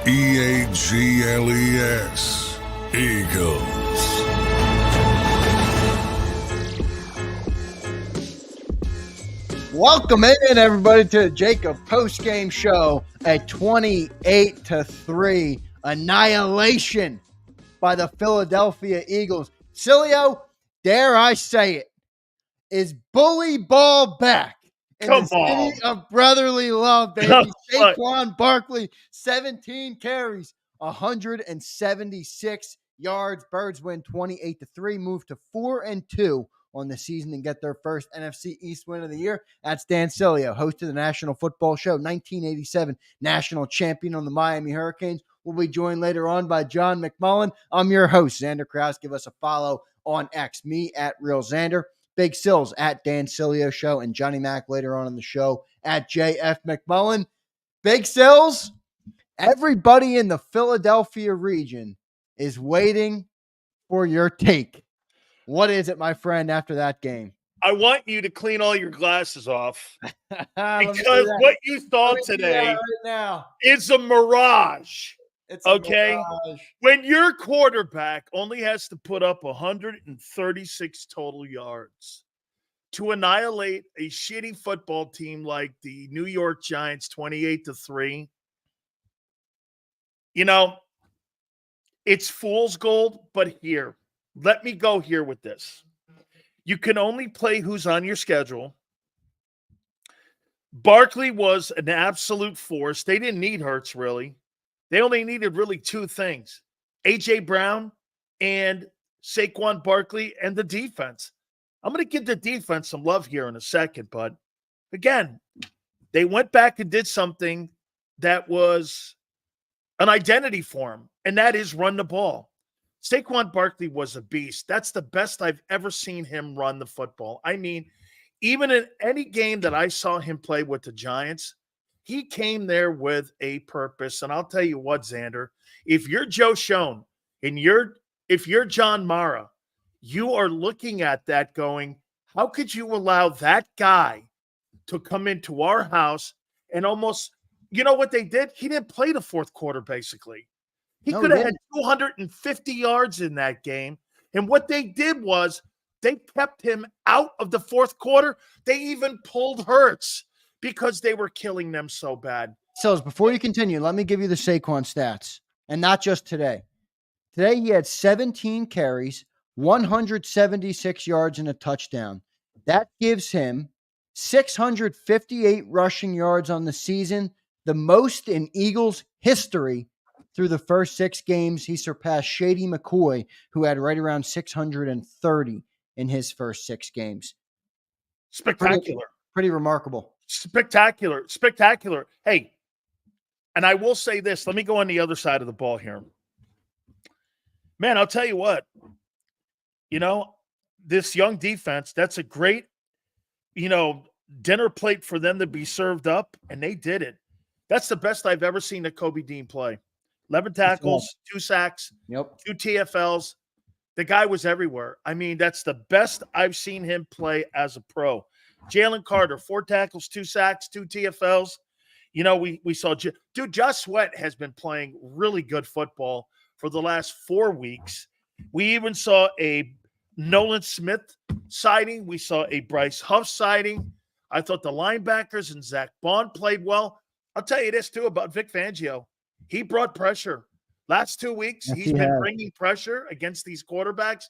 Eagles. Eagles. Welcome in, everybody, to the JAKIB Postgame Show. A 28-3 annihilation by the Philadelphia Eagles. Sileo, dare I say it, is bully ball back in the city of brotherly love, baby. Saquon Barkley, 17 carries, 176 yards. Birds win 28-3, move to 4-2 on the season and get their first NFC East win of the year. That's Dan Sileo, host of the National Football Show, 1987 national champion on the Miami Hurricanes. We'll be joined later on by John McMullen. I'm your host, Zander Krause. Give us a follow on X, me at Real Zander, Big Sills at Dan Sileo Show, and Johnny Mac later on in the show at JF McMullen. Big Sills, everybody in the Philadelphia region is waiting for your take. What is it, my friend, after that game? I want you to clean all your glasses off because what you saw today right now is a mirage. It's a mirage. When your quarterback only has to put up 136 total yards to annihilate a shitty football team like the New York Giants 28-3, it's fool's gold, but here. Let me go here with this. You can only play who's on your schedule. Barkley was an absolute force. They didn't need Hurts, really. They only needed really two things, A.J. Brown and Saquon Barkley and the defense. I'm going to give the defense some love here in a second, but again, they went back and did something that was an identity for them, and that is run the ball. Saquon Barkley was a beast. That's the best I've ever seen him run the football. I mean, even in any game that I saw him play with the Giants, he came there with a purpose. And I'll tell you what, Zander, if you're Joe Schoen and if you're John Mara, you are looking at that going, how could you allow that guy to come into our house and almost, you know what they did? He didn't play the fourth quarter, basically. He could have had 250 yards in that game. And what they did was they kept him out of the fourth quarter. They even pulled Hurts because they were killing them so bad. So before you continue, let me give you the Saquon stats, and not just today. Today he had 17 carries, 176 yards, and a touchdown. That gives him 658 rushing yards on the season, the most in Eagles history. Through the first 6 games, he surpassed Shady McCoy, who had right around 630 in his first 6 games. Spectacular. Pretty remarkable. Spectacular. Hey, and I will say this. Let me go on the other side of the ball here. Man, I'll tell you what. This young defense, that's a great, dinner plate for them to be served up, and they did it. That's the best I've ever seen Kobe Dean play. 11 tackles, 2 sacks, 2 TFLs. The guy was everywhere. I mean, that's the best I've seen him play as a pro. Jalen Carter, 4 tackles, 2 sacks, 2 TFLs. We saw – Josh Sweat has been playing really good football for the last 4 weeks. We even saw a Nolan Smith sighting. We saw a Bryce Huff sighting. I thought the linebackers and Zach Bond played well. I'll tell you this, too, about Vic Fangio. He brought pressure. Last 2 weeks, he's been bringing pressure against these quarterbacks,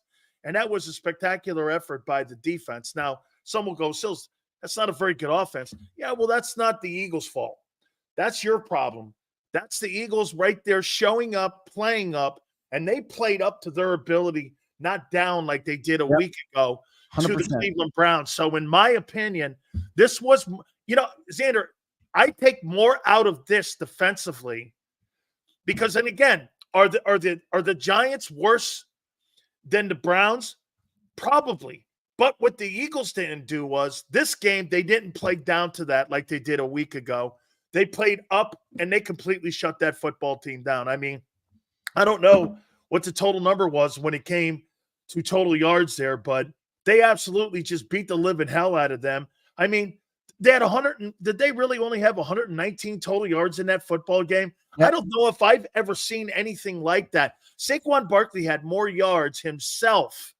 and that was a spectacular effort by the defense. Now, some will go, Sills, that's not a very good offense. Yeah, well, that's not the Eagles' fault. That's your problem. That's the Eagles right there showing up, playing up, and they played up to their ability, not down like they did a week ago 100%. To the Cleveland Browns. So in my opinion, this was, Zander, I take more out of this defensively because, and again, are the Giants worse than the Browns? Probably. But what the Eagles didn't do was this game, they didn't play down to that like they did a week ago. They played up and they completely shut that football team down. I mean, I don't know what the total number was when it came to total yards there, but they absolutely just beat the living hell out of them. I mean, They had 100. Did they really only have 119 total yards in that football game? Yep. I don't know if I've ever seen anything like that. Saquon Barkley had more yards himself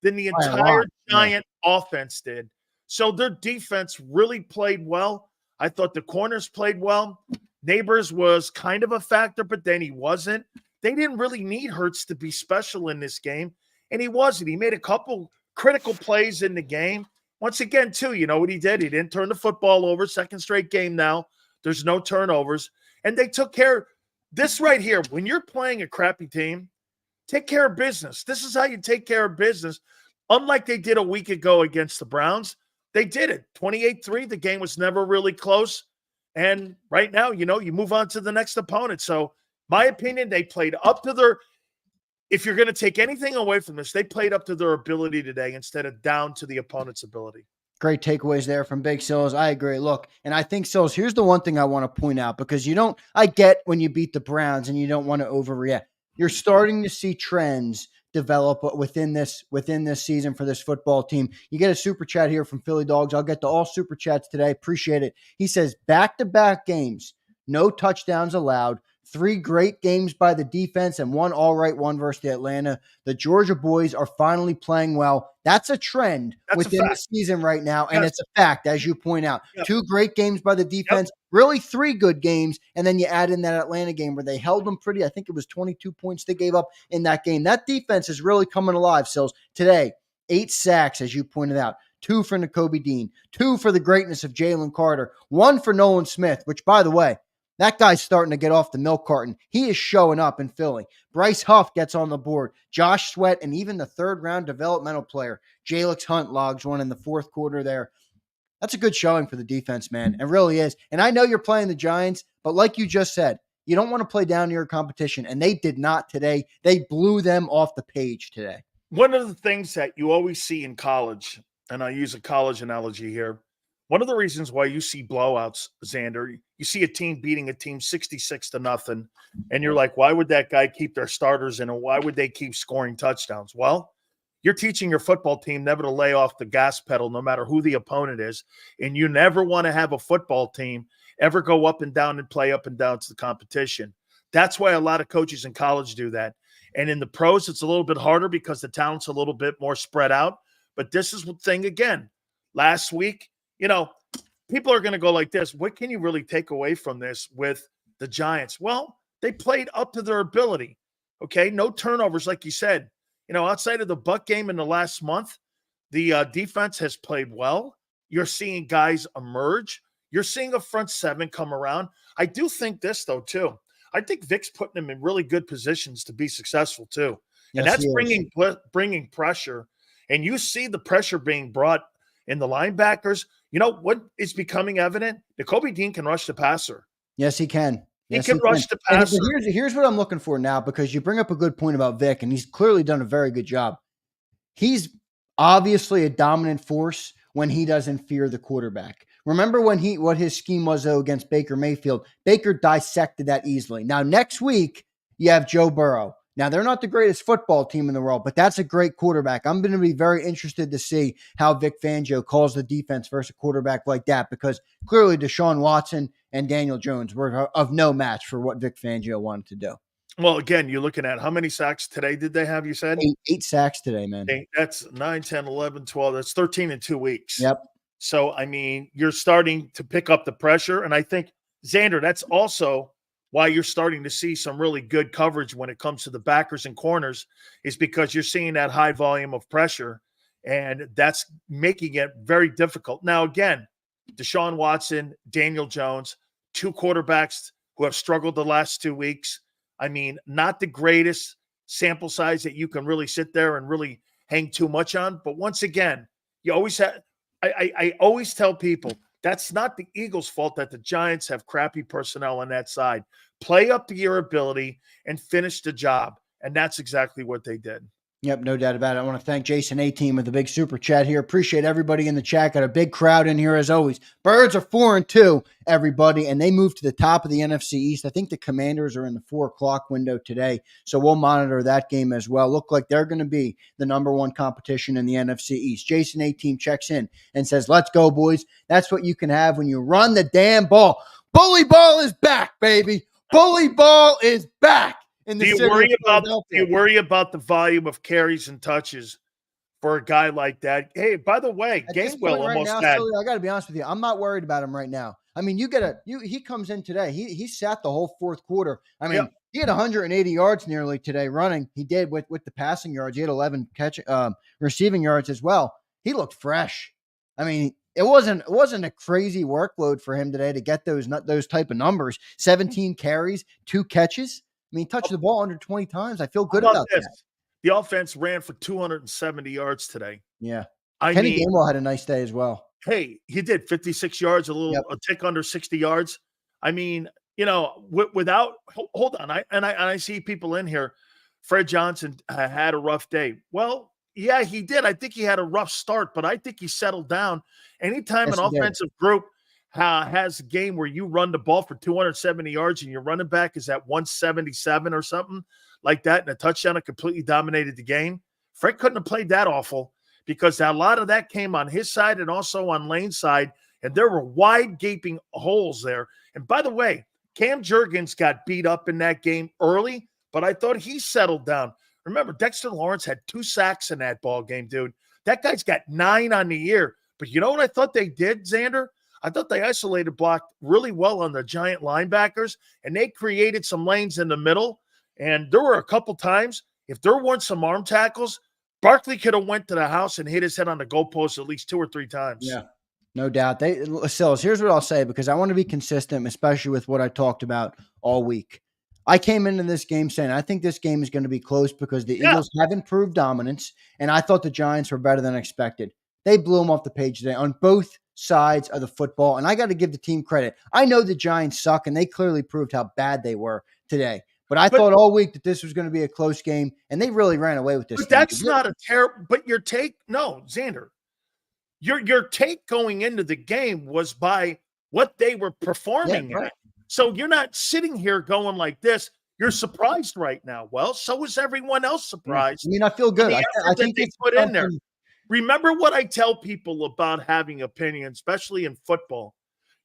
than the entire Giant offense did. So their defense really played well. I thought the corners played well. Neighbors was kind of a factor, but then he wasn't. They didn't really need Hurts to be special in this game, and he wasn't. He made a couple critical plays in the game. Once again, too, you know what he did? He didn't turn the football over. Second straight game now. There's no turnovers. And they took care. This right here, when you're playing a crappy team, take care of business. This is how you take care of business. Unlike they did a week ago against the Browns, they did it. 28-3. The game was never really close. And right now, you know, you move on to the next opponent. So, my opinion, they played up to their – if you're going to take anything away from this, they played up to their ability today instead of down to the opponent's ability. Great takeaways there from Big Sills. I agree. Look, and I think, Sills, here's the one thing I want to point out, because I get when you beat the Browns and you don't want to overreact. You're starting to see trends develop within this season for this football team. You get a super chat here from Philly Dogs. I'll get to all super chats today. Appreciate it. He says, back-to-back games, no touchdowns allowed, 3 great games by the defense, and 1 all right one versus the Atlanta. The Georgia boys are finally playing well. That's a trend within the season right now, and it's a fact, as you point out. Yep. 2 great games by the defense, really 3 good games, and then you add in that Atlanta game where they held them pretty. I think it was 22 points they gave up in that game. That defense is really coming alive, Sills. Today, 8 sacks, as you pointed out. 2 for Nakobe Dean, 2 for the greatness of Jalen Carter, 1 for Nolan Smith, which, by the way, that guy's starting to get off the milk carton. He is showing up in Philly. Bryce Huff gets on the board. Josh Sweat, and even the third-round developmental player, Jalix Hunt, logs one in the fourth quarter there. That's a good showing for the defense, man. It really is. And I know you're playing the Giants, but like you just said, you don't want to play down to your competition, and they did not today. They blew them off the page today. One of the things that you always see in college, and I use a college analogy here, one of the reasons why you see blowouts, Zander, you see a team beating a team 66-0, and you're like, why would that guy keep their starters in, and why would they keep scoring touchdowns? Well, you're teaching your football team never to lay off the gas pedal no matter who the opponent is, and you never want to have a football team ever go up and down and play up and down to the competition. That's why a lot of coaches in college do that. And in the pros, it's a little bit harder because the talent's a little bit more spread out. But this is the thing again. Last week, you know, people are going to go like this. What can you really take away from this with the Giants? Well, they played up to their ability. Okay, no turnovers, like you said. You know, outside of the Buck game in the last month, the defense has played well. You're seeing guys emerge. You're seeing a front seven come around. I do think this, though, too. I think Vic's putting them in really good positions to be successful, too. Yes, and that's bringing pressure. And you see the pressure being brought in the linebackers. You know what is becoming evident? Nakobe Dean can rush the passer. Yes, he can. He can rush the passer. Here's what I'm looking for now, because you bring up a good point about Vic, and he's clearly done a very good job. He's obviously a dominant force when he doesn't fear the quarterback. Remember what his scheme was, though, against Baker Mayfield? Baker dissected that easily. Now, next week, you have Joe Burrow. Now, they're not the greatest football team in the world, but that's a great quarterback. I'm going to be very interested to see how Vic Fangio calls the defense versus a quarterback like that, because clearly Deshaun Watson and Daniel Jones were of no match for what Vic Fangio wanted to do. Well, again, you're looking at how many sacks today did they have, you said? 8 sacks today, man. That's 9, 10, 11, 12. That's 13 in 2 weeks. Yep. So, I mean, you're starting to pick up the pressure. And I think, Zander, that's also why you're starting to see some really good coverage when it comes to the backers and corners, is because you're seeing that high volume of pressure, and that's making it very difficult. Now, again, Deshaun Watson, Daniel Jones, 2 quarterbacks who have struggled the last 2 weeks. I mean, not the greatest sample size that you can really sit there and really hang too much on. But once again, you always have – I always tell people, that's not the Eagles' fault that the Giants have crappy personnel on that side. Play up to your ability and finish the job. And that's exactly what they did. Yep, no doubt about it. I want to thank Jason A-Team with the big super chat here. Appreciate everybody in the chat. Got a big crowd in here as always. Birds are 4-2, everybody, and they moved to the top of the NFC East. I think the Commanders are in the 4:00 window today, so we'll monitor that game as well. Look like they're going to be the number one competition in the NFC East. Jason A-Team checks in and says, let's go, boys. That's what you can have when you run the damn ball. Bully ball is back, baby. Bully ball is back. Do you worry about the volume of carries and touches for a guy like that? Hey, by the way, Gainwell almost had. I got to be honest with you. I'm not worried about him right now. I mean, he comes in today. He sat the whole fourth quarter. I mean, He had 180 yards nearly today running. He did with the passing yards. He had 11 receiving yards as well. He looked fresh. I mean, it wasn't a crazy workload for him today to get those type of numbers. 17 carries, 2 catches. I mean, he touched the ball under 20 times. I feel good about that. The offense ran for 270 yards today. Yeah. Kenny Gainwell had a nice day as well. Hey, he did 56 yards, a tick under 60 yards. I mean, without hold on. I see people in here. Fred Johnson had a rough day. Well, yeah, he did. I think he had a rough start, but I think he settled down. Anytime an offensive group has a game where you run the ball for 270 yards and your running back is at 177 or something like that, and a touchdown and completely dominated the game, Fred couldn't have played that awful because a lot of that came on his side and also on Lane's side, and there were wide gaping holes there. And by the way, Cam Jurgens got beat up in that game early, but I thought he settled down. Remember, Dexter Lawrence had 2 sacks in that ball game, dude. That guy's got 9 on the year. But you know what I thought they did, Zander? I thought they isolated blocked really well on the giant linebackers, and they created some lanes in the middle. And there were a couple times, if there weren't some arm tackles, Barkley could have went to the house and hit his head on the goalpost at least 2 or 3 times. Yeah, no doubt. Sills, here's what I'll say, because I want to be consistent, especially with what I talked about all week. I came into this game saying I think this game is going to be close because the Eagles haven't proved dominance, and I thought the Giants were better than expected. They blew them off the page today on both sides of the football, and I got to give the team credit. I know the Giants suck, and they clearly proved how bad they were today. But I thought all week that this was going to be a close game, and they really ran away with this. But that's not a terrible. But your take, no, Zander, your take going into the game was by what they were performing at. So you're not sitting here going like this. You're surprised right now. Well, so is everyone else surprised. I mean, I feel good. I think they put in there. Remember what I tell people about having opinions, especially in football.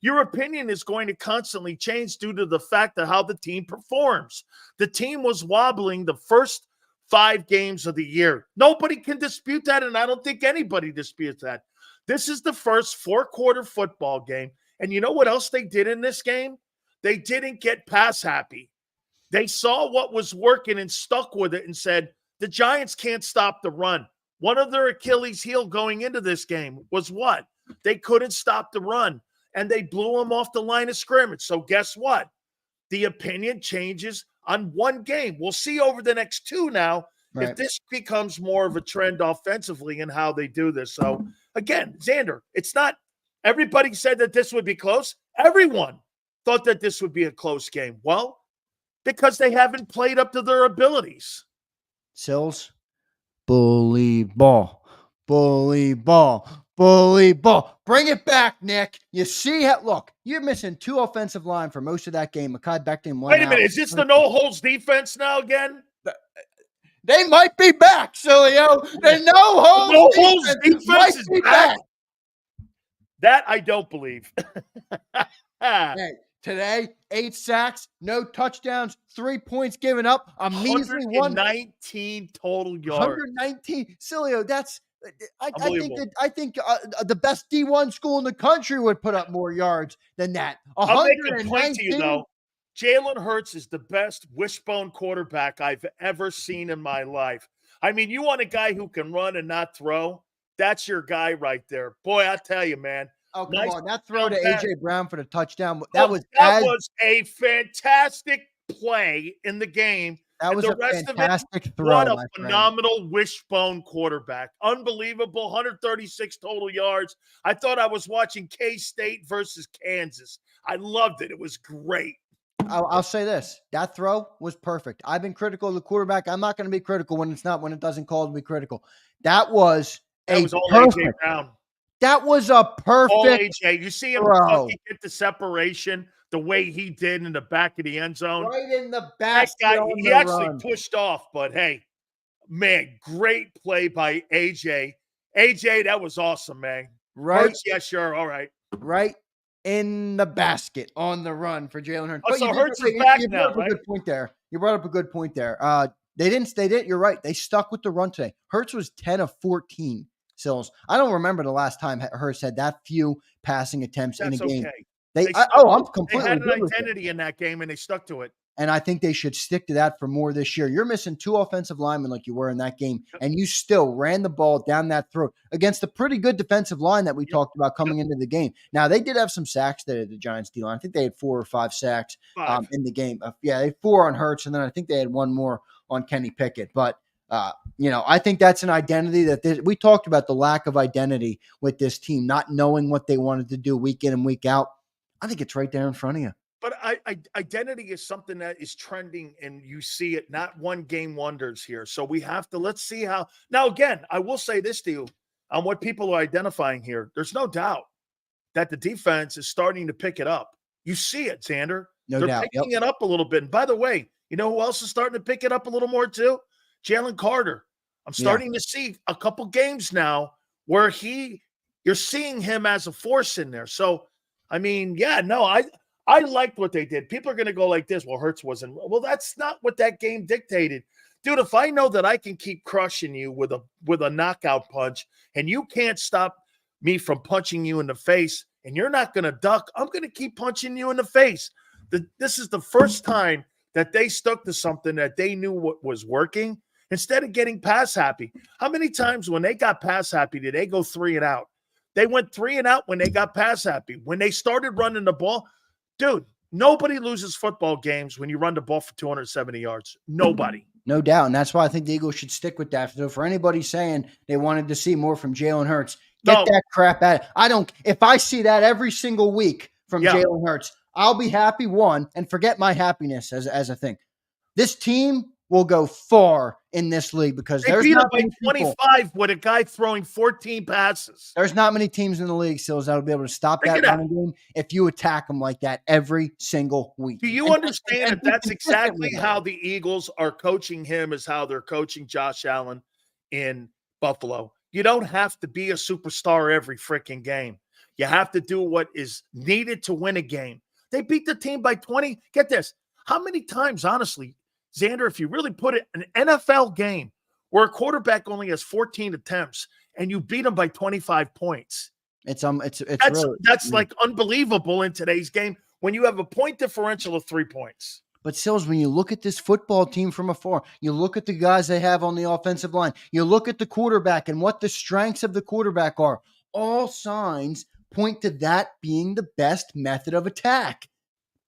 Your opinion is going to constantly change due to the fact of how the team performs. The team was wobbling the first 5 games of the year. Nobody can dispute that, and I don't think anybody disputes that. This is the first 4-quarter football game. And you know what else they did in this game? They didn't get pass happy. They saw what was working and stuck with it and said, the Giants can't stop the run. One of their Achilles heel going into this game was what? They couldn't stop the run, and they blew them off the line of scrimmage. So guess what? The opinion changes on one game. We'll see over the next 2 now if this becomes more of a trend offensively in how they do this. So, again, Zander, it's not – everybody said that this would be close. Everyone thought that this would be a close game. Well, because they haven't played up to their abilities. Sills, bully ball, bully ball, bully ball. Bring it back, Nick. You see how, look, you're missing 2 offensive line for most of that game. Mekhi Becton went Wait a minute. Is this the no-holds defense now again? They might be back, Sileo. The no-holds defense is back. That I don't believe. Hey, today, 8 sacks, no touchdowns, 3 points given up, a measly 119 total yards. 119. Sileo, that's I think the best D1 school in the country would put up more yards than that. I'll make a point to you, though. Jalen Hurts is the best wishbone quarterback I've ever seen in my life. I mean, you want a guy who can run and not throw? That's your guy right there. Boy, I tell you, man. Oh, come on. That throw to A.J. Brown for the touchdown, that was a fantastic play in the game. That was a fantastic throw. What a phenomenal wishbone quarterback. Unbelievable. 136 total yards. I thought I was watching K-State versus Kansas. I loved it. It was great. I'll say this. That throw was perfect. I've been critical of the quarterback. I'm not going to be critical when it doesn't call to be critical. That was That was all AJ perfect. Brown. That was a perfect All AJ. You see him throw. fucking get the separation the way he did in the back of the end zone. Right in the That basket guy, on he the actually run. pushed off, but hey, man, great play by AJ. AJ, that was awesome, man. Right, Hurts, yeah, sure, all right. right in the basket on the run for Jalen Hurts. Oh, But so you Hurts is back now, brought up right? a good point there. You brought up a good point there. They didn't. You're right. They stuck with the run today. Hurts was 10 of 14. Sills. I don't remember the last time Hurts had that few passing attempts in a game. Okay. I'm completely They had an good with it. identity in that game, and they stuck to it. And I think they should stick to that for more this year. You're missing 2 offensive linemen like you were in that game, and you still ran the ball down that throat against a pretty good defensive line that we talked about coming into the game. Now, they did have some sacks that the Giants deal. I think they had 4 or 5 sacks in the game. They had 4 on Hurts, and then I think they had 1 more on Kenny Pickett. But, I think that's an identity that we talked about, the lack of identity with this team, not knowing what they wanted to do week in and week out. I think it's right there in front of you. But identity is something that is trending, and you see it, not one game wonders here. So we have to, let's see how. Now, again, I will say this to you on what people are identifying here. There's no doubt that the defense is starting to pick it up. You see it, Zander. They're picking it up a little bit. And by the way, you know who else is starting to pick it up a little more too? Jalen Carter. I'm starting to see a couple games now where you're seeing him as a force in there. So, I mean, I liked what they did. People are going to go like this. Well, Hurts wasn't. Well, that's not what that game dictated. Dude, if I know that I can keep crushing you with a knockout punch and you can't stop me from punching you in the face and you're not going to duck, I'm going to keep punching you in the face. This is the first time that they stuck to something that they knew what was working instead of getting pass happy. How many times when they got pass happy did they go 3 and out? They went 3 and out when they got pass happy. When they started running the ball, dude, nobody loses football games when you run the ball for 270 yards. Nobody. No doubt. And that's why I think the Eagles should stick with that. So for anybody saying they wanted to see more from Jalen Hurts, get that crap out. If I see that every single week from Jalen Hurts, I'll be happy, and forget my happiness as a thing. This team will go far in this league because they beat up by 25 with a guy throwing 14 passes. There's not many teams in the league, Sills, that'll be able to stop that running game if you attack them like that every single week. Do you understand that that's exactly how the Eagles are coaching him, is how they're coaching Josh Allen in Buffalo? You don't have to be a superstar every freaking game. You have to do what is needed to win a game. They beat the team by 20. Get this. How many times, honestly, Zander, if you really put it, an NFL game where a quarterback only has 14 attempts and you beat them by 25 points. That's like unbelievable in today's game when you have a point differential of 3 points. But Sills, when you look at this football team from afar, you look at the guys they have on the offensive line, you look at the quarterback and what the strengths of the quarterback are, all signs point to that being the best method of attack.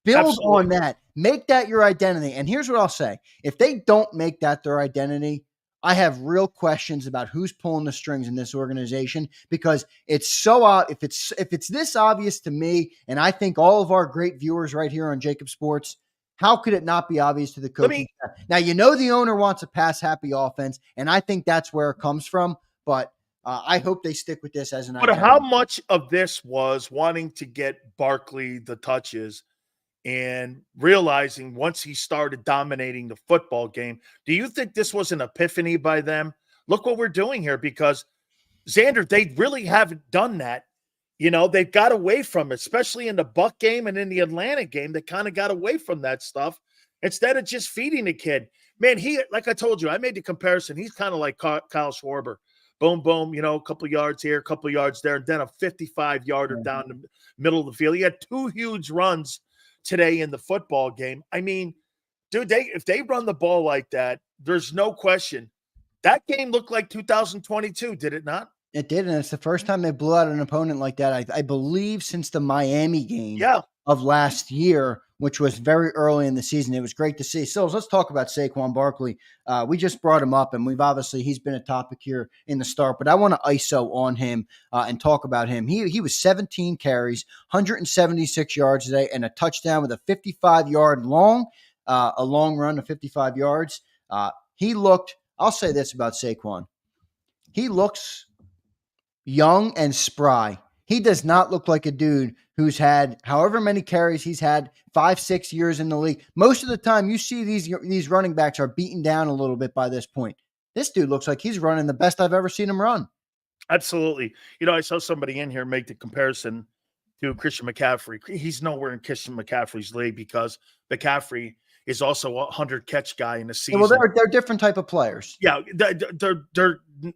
Build on that. Make that your identity. And here's what I'll say. If they don't make that their identity, I have real questions about who's pulling the strings in this organization, because it's so if it's this obvious to me, and I think all of our great viewers right here on JAKIB Sports, how could it not be obvious to the coach? Now, the owner wants a pass-happy offense, and I think that's where it comes from, but I hope they stick with this as an identity. But how much of this was wanting to get Barkley the touches and realizing once he started dominating the football game? Do you think this was an epiphany by them? Look what we're doing here, because, Zander, they really haven't done that. They've got away from it, especially in the Buck game and in the Atlanta game. They kind of got away from that stuff instead of just feeding the kid. Man, like I told you, I made the comparison. He's kind of like Kyle Schwarber. Boom, boom, a couple yards here, a couple yards there, and then a 55-yarder down the middle of the field. He had 2 huge runs today in the football game. I mean, dude, if they run the ball like that, there's no question. That game looked like 2022, did it not? It did, and it's the first time they blew out an opponent like that, I believe, since the Miami game. Yeah. of last year, which was very early in the season. It was great to see. So let's talk about Saquon Barkley. We just brought him up, and he's been a topic here in the start, but I want to ISO on him and talk about him. He was 17 carries, 176 yards today, and a touchdown with a 55-yard a long run of 55 yards. I'll say this about Saquon. He looks young and spry. He does not look like a dude who's had however many carries he's had 5-6 years in the league. Most of the time you see these running backs are beaten down a little bit by this point. This dude looks like he's running the best I've ever seen him run. Absolutely. I saw somebody in here make the comparison to Christian McCaffrey. He's nowhere in Christian McCaffrey's league because McCaffrey is also a 100-catch guy in the season. Well, they're different type of players. Yeah,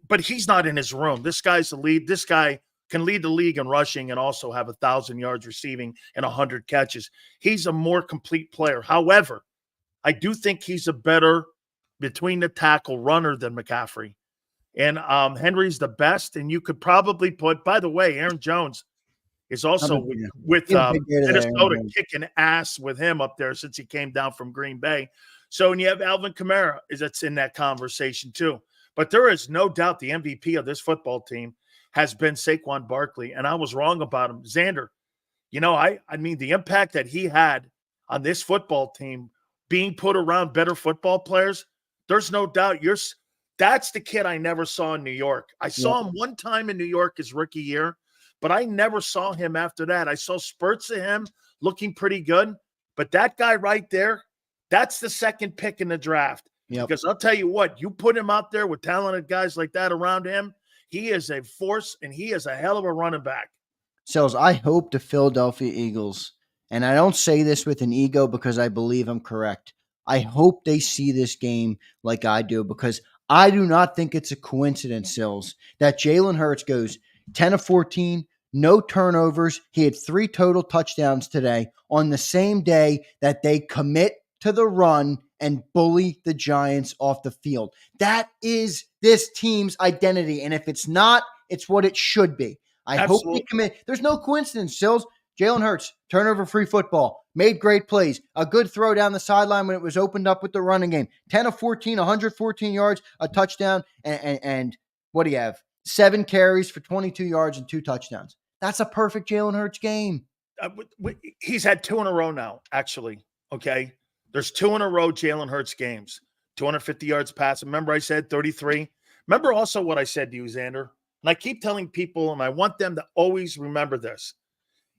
but he's not in his room. This guy's the lead. This guy can lead the league in rushing and also have 1,000 yards receiving and 100 catches. He's a more complete player. However, I do think he's a better between the tackle runner than McCaffrey. And Henry's the best. And you could probably put, by the way, Aaron Jones is also with Minnesota kicking ass with him up there since he came down from Green Bay. So, and you have Alvin Kamara that's in that conversation too. But there is no doubt the MVP of this football team has been Saquon Barkley, and I was wrong about him. Zander, I mean, the impact that he had on this football team being put around better football players, there's no doubt that's the kid I never saw in New York. I saw him one time in New York his rookie year, but I never saw him after that. I saw spurts of him looking pretty good, but that guy right there, that's the second pick in the draft. Yep. Because I'll tell you what, you put him out there with talented guys like that around him, he is a force, and he is a hell of a running back. Sells, I hope the Philadelphia Eagles, and I don't say this with an ego because I believe I'm correct. I hope they see this game like I do because I do not think it's a coincidence, Sills, that Jalen Hurts goes 10 of 14, no turnovers. He had 3 total touchdowns today on the same day that they commit to the run and bully the Giants off the field. That is this team's identity. And if it's not, it's what it should be. I hope they commit. There's no coincidence, Sills. Jalen Hurts, turnover-free football, made great plays, a good throw down the sideline when it was opened up with the running game, 10 of 14, 114 yards, a touchdown, and what do you have? 7 carries for 22 yards and 2 touchdowns. That's a perfect Jalen Hurts game. He's had 2 in a row now, actually, okay? There's 2 in a row Jalen Hurts games, 250 yards passing. Remember I said 33? Remember also what I said to you, Zander? And I keep telling people, and I want them to always remember this.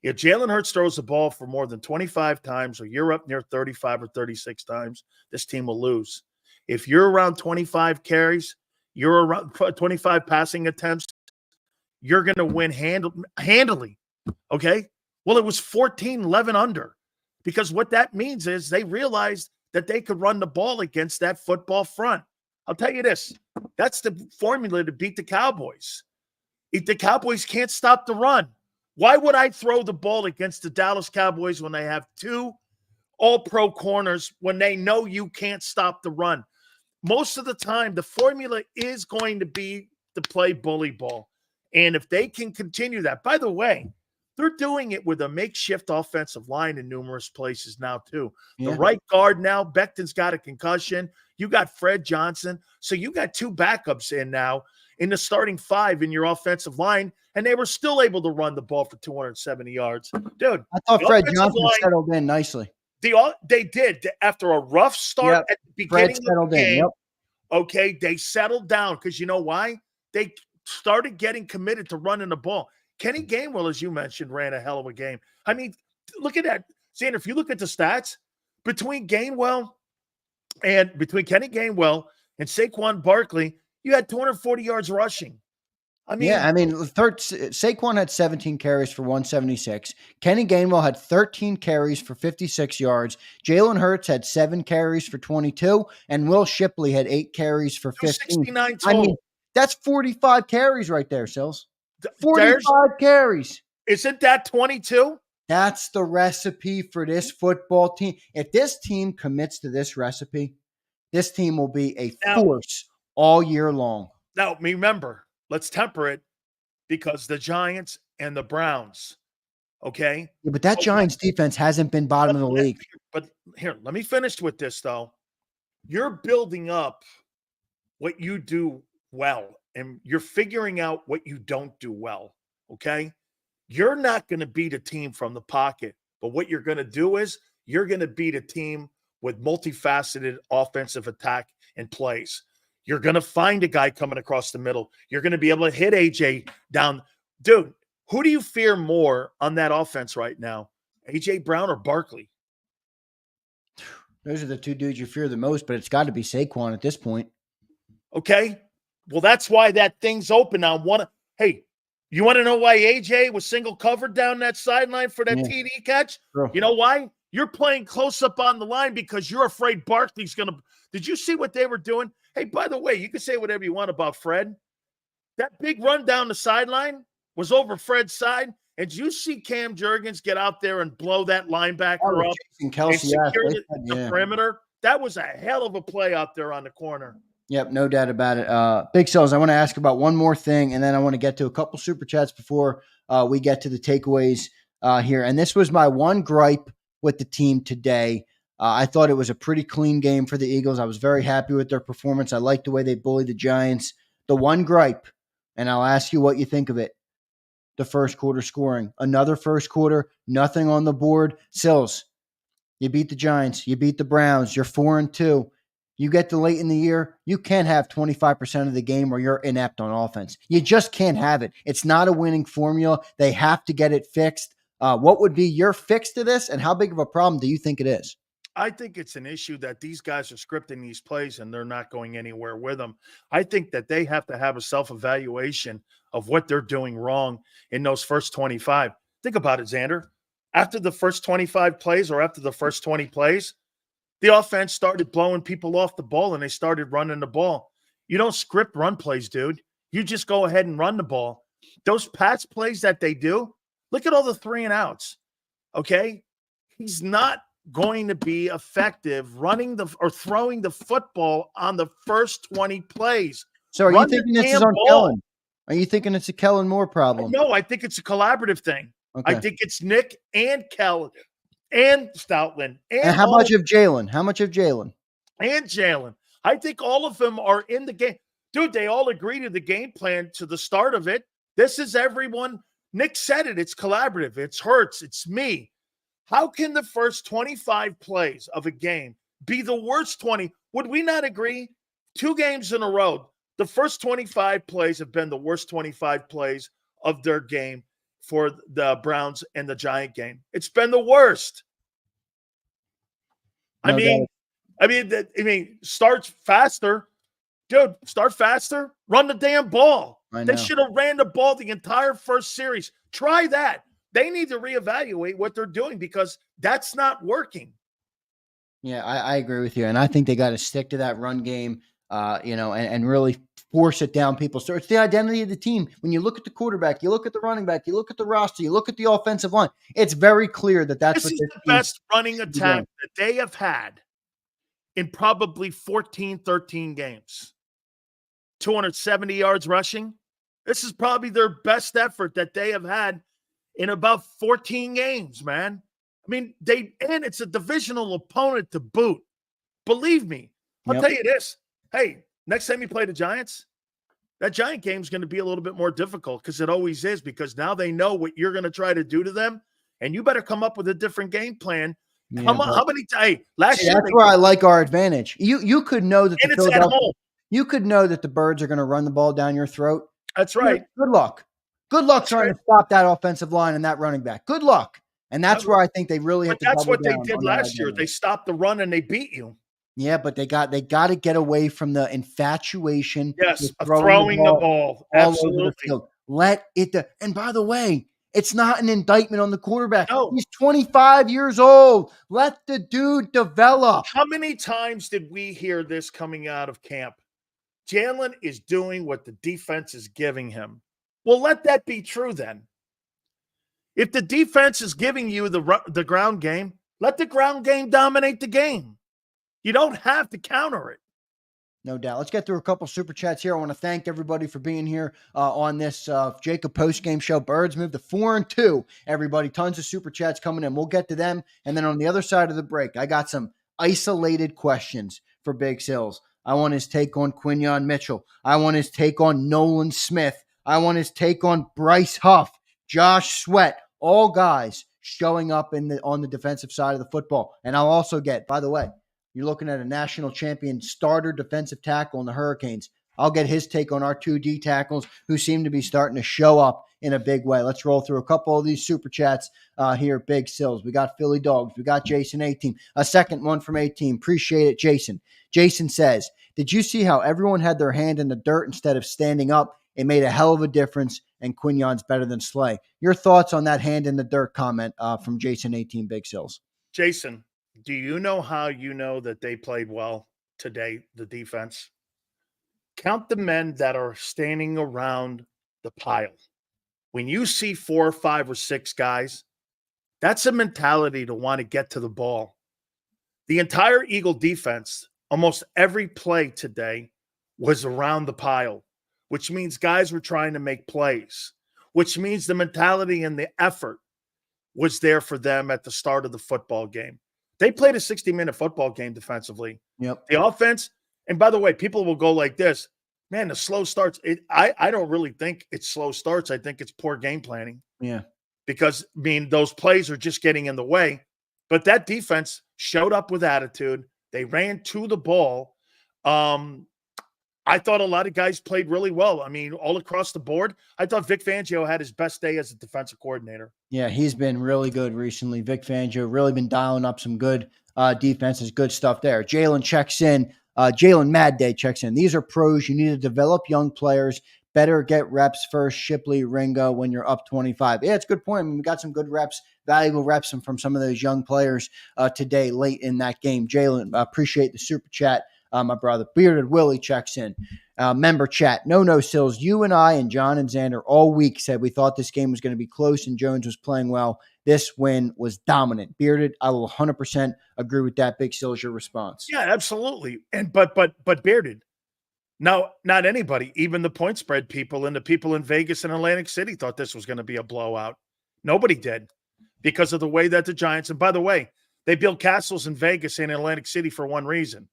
If Jalen Hurts throws the ball for more than 25 times or you're up near 35 or 36 times, this team will lose. If you're around 25 carries, you're around 25 passing attempts, you're going to win handily, okay? Well, it was 14-11 under because what that means is they realized that they could run the ball against that football front. I'll tell you this. That's the formula to beat the Cowboys. If the Cowboys can't stop the run, why would I throw the ball against the Dallas Cowboys when they have 2 all-pro corners when they know you can't stop the run? Most of the time, the formula is going to be to play bully ball. And if they can continue that, by the way, they're doing it with a makeshift offensive line in numerous places now, too. Yeah. The right guard now, Becton's got a concussion. You got Fred Johnson. So you got 2 backups in now in the starting 5 in your offensive line, and they were still able to run the ball for 270 yards. Dude, I thought Fred Johnson settled in nicely. They did. After a rough start at the beginning of the game, okay, they settled down because you know why? They started getting committed to running the ball. Kenny Gainwell, as you mentioned, ran a hell of a game. I mean, look at that. Zander, if you look at the stats, between Kenny Gainwell and Saquon Barkley, you had 240 yards rushing. Saquon had 17 carries for 176. Kenny Gainwell had 13 carries for 56 yards. Jalen Hurts had 7 carries for 22, and Will Shipley had 8 carries for 15. 69 total. I mean, that's 45 carries right there, Sills. 45 carries. Isn't that 22? That's the recipe for this football team. If this team commits to this recipe, this team will be a force all year long. Now, remember, let's temper it because the Giants and the Browns Okay. Yeah, but that Giants defense hasn't been bottom of the league. But here, let me finish with this, though. You're building up what you do well, and you're figuring out what you don't do well. Okay. You're not going to beat a team from the pocket, but what you're going to do is you're going to beat a team with multifaceted offensive attack and plays. You're going to find a guy coming across the middle. You're going to be able to hit AJ down. Dude, who do you fear more on that offense right now? AJ Brown or Barkley? Those are the two dudes you fear the most, but it's got to be Saquon at this point. Okay. Well, that's why that thing's open on one. Hey, you want to know why AJ was single covered down that sideline for that TD catch? Sure. You know why? You're playing close up on the line because you're afraid Barkley's going to. Did you see what they were doing? Hey, by the way, you can say whatever you want about Fred. That big run down the sideline was over Fred's side. And did you see Cam Jurgens get out there and blow that linebacker up and secure the perimeter? That was a hell of a play out there on the corner. Yep, no doubt about it. Big Cells, I want to ask about one more thing, and then I want to get to a couple super chats before we get to the takeaways here. And this was my one gripe with the team today. I thought it was a pretty clean game for the Eagles. I was very happy with their performance. I liked the way they bullied the Giants. The one gripe, and I'll ask you what you think of it, the first quarter scoring. Another first quarter, nothing on the board. Sills, you beat the Giants. You beat the Browns. You're 4-2. You get to late in the year, you can't have 25% of the game where you're inept on offense. You just can't have it. It's not a winning formula. They have to get it fixed. What would be your fix to this, and how big of a problem do you think it is? I think it's an issue that these guys are scripting these plays and they're not going anywhere with them. I think that they have to have a self-evaluation of what they're doing wrong in those first 25. Think about it, Zander. After the first 25 plays or after the first 20 plays, the offense started blowing people off the ball and they started running the ball. You don't script run plays, dude. You just go ahead and run the ball. Those pass plays that they do, look at all the 3 and outs. Okay? He's not going to be effective running or throwing the football on the first 20 plays. So are you thinking this is on Kellen? Are you thinking it's a Kellen Moore problem? No, I think it's a collaborative thing. Okay. I think it's Nick and Kellen and Stoutland. And how much of Jalen? How much of Jalen? And Jalen. I think all of them are in the game. Dude, they all agree to the game plan to the start of it. This is everyone. Nick said it. It's collaborative. It's Hurts. It's me. How can the first 25 plays of a game be the worst 20? Would we not agree? 2 games in a row, the first 25 plays have been the worst 25 plays of their game for the Browns and the Giant game. It's been the worst. I mean, start faster. Dude, start faster. Run the damn ball. They should have ran the ball the entire first series. Try that. They need to reevaluate what they're doing because that's not working. Yeah, I agree with you. And I think they got to stick to that run game, and really force it down people. So it's the identity of the team. When you look at the quarterback, you look at the running back, you look at the roster, you look at the offensive line. It's very clear that that's this is the best running attack that they have had in probably 14, 13 games. 270 yards rushing. This is probably their best effort that they have had in about 14 games, man. I mean, and it's a divisional opponent to boot. Believe me. I'll tell you this. Hey, next time you play the Giants, that Giant game is going to be a little bit more difficult because it always is, because now they know what you're going to try to do to them, and you better come up with a different game plan. Yeah, how many times? Last year, that's where I like our advantage. You could know that and it's at home. You could know that the Birds are going to run the ball down your throat. That's right. Good luck. Good luck trying to stop that offensive line and that running back. Good luck. And that's where I think they really have to double down. That's what they did last year. They stopped the run and they beat you. Yeah, but they got to get away from the infatuation. Yes, throwing the ball absolutely. Over the field. Let it. And by the way, it's not an indictment on the quarterback. No. He's 25 years old. Let the dude develop. How many times did we hear this coming out of camp? Jalen is doing what the defense is giving him. Well, let that be true then. If the defense is giving you the ground game, let the ground game dominate the game. You don't have to counter it. No doubt. Let's get through a couple super chats here. I want to thank everybody for being here on this JAKIB Postgame Show. Birds moved to 4-2. Everybody, tons of super chats coming in. We'll get to them. And then on the other side of the break, I got some isolated questions for Big Sills. I want his take on Quinyon Mitchell. I want his take on Nolan Smith. I want his take on Bryce Huff, Josh Sweat, all guys showing up on the defensive side of the football. And I'll also get, by the way, you're looking at a national champion starter defensive tackle in the Hurricanes. I'll get his take on our 2 D tackles who seem to be starting to show up in a big way. Let's roll through a couple of these super chats here at Big Sills. We got Philly Dogs. We got Jason 18. A second one from 18. Appreciate it, Jason. Jason says, did you see how everyone had their hand in the dirt instead of standing up? It made a hell of a difference, and Quinyon's better than Slay. Your thoughts on that hand in the dirt comment from Jason 18, Big Sills? Jason, do you know how you know that they played well today, the defense? Count the men that are standing around the pile. When you see 4 or 5 or 6 guys, that's a mentality to want to get to the ball. The entire Eagle defense, almost every play today was around the pile, which means guys were trying to make plays, which means the mentality and the effort was there for them at the start of the football game. They played a 60-minute football game defensively. Yep. The offense, and by the way, people will go like this, man, the slow starts. I don't really think it's slow starts. I think it's poor game planning. Yeah. Because, I mean, those plays are just getting in the way. But that defense showed up with attitude. They ran to the ball. I thought a lot of guys played really well. I mean, all across the board. I thought Vic Fangio had his best day as a defensive coordinator. Yeah, he's been really good recently. Vic Fangio really been dialing up some good defenses, good stuff there. Jalen checks in. Jalen Mad Day checks in. These are pros. You need to develop young players. Better get reps first, Shipley, Ringo, when you're up 25. Yeah, it's a good point. I mean, we got some good reps, valuable reps from some of those young players today late in that game. Jalen, appreciate the super chat. My brother Bearded Willie checks in. Member chat. No, Sills. You and I and John and Xander all week said we thought this game was going to be close and Jones was playing well. This win was dominant. Bearded, I will 100% agree with that. Big Sills, your response. Yeah, absolutely. And but Bearded. No, not anybody, even the point spread people and the people in Vegas and Atlantic City thought this was going to be a blowout. Nobody did because of the way that the Giants, and by the way, they build castles in Vegas and Atlantic City for one reason,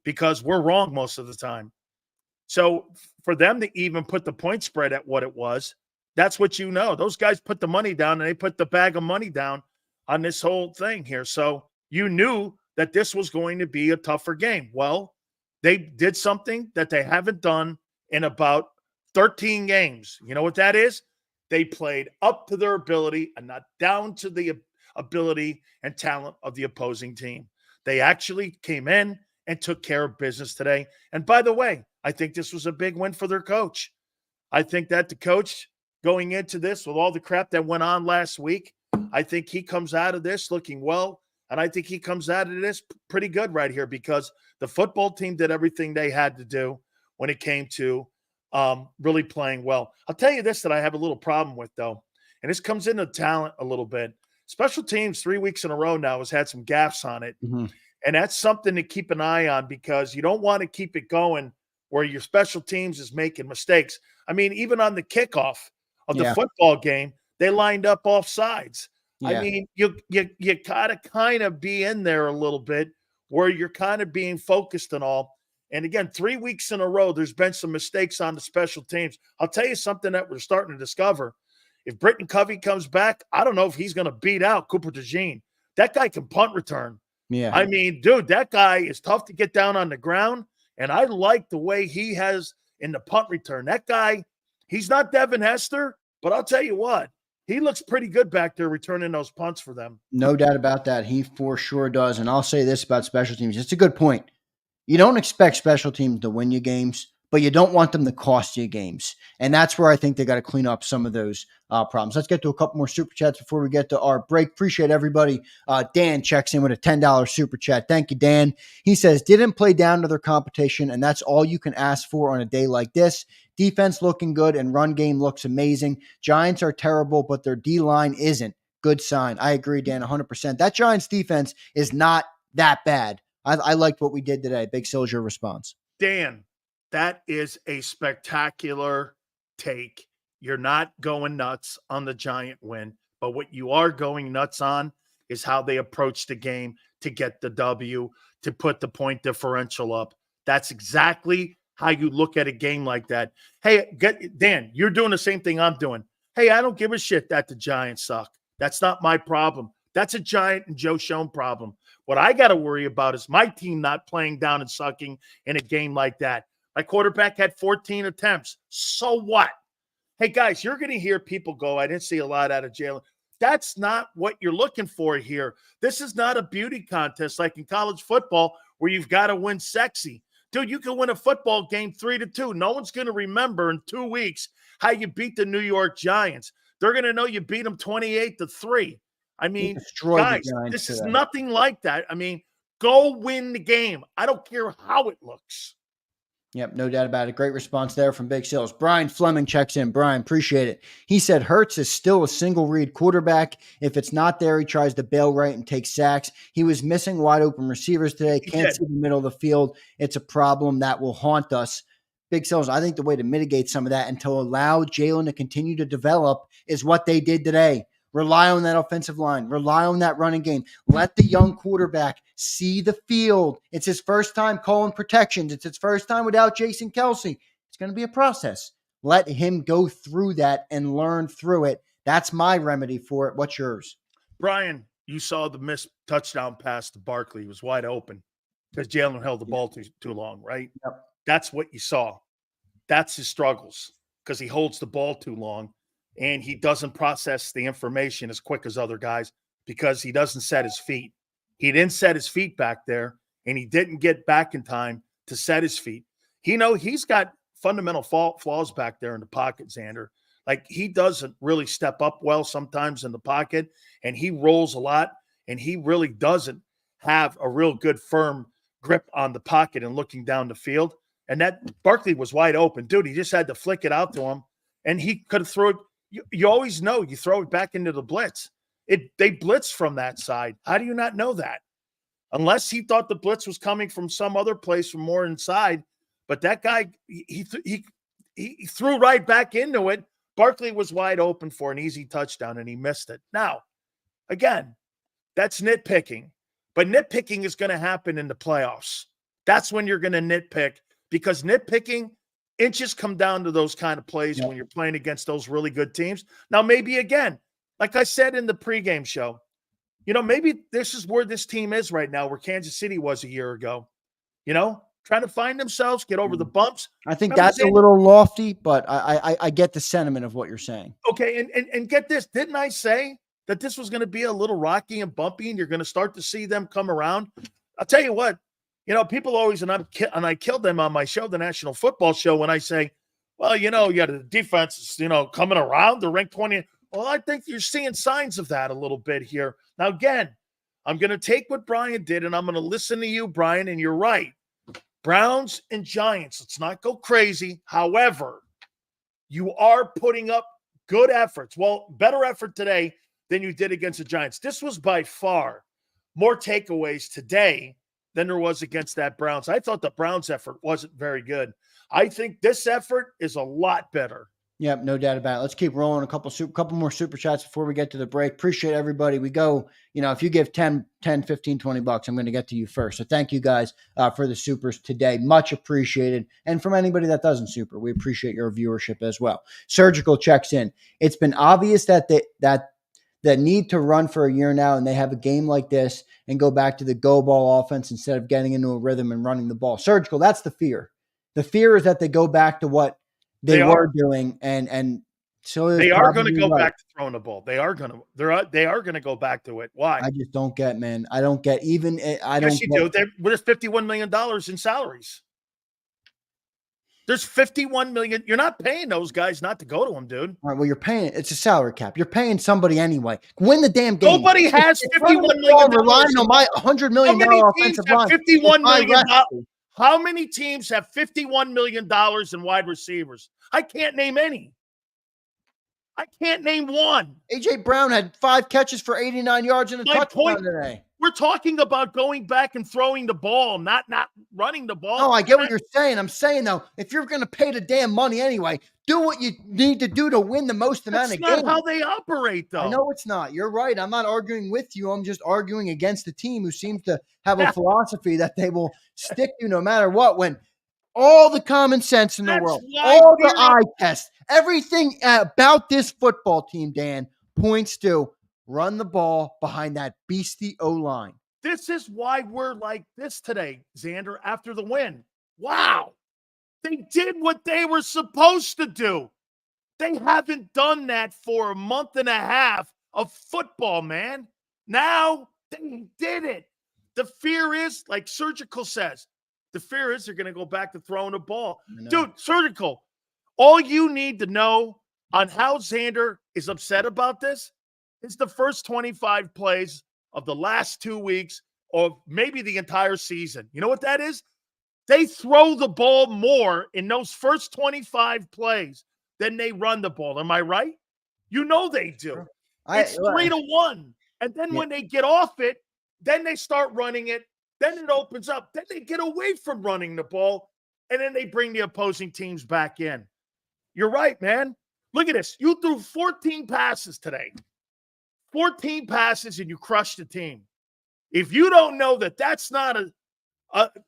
because we're wrong most of the time. So for them to even put the point spread at what it was, that's what you know. Those guys put the money down and they put the bag of money down on this whole thing here. So you knew that this was going to be a tougher game. Well, they did something that they haven't done in about 13 games. You know what that is? They played up to their ability and not down to the ability and talent of the opposing team. They actually came in and took care of business today. And by the way, I think this was a big win for their coach. I think that the coach going into this with all the crap that went on last week, I think he comes out of this looking well. And I think he comes out of this pretty good right here because the football team did everything they had to do when it came to really playing well. I'll tell you this that I have a little problem with, though, and this comes into talent a little bit. Special teams 3 weeks in a row now has had some gaffes on it. Mm-hmm. And that's something to keep an eye on because you don't want to keep it going where your special teams is making mistakes. I mean, even on the kickoff of the football game, they lined up off sides. Yeah. I mean, you gotta kind of be in there a little bit where you're kind of being focused and all. And again, 3 weeks in a row, there's been some mistakes on the special teams. I'll tell you something that we're starting to discover. If Britton Covey comes back, I don't know if he's going to beat out Cooper DeJean. That guy can punt return. Yeah. I mean, dude, that guy is tough to get down on the ground. And I like the way he has in the punt return. That guy, he's not Devin Hester, but I'll tell you what. He looks pretty good back there returning those punts for them. No doubt about that. He for sure does. And I'll say this about special teams. It's a good point. You don't expect special teams to win you games, but you don't want them to cost you games. And that's where I think they got to clean up some of those problems. Let's get to a couple more super chats before we get to our break. Appreciate everybody. Dan checks in with a $10 super chat. Thank you, Dan. He says, didn't play down to their competition, and that's all you can ask for on a day like this. Defense looking good and run game looks amazing. Giants are terrible, but their D-line isn't. Good sign. I agree, Dan, 100%. That Giants defense is not that bad. I liked what we did today. Big Sills, your response. Dan, that is a spectacular take. You're not going nuts on the Giant win, but what you are going nuts on is how they approach the game to get the W, to put the point differential up. That's exactly how you look at a game like that. Hey, Dan, you're doing the same thing I'm doing. Hey, I don't give a shit that the Giants suck. That's not my problem. That's a Giant and Joe Schoen problem. What I got to worry about is my team not playing down and sucking in a game like that. My quarterback had 14 attempts. So what? Hey, guys, you're going to hear people go, I didn't see a lot out of Jalen. That's not what you're looking for here. This is not a beauty contest like in college football where you've got to win sexy. Dude, you can win a football game 3-2. No one's going to remember in 2 weeks how you beat the New York Giants. They're going to know you beat them 28-3. I mean, guys, this is nothing like that. I mean, go win the game. I don't care how it looks. Yep, no doubt about it. Great response there from Big Sills. Brian Fleming checks in. Brian, appreciate it. He said Hurts is still a single read quarterback. If it's not there, he tries to bail right and take sacks. He was missing wide open receivers today. Can't see the middle of the field. It's a problem that will haunt us. Big Sills, I think the way to mitigate some of that and to allow Jalen to continue to develop is what they did today. Rely on that offensive line. Rely on that running game. Let the young quarterback see the field. It's his first time calling protections. It's his first time without Jason Kelsey. It's going to be a process. Let him go through that and learn through it. That's my remedy for it. What's yours? Brian, you saw the missed touchdown pass to Barkley. He was wide open because Jalen held the ball too long, right? Yep. That's what you saw. That's his struggles because he holds the ball too long. And he doesn't process the information as quick as other guys because he doesn't set his feet. He didn't set his feet back there, and he didn't get back in time to set his feet. He's got fundamental flaws back there in the pocket, Zander. Like, he doesn't really step up well sometimes in the pocket, and he rolls a lot, and he really doesn't have a real good firm grip on the pocket and looking down the field. And that Barkley was wide open. Dude, he just had to flick it out to him, and he could have thrown it. You always know you throw it back into the blitz. They blitz from that side. How do you not know that? Unless he thought the blitz was coming from some other place from more inside. But that guy, he threw right back into it. Barkley was wide open for an easy touchdown, and he missed it. Now, again, that's nitpicking. But nitpicking is going to happen in the playoffs. That's when you're going to nitpick, because nitpicking – inches come down to those kind of plays when you're playing against those really good teams. Now, maybe again, like I said in the pregame show, maybe this is where this team is right now, where Kansas City was a year ago, trying to find themselves, get over the bumps. I think that's a little lofty, but I get the sentiment of what you're saying. Okay. And get this. Didn't I say that this was going to be a little rocky and bumpy and you're going to start to see them come around? I'll tell you what. People always, and I killed them on my show, the National Football Show, when I say, well, you got the defense is, coming around, they're ranked 20. Well, I think you're seeing signs of that a little bit here. Now, again, I'm going to take what Brian did, and I'm going to listen to you, Brian, and you're right. Browns and Giants, let's not go crazy. However, you are putting up good efforts. Well, better effort today than you did against the Giants. This was by far more takeaways today than there was against that Browns. I thought the Browns effort wasn't very good. I think this effort is a lot better. Yep, no doubt about it. Let's keep rolling. A couple more super chats before we get to the break. Appreciate everybody. We go, if you give 10, 15, $20, I'm going to get to you first. So thank you guys for the supers today. Much appreciated. And from anybody that doesn't super, we appreciate your viewership as well. Surgical checks in. It's been obvious that need to run for a year now, and they have a game like this and go back to the go ball offense instead of getting into a rhythm and running the ball. Surgical, that's the fear. The fear is that they go back to what they were doing, and so they are going to go back to throwing the ball. They are going to go back to it. Why? I just don't get, man. I don't get even. I don't. Yes, you do. There's $51 million in salaries. There's $51 million. You're not paying those guys not to go to them, dude. All right, well, you're paying. It's a salary cap. You're paying somebody anyway. Win the damn game. Nobody has $51 million. Relying on my $100 million offensive line. $51 million. How many teams have $51 million in wide receivers? I can't name any. I can't name one. A.J. Brown had 5 catches for 89 yards and a touchdown today. We're talking about going back and throwing the ball, not running the ball. No, I get what you're saying. I'm saying, though, if you're going to pay the damn money anyway, do what you need to do to win the most amount of games. That's not how they operate, though. I know it's not. You're right. I'm not arguing with you. I'm just arguing against a team who seems to have a philosophy that they will stick you no matter what, when all the common sense in the world, all the eye test, everything about this football team, Dan, points to run the ball behind that beastie O-line. This is why we're like this today, Zander, after the win. Wow. They did what they were supposed to do. They haven't done that for a month and a half of football, man. Now they did it. The fear is, like Surgical says, the fear is they're going to go back to throwing the ball. Dude, Surgical, all you need to know on how Zander is upset about this is the first 25 plays of the last 2 weeks or maybe the entire season. You know what that is? They throw the ball more in those first 25 plays than they run the ball. Am I right? You know they do. It's 3-1. And then when they get off it, then they start running it. Then it opens up. Then they get away from running the ball. And then they bring the opposing teams back in. You're right, man. Look at this. You threw 14 passes today. 14 passes and you crushed the team. If you don't know that that's not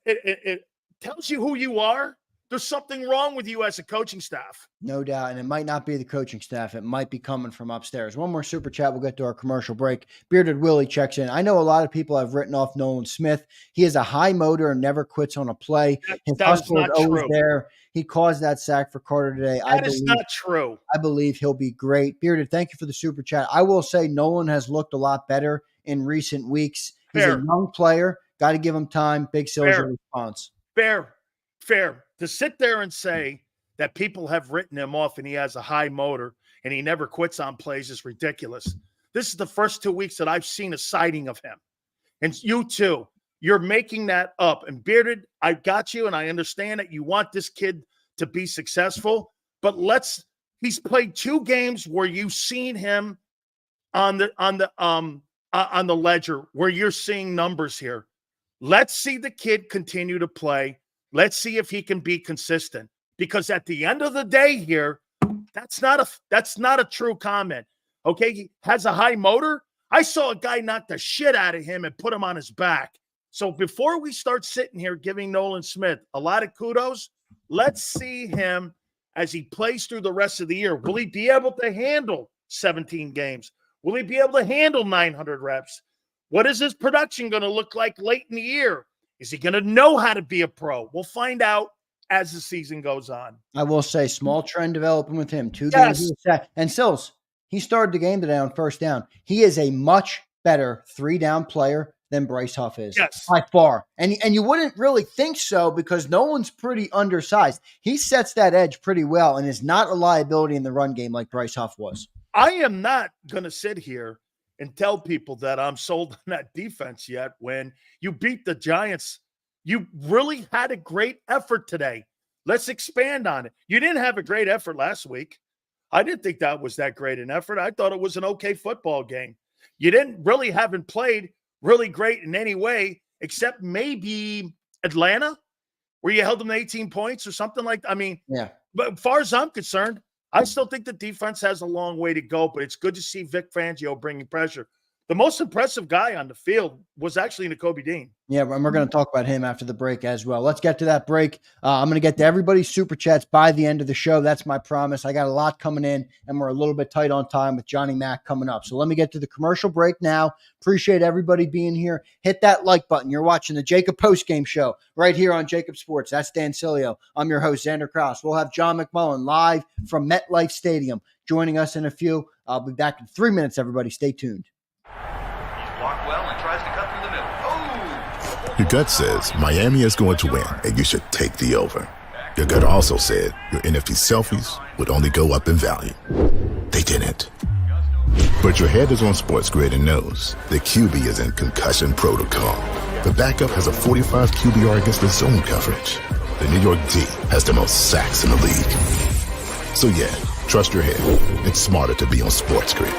it tells you who you are, there's something wrong with you as a coaching staff. No doubt. And it might not be the coaching staff. It might be coming from upstairs. One more super chat. We'll get to our commercial break. Bearded Willie checks in. I know a lot of people have written off Nolan Smith. He is a high motor and never quits on a play. His hustle is always there. He caused that sack for Carter today. That is not true. I believe he'll be great. Bearded, thank you for the super chat. I will say Nolan has looked a lot better in recent weeks. He's a young player. Got to give him time. Big Silver response. Fair. To sit there and say that people have written him off and he has a high motor and he never quits on plays is ridiculous. This is the first 2 weeks that I've seen a sighting of him. And you too. You're making that up. And Bearded, I got you, and I understand that you want this kid to be successful. But he's played 2 games where you've seen him on the ledger where you're seeing numbers here. Let's see the kid continue to play. Let's see if he can be consistent. Because at the end of the day here, that's not a true comment. Okay, he has a high motor. I saw a guy knock the shit out of him and put him on his back. So before we start sitting here giving Nolan Smith a lot of kudos, let's see him as he plays through the rest of the year. Will he be able to handle 17 games? Will he be able to handle 900 reps? What is his production going to look like late in the year? Is he going to know how to be a pro? We'll find out as the season goes on. I will say small trend developing with him. 2 games. And Sills, he started the game today on first down. He is a much better 3-down player than Bryce Huff is. Yes. By far. And you wouldn't really think so because Nolan's pretty undersized. He sets that edge pretty well and is not a liability in the run game like Bryce Huff was. I am not going to sit here and tell people that I'm sold on that defense yet. When you beat the Giants, you really had a great effort today. Let's expand on it. You didn't have a great effort last week. I didn't think that was that great an effort. I thought it was an okay football game. You haven't played really great in any way, except maybe Atlanta, where you held them to 18 points or something like that. I mean, but as far as I'm concerned, I still think the defense has a long way to go, but it's good to see Vic Fangio bringing pressure. The most impressive guy on the field was actually Nakobe Dean. Yeah, and we're going to talk about him after the break as well. Let's get to that break. I'm going to get to everybody's super chats by the end of the show. That's my promise. I got a lot coming in, and we're a little bit tight on time with Johnny Mack coming up. So let me get to the commercial break now. Appreciate everybody being here. Hit that like button. You're watching the JAKIB Postgame Show right here on JAKIB Sports. That's Dan Sileo. I'm your host, Zander Krause. We'll have John McMullen live from MetLife Stadium joining us in a few. I'll be back in 3 minutes, everybody. Stay tuned. Blocked well and tries to cut through the middle. Oh! Your gut says Miami is going to win, and you should take the over. Your gut also said your NFT selfies would only go up in value. They didn't. But your head is on Sports Grid and knows the QB is in concussion protocol. The backup has a 45 QBR against the zone coverage. The New York D has the most sacks in the league. So yeah, Trust your head. It's smarter to be on Sports Grid.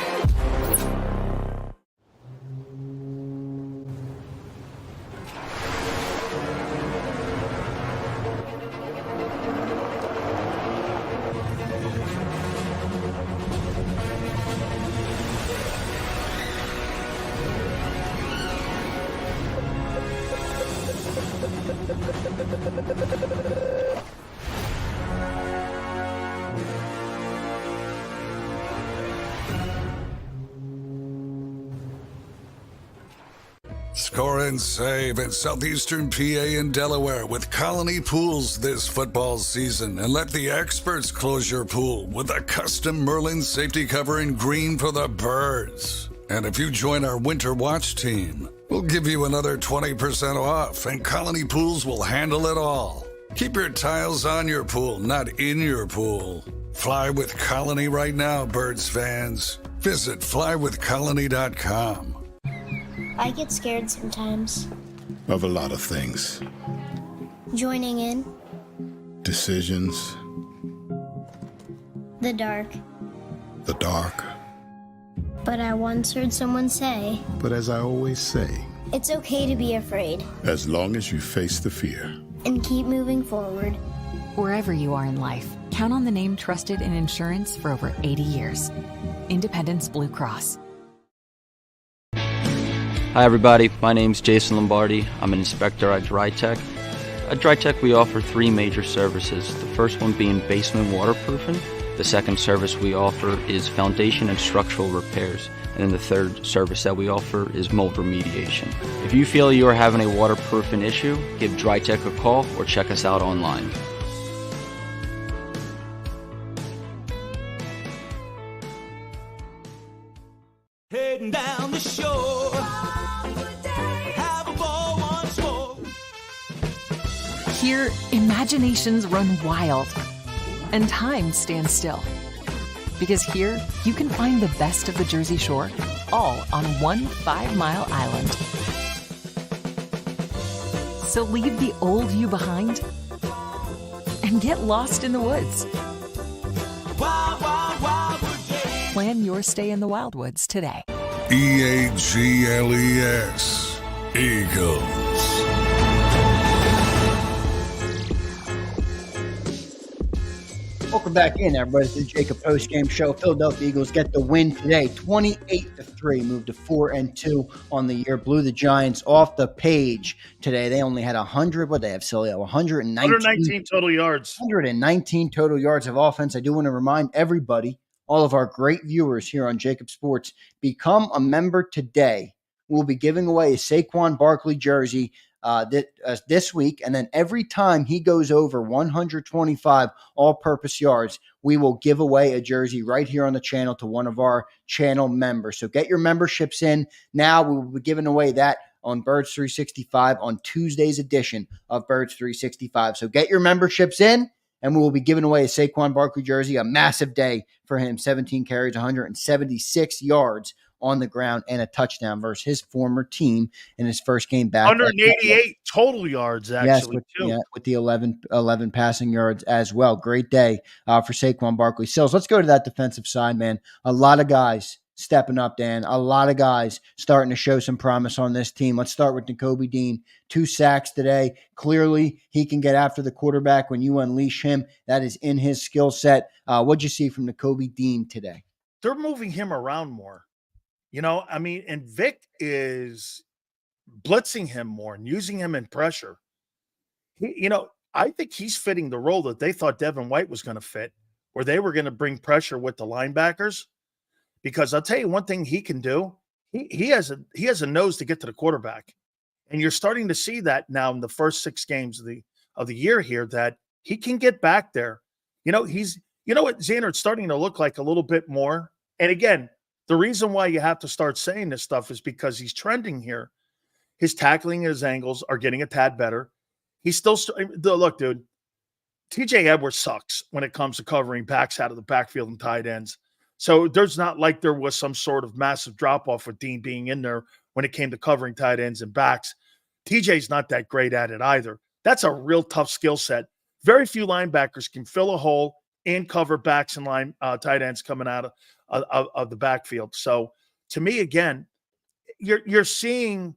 Score and save at Southeastern PA and Delaware with Colony Pools this football season, and let the experts close your pool with a custom Merlin safety cover in green for the birds. And if you join our Winter Watch team, we'll give you another 20% off, and Colony Pools will handle it all. Keep your tiles on your pool, not in your pool. Fly with Colony right now, birds fans. Visit flywithcolony.com. I get scared sometimes. Of a lot of things. Joining in. Decisions. The dark. The dark. But I once heard someone say, But as I always say, it's okay to be afraid. as long as you face the fear. And keep moving forward. Wherever you are in life, count on the name trusted in insurance for over 80 years. Independence Blue Cross. Hi everybody, my name's Jason Lombardi. I'm an inspector at DryTech. At DryTech we offer 3 major services, the first one being basement waterproofing. The second service we offer is foundation and structural repairs. And then the third service that we offer is mold remediation. If you feel you are having a waterproofing issue, give DryTech a call or check us out online. Heading down the shore, have a ball once more. Here, imaginations run wild and time stands still. Because here, you can find the best of the Jersey Shore, all on one 5-mile island. So leave the old you behind and get lost in the woods. Wild, wild, wildwood day. Plan your stay in the Wildwoods today. EAGLES. Eagles. Welcome back in, everybody, to the JAKIB Postgame Show. Philadelphia Eagles get the win today, 28-3, moved to 4-2 on the year. Blew the Giants off the page today. They only had 100. What they have, Sileo? 119 total yards. 119 total yards of offense. I do want to remind everybody, all of our great viewers here on JAKIB Sports, become a member today. We'll be giving away a Saquon Barkley jersey this week, and then every time he goes over 125 all-purpose yards, we will give away a jersey right here on the channel to one of our channel members. So get your memberships in now. We will be giving away that on Birds 365 on Tuesday's edition of Birds 365. So get your memberships in, and we will be giving away a Saquon Barkley jersey. A massive day for him. 17 carries, 176 yards on the ground, and a touchdown versus his former team in his first game back. 188 total yards, actually, yes, with the 11 passing yards as well. Great day for Saquon Barkley. Sills, let's go to that defensive side, man. A lot of guys stepping up, Dan. A lot of guys starting to show some promise on this team. Let's start with Nakobe Dean. 2 sacks today. Clearly, he can get after the quarterback when you unleash him. That is in his skill set. What'd you see from Nakobe Dean today? They're moving him around more. And Vic is blitzing him more and using him in pressure. I think he's fitting the role that they thought Devin White was going to fit, where they were going to bring pressure with the linebackers. Because I'll tell you one thing he can do. He has a nose to get to the quarterback. And you're starting to see that now in the first 6 games of the year here, that he can get back there. Zander, it's starting to look like a little bit more. And again, the reason why you have to start saying this stuff is because he's trending here. His tackling and his angles are getting a tad better. He's still look, dude. TJ Edwards sucks when it comes to covering backs out of the backfield and tight ends. So there's not like there was some sort of massive drop-off with Dean being in there when it came to covering tight ends and backs. TJ's not that great at it either. That's a real tough skill set. Very few linebackers can fill a hole and cover backs and line tight ends coming out of the backfield. So to me, again, you're seeing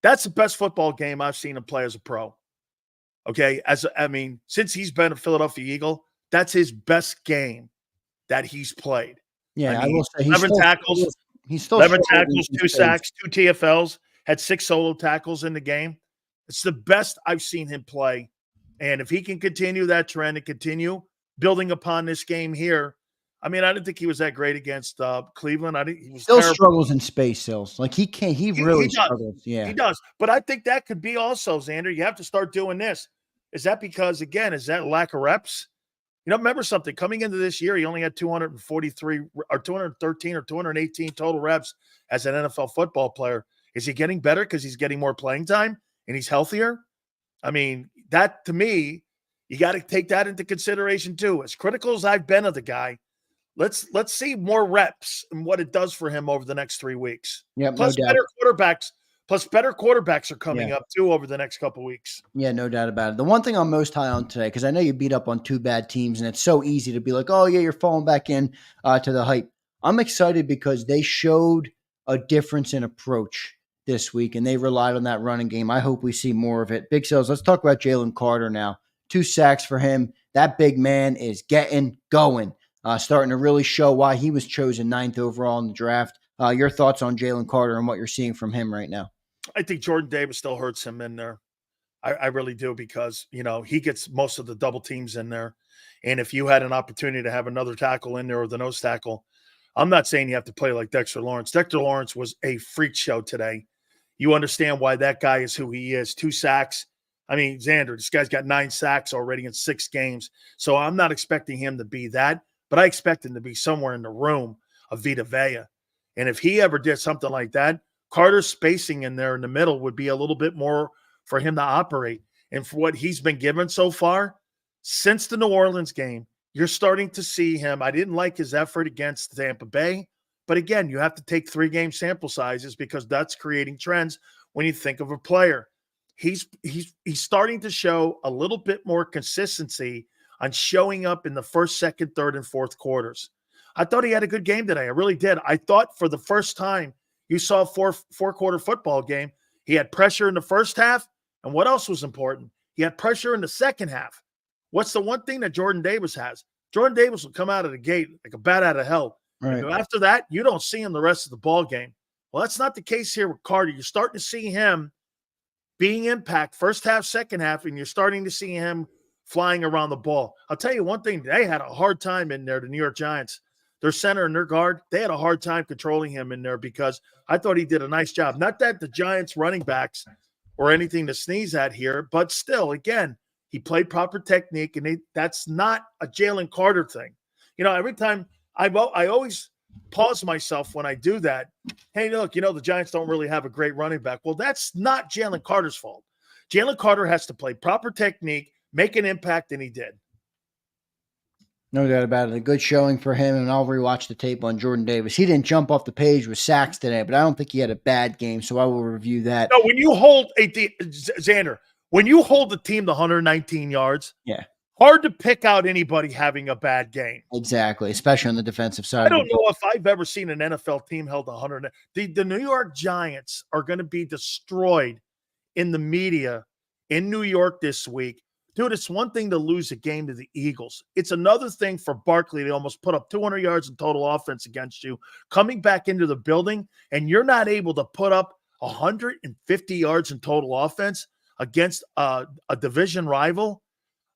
that's the best football game I've seen him play as a pro. Okay, since he's been a Philadelphia Eagle, that's his best game that he's played. Yeah, I will say 11 tackles. He's still 11 tackles, 2 sacks, 2 TFLs, had 6 solo tackles in the game. It's the best I've seen him play. And if he can continue that trend and continue building upon this game here, I didn't think he was that great against Cleveland. I think he was still terrible. struggles in space, Sills. Like he can't. He really struggles. Yeah, he does. But I think that could be also, Xander. You have to start doing this. Is that because, again, is that lack of reps? Remember something. Coming into this year, he only had 243 or 213 or 218 total reps as an NFL football player. Is he getting better because he's getting more playing time and he's healthier? That to me, you got to take that into consideration too. As critical as I've been of the guy, let's see more reps and what it does for him over the next 3 weeks. Yeah, Plus no better quarterbacks. Plus better quarterbacks are coming up too over the next couple of weeks. Yeah, no doubt about it. The one thing I'm most high on today, because I know you beat up on 2 bad teams, and it's so easy to be like, oh yeah, you're falling back in to the hype. I'm excited because they showed a difference in approach this week, and they relied on that running game. I hope we see more of it. Big Sales, let's talk about Jalen Carter now. 2 sacks for him. That big man is getting going, starting to really show why he was chosen 9th overall in the draft. Your thoughts on Jalen Carter and what you're seeing from him right now? I think Jordan Davis still hurts him in there. I really do because, he gets most of the double teams in there. And if you had an opportunity to have another tackle in there or the nose tackle, I'm not saying you have to play like Dexter Lawrence. Dexter Lawrence was a freak show today. You understand why that guy is who he is. 2 sacks. Xander, this guy's got 9 sacks already in 6 games. So I'm not expecting him to be that, but I expect him to be somewhere in the room of Vita Vea. And if he ever did something like that, Carter's spacing in there in the middle would be a little bit more for him to operate. And for what he's been given so far, since the New Orleans game, you're starting to see him. I didn't like his effort against Tampa Bay. But again, you have to take 3-game sample sizes because that's creating trends when you think of a player. He's starting to show a little bit more consistency on showing up in the first, second, third, and fourth quarters. I thought he had a good game today. I really did. I thought for the first time you saw a four-quarter football game, he had pressure in the first half. And what else was important? He had pressure in the second half. What's the one thing that Jordan Davis has? Jordan Davis will come out of the gate like a bat out of hell. Right. After that, you don't see him the rest of the ball game. Well, that's not the case here with Carter. You're starting to see him being impact first half, second half, and you're starting to see him flying around the ball. I'll tell you one thing. They had a hard time in there, the New York Giants. Their center and their guard, they had a hard time controlling him in there because I thought he did a nice job. Not that the Giants running backs or anything to sneeze at here, but still, again, he played proper technique, and that's not a Jalen Carter thing. Every time I always pause myself when I do that. Hey, look, the Giants don't really have a great running back. Well, that's not Jalen Carter's fault. Jalen Carter has to play proper technique, make an impact, and he did. No doubt about it. A good showing for him, and I'll rewatch the tape on Jordan Davis. He didn't jump off the page with sacks today, but I don't think he had a bad game, so I will review that. No, when you hold Xander, when you hold the team to 119 yards, hard to pick out anybody having a bad game. Exactly, especially on the defensive side. I don't know if I've ever seen an NFL team held 100. The New York Giants are going to be destroyed in the media in New York this week. Dude, it's one thing to lose a game to the Eagles. It's another thing for Barkley to almost put up 200 yards in total offense against you, coming back into the building, and you're not able to put up 150 yards in total offense against a division rival.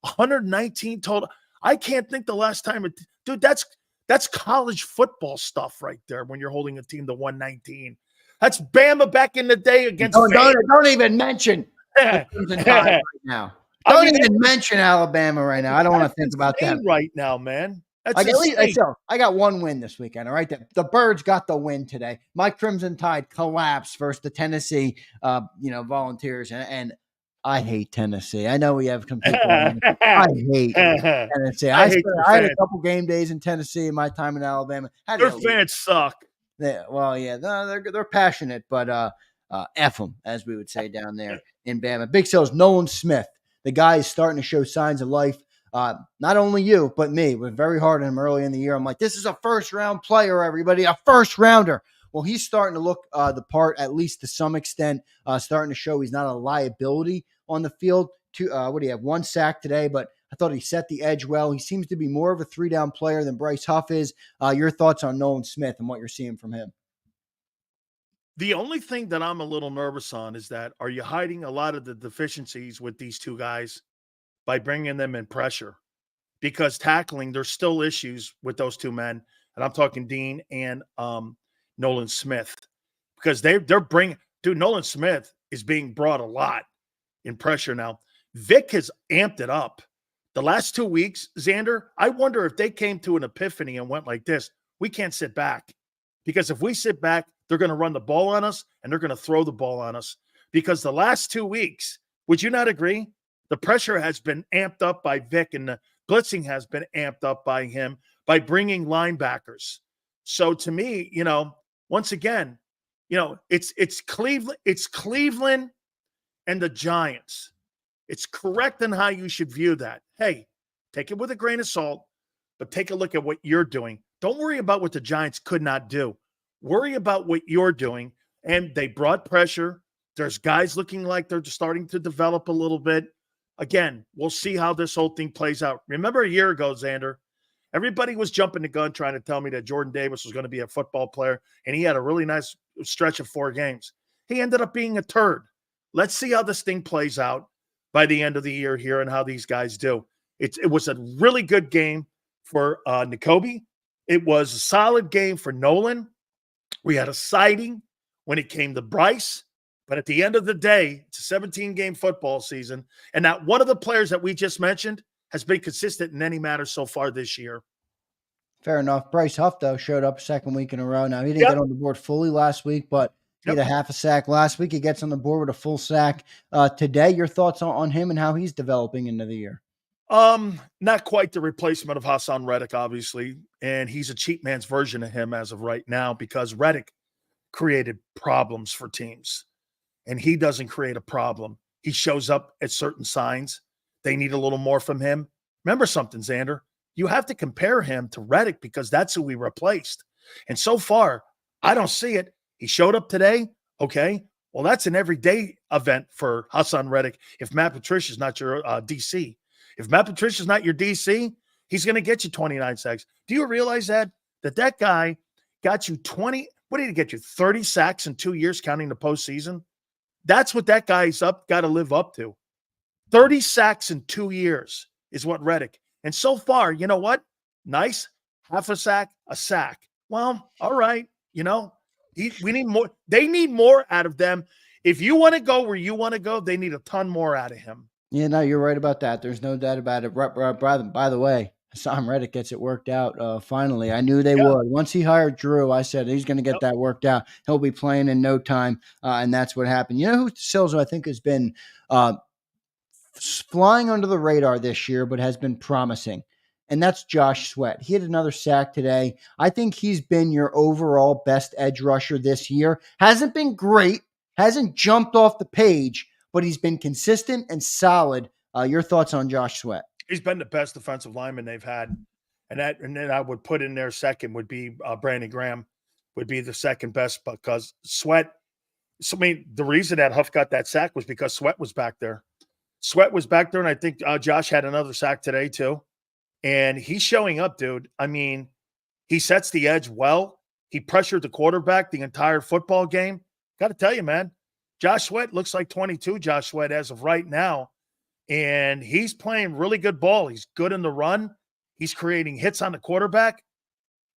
119 total. I can't think the last time dude, that's college football stuff right there when you're holding a team to 119. That's Bama back in the day against Don't even mention right now. Don't even mention Alabama right now. I don't want to think about that right now, man. I got one win this weekend. All right, the Birds got the win today. My Crimson Tide collapsed versus the Tennessee, Volunteers, and I hate Tennessee. I know we have some people. I hate Tennessee. I had a couple game days in Tennessee in my time in Alabama. Their fans suck. They're passionate, but F them, as we would say down there in Bama. Big Sales, Nolan Smith. The guy is starting to show signs of life. not only you, but me, was very hard on him early in the year. I'm like, this is a first-round player, everybody, a first-rounder. Well, he's starting to look the part, at least to some extent, starting to show he's not a liability on the field. What do you have? 1 sack today, but I thought he set the edge well. He seems to be more of a 3-down player than Bryce Huff is. Your thoughts on Nolan Smith and what you're seeing from him? The only thing that I'm a little nervous on is that, are you hiding a lot of the deficiencies with these two guys by bringing them in pressure? Because tackling, there's still issues with those two men. And I'm talking Dean and Nolan Smith, because they're bringing, Nolan Smith is being brought a lot in pressure now. Vic has amped it up. The last 2 weeks, Zander, I wonder if they came to an epiphany and went like this: we can't sit back, because if we sit back, they're going to run the ball on us and they're going to throw the ball on us. Because the last 2 weeks, would you not agree? The pressure has been amped up by Vic, and the blitzing has been amped up by him by bringing linebackers. So to me, once again, it's Cleveland and the Giants. It's correct in how you should view that. Hey, take it with a grain of salt, but take a look at what you're doing. Don't worry about what the Giants could not do. Worry about what you're doing. And they brought pressure. There's guys looking like they're starting to develop a little bit. Again, we'll see how this whole thing plays out. Remember a year ago, Zander, everybody was jumping the gun trying to tell me that Jordan Davis was going to be a football player, and he had a really nice stretch of 4 games. He ended up being a turd. Let's see how this thing plays out by the end of the year here and how these guys do. It was a really good game for Nakobe. It was a solid game for Nolan. We had a sighting when it came to Bryce. But at the end of the day, it's a 17-game football season, and not one of the players that we just mentioned has been consistent in any matter so far this year. Fair enough. Bryce Huff, though, showed up a second week in a row. Now, he didn't get on the board fully last week, but he had a half a sack last week. He gets on the board with a full sack today. Your thoughts on him and how he's developing into the year? Not quite the replacement of Hassan Reddick, obviously, and he's a cheap man's version of him as of right now, because Reddick created problems for teams, and he doesn't create a problem. He shows up at certain signs. They need a little more from him. Remember something, Zander. You have to compare him to Reddick, because that's who we replaced. And so far, I don't see it. He showed up today. Okay. Well, that's an everyday event for Hassan Reddick if Matt Patricia's not your DC. If Matt Patricia's not your DC, he's going to get you 29 sacks. Do you realize that guy got you 20? What did he get you? 30 sacks in 2 years, counting the postseason? That's what that guy's got to live up to. 30 sacks in 2 years is what Reddick. And so far, you know what? Nice. Half a sack, a sack. Well, all right. We need more. They need more out of them. If you want to go where you want to go, they need a ton more out of him. Yeah, no, you're right about that. There's no doubt about it. By the way, Hassan Reddick gets it worked out finally. I knew they would. Once he hired Drew, I said he's going to get that worked out. He'll be playing in no time, and that's what happened. You know who Silzo, I think, has been flying under the radar this year, but has been promising, and that's Josh Sweat. He had another sack today. I think he's been your overall best edge rusher this year. Hasn't been great, hasn't jumped off the page, but he's been consistent and solid. Your thoughts on Josh Sweat? He's been the best defensive lineman they've had. And then I would put in there second would be Brandon Graham would be the second best, because Sweat. So, I mean, the reason that Huff got that sack was because Sweat was back there. Sweat was back there, and I think Josh had another sack today too. And he's showing up, dude. I mean, he sets the edge well. He pressured the quarterback the entire football game. Got to tell you, man, Josh Sweat looks like 22 Josh Sweat as of right now. And he's playing really good ball. He's good in the run. He's creating hits on the quarterback.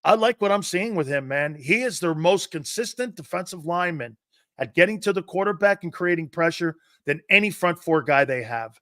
I like what I'm seeing with him, man. He is their most consistent defensive lineman at getting to the quarterback and creating pressure than any front four guy they have.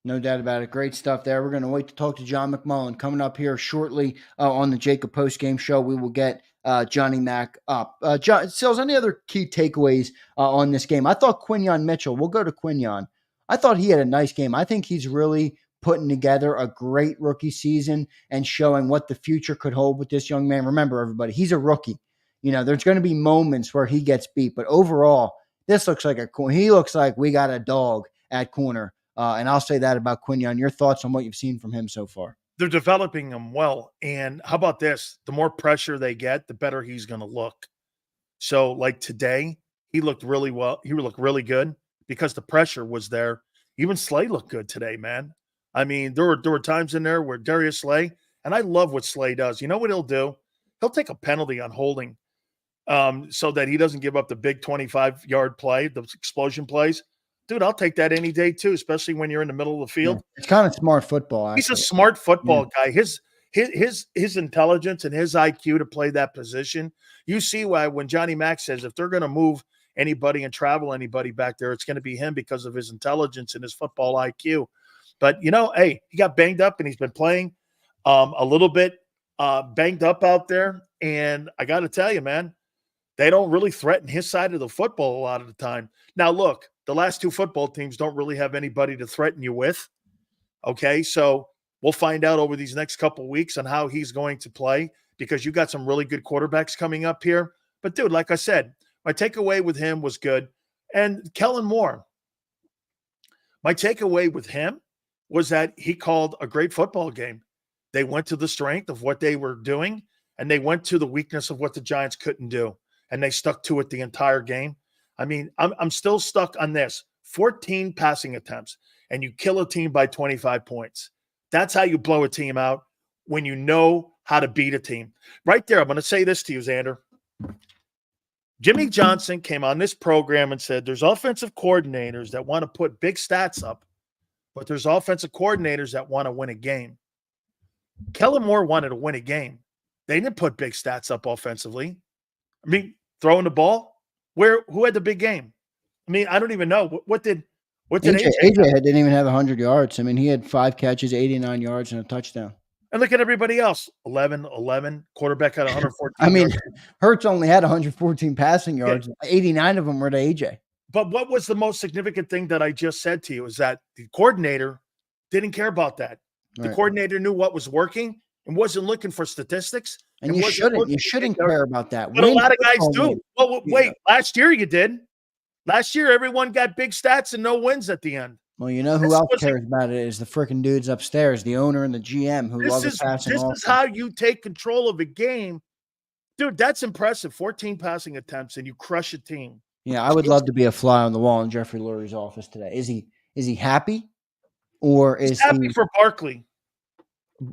No doubt about it. Great stuff there. We're going to wait to talk to John McMullen. Coming up here shortly on the JAKIB Postgame Show, we will get Johnny Mac up. John, Sills, any other key takeaways on this game? I thought Quinyon Mitchell, we'll go to Quinyon. I thought he had a nice game. I think he's really putting together a great rookie season and showing what the future could hold with this young man. Remember, everybody, he's a rookie. There's going to be moments where he gets beat, but overall, this looks like he looks like we got a dog at corner And I'll say that about Quinion. Your thoughts on what you've seen from him so far? They're developing him well. And how about this? The more pressure they get, the better he's going to look. So like today, he looked really well. He looked really good because the pressure was there. Even Slay looked good today, man. I mean, there were times in there where Darius Slay, and I love what Slay does. You know what he'll do? He'll take a penalty on holding so that he doesn't give up the big 25-yard play, those explosion plays. Dude, I'll take that any day too, especially when you're in the middle of the field. Yeah, it's kind of smart football. He's a smart football guy. His intelligence and his IQ to play that position. You see why when Johnny Mack says if they're going to move anybody and travel anybody back there, it's going to be him because of his intelligence and his football IQ. But, hey, he got banged up and he's been playing a little bit banged up out there. And I got to tell you, man, they don't really threaten his side of the football a lot of the time. Now, look, the last two football teams don't really have anybody to threaten you with. Okay, so we'll find out over these next couple of weeks on how he's going to play because you got some really good quarterbacks coming up here. But, dude, like I said, my takeaway with him was good. And Kellen Moore, my takeaway with him was that he called a great football game. They went to the strength of what they were doing, and they went to the weakness of what the Giants couldn't do, and they stuck to it the entire game. I mean, I'm still stuck on this. 14 passing attempts, and you kill a team by 25 points. That's how you blow a team out when you know how to beat a team. Right there, I'm going to say this to you, Xander. Jimmy Johnson came on this program and said there's offensive coordinators that want to put big stats up, but there's offensive coordinators that want to win a game. Kellen Moore wanted to win a game. They didn't put big stats up offensively. I mean, throwing the ball, who had the big game? I mean, I don't even know. What did AJ didn't even have 100 yards. I mean, he had 5 catches, 89 yards, and a touchdown. And look at everybody else. 11, quarterback had 114. I mean, Hurts only had 114 passing yards. Yeah. 89 of them were to AJ. But what was the most significant thing that I just said to you is that the coordinator didn't care about that. The coordinator knew what was working and wasn't looking for statistics. And you shouldn't care about that. But a lot of guys do. Well, wait, last year you did. Last year, everyone got big stats and no wins at the end. Well, you know who else cares about it is the freaking dudes upstairs, the owner and the GM who love the passing. This is how you take control of a game. Dude, that's impressive. 14 passing attempts and you crush a team. Yeah, I would love to be a fly on the wall in Jeffrey Lurie's office today. Is he happy? Or is he happy for Barkley?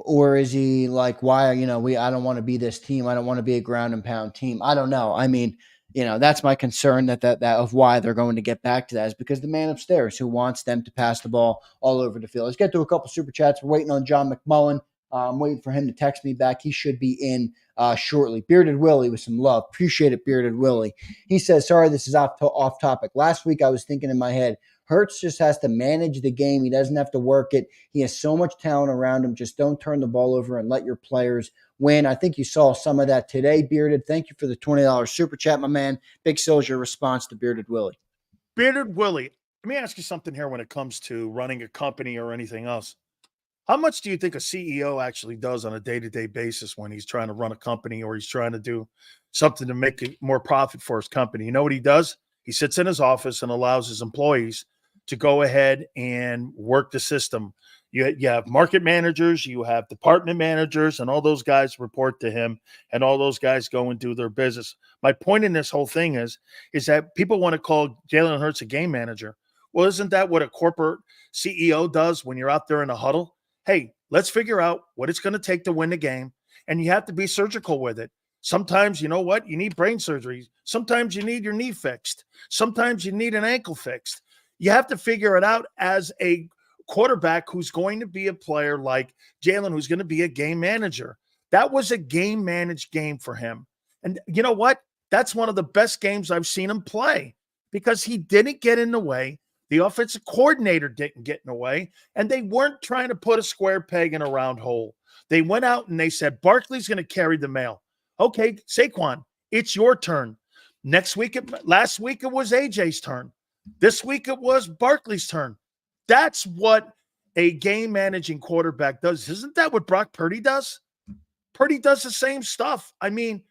Or is he like, why, I don't want to be this team. I don't want to be a ground and pound team. I don't know. I mean, that's my concern that of why they're going to get back to that is because the man upstairs who wants them to pass the ball all over the field. Let's get to a couple super chats. We're waiting on John McMullen. I'm waiting for him to text me back. He should be in shortly. Bearded Willie with some love. Appreciate it, Bearded Willie. He says, sorry, this is off topic. Last week I was thinking in my head, Hurts just has to manage the game. He doesn't have to work it. He has so much talent around him. Just don't turn the ball over and let your players win. I think you saw some of that today, Bearded. Thank you for the $20 super chat, my man. Big Sil's your response to Bearded Willie. Bearded Willie, let me ask you something here when it comes to running a company or anything else. How much do you think a CEO actually does on a day-to-day basis when he's trying to run a company or he's trying to do something to make more profit for his company? You know what he does? He sits in his office and allows his employees to go ahead and work the system. You have market managers, you have department managers, and all those guys report to him, and all those guys go and do their business. My point in this whole thing is that people want to call Jalen Hurts a game manager. Well, isn't that what a corporate CEO does when you're out there in a huddle? Hey, let's figure out what it's going to take to win the game, and you have to be surgical with it. Sometimes, you know what? You need brain surgery. Sometimes you need your knee fixed. Sometimes you need an ankle fixed. You have to figure it out as a quarterback who's going to be a player like Jalen, who's going to be a game manager. That was a game managed game for him. And you know what? That's one of the best games I've seen him play because he didn't get in the way. The offensive coordinator didn't get in the way, and they weren't trying to put a square peg in a round hole. They went out and they said, Barkley's going to carry the mail. Okay, Saquon, it's your turn. Last week it was AJ's turn. This week it was Barkley's turn. That's what a game managing quarterback does. Isn't that what Brock Purdy does? Purdy does the same stuff. I mean,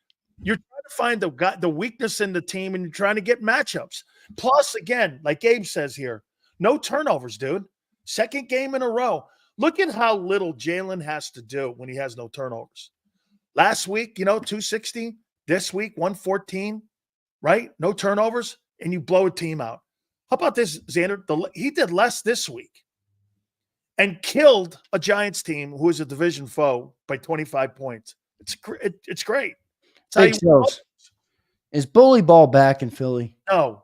you're trying to find the weakness in the team and you're trying to get matchups. Plus, again, like Gabe says here, no turnovers, dude. Second game in a row. Look at how little Jalen has to do when he has no turnovers. Last week, 260. This week, 114, right? No turnovers, and you blow a team out. How about this, Zander? He did less this week and killed a Giants team who is a division foe by 25 points. It's great. Big Sills. Is bully ball back in Philly? No.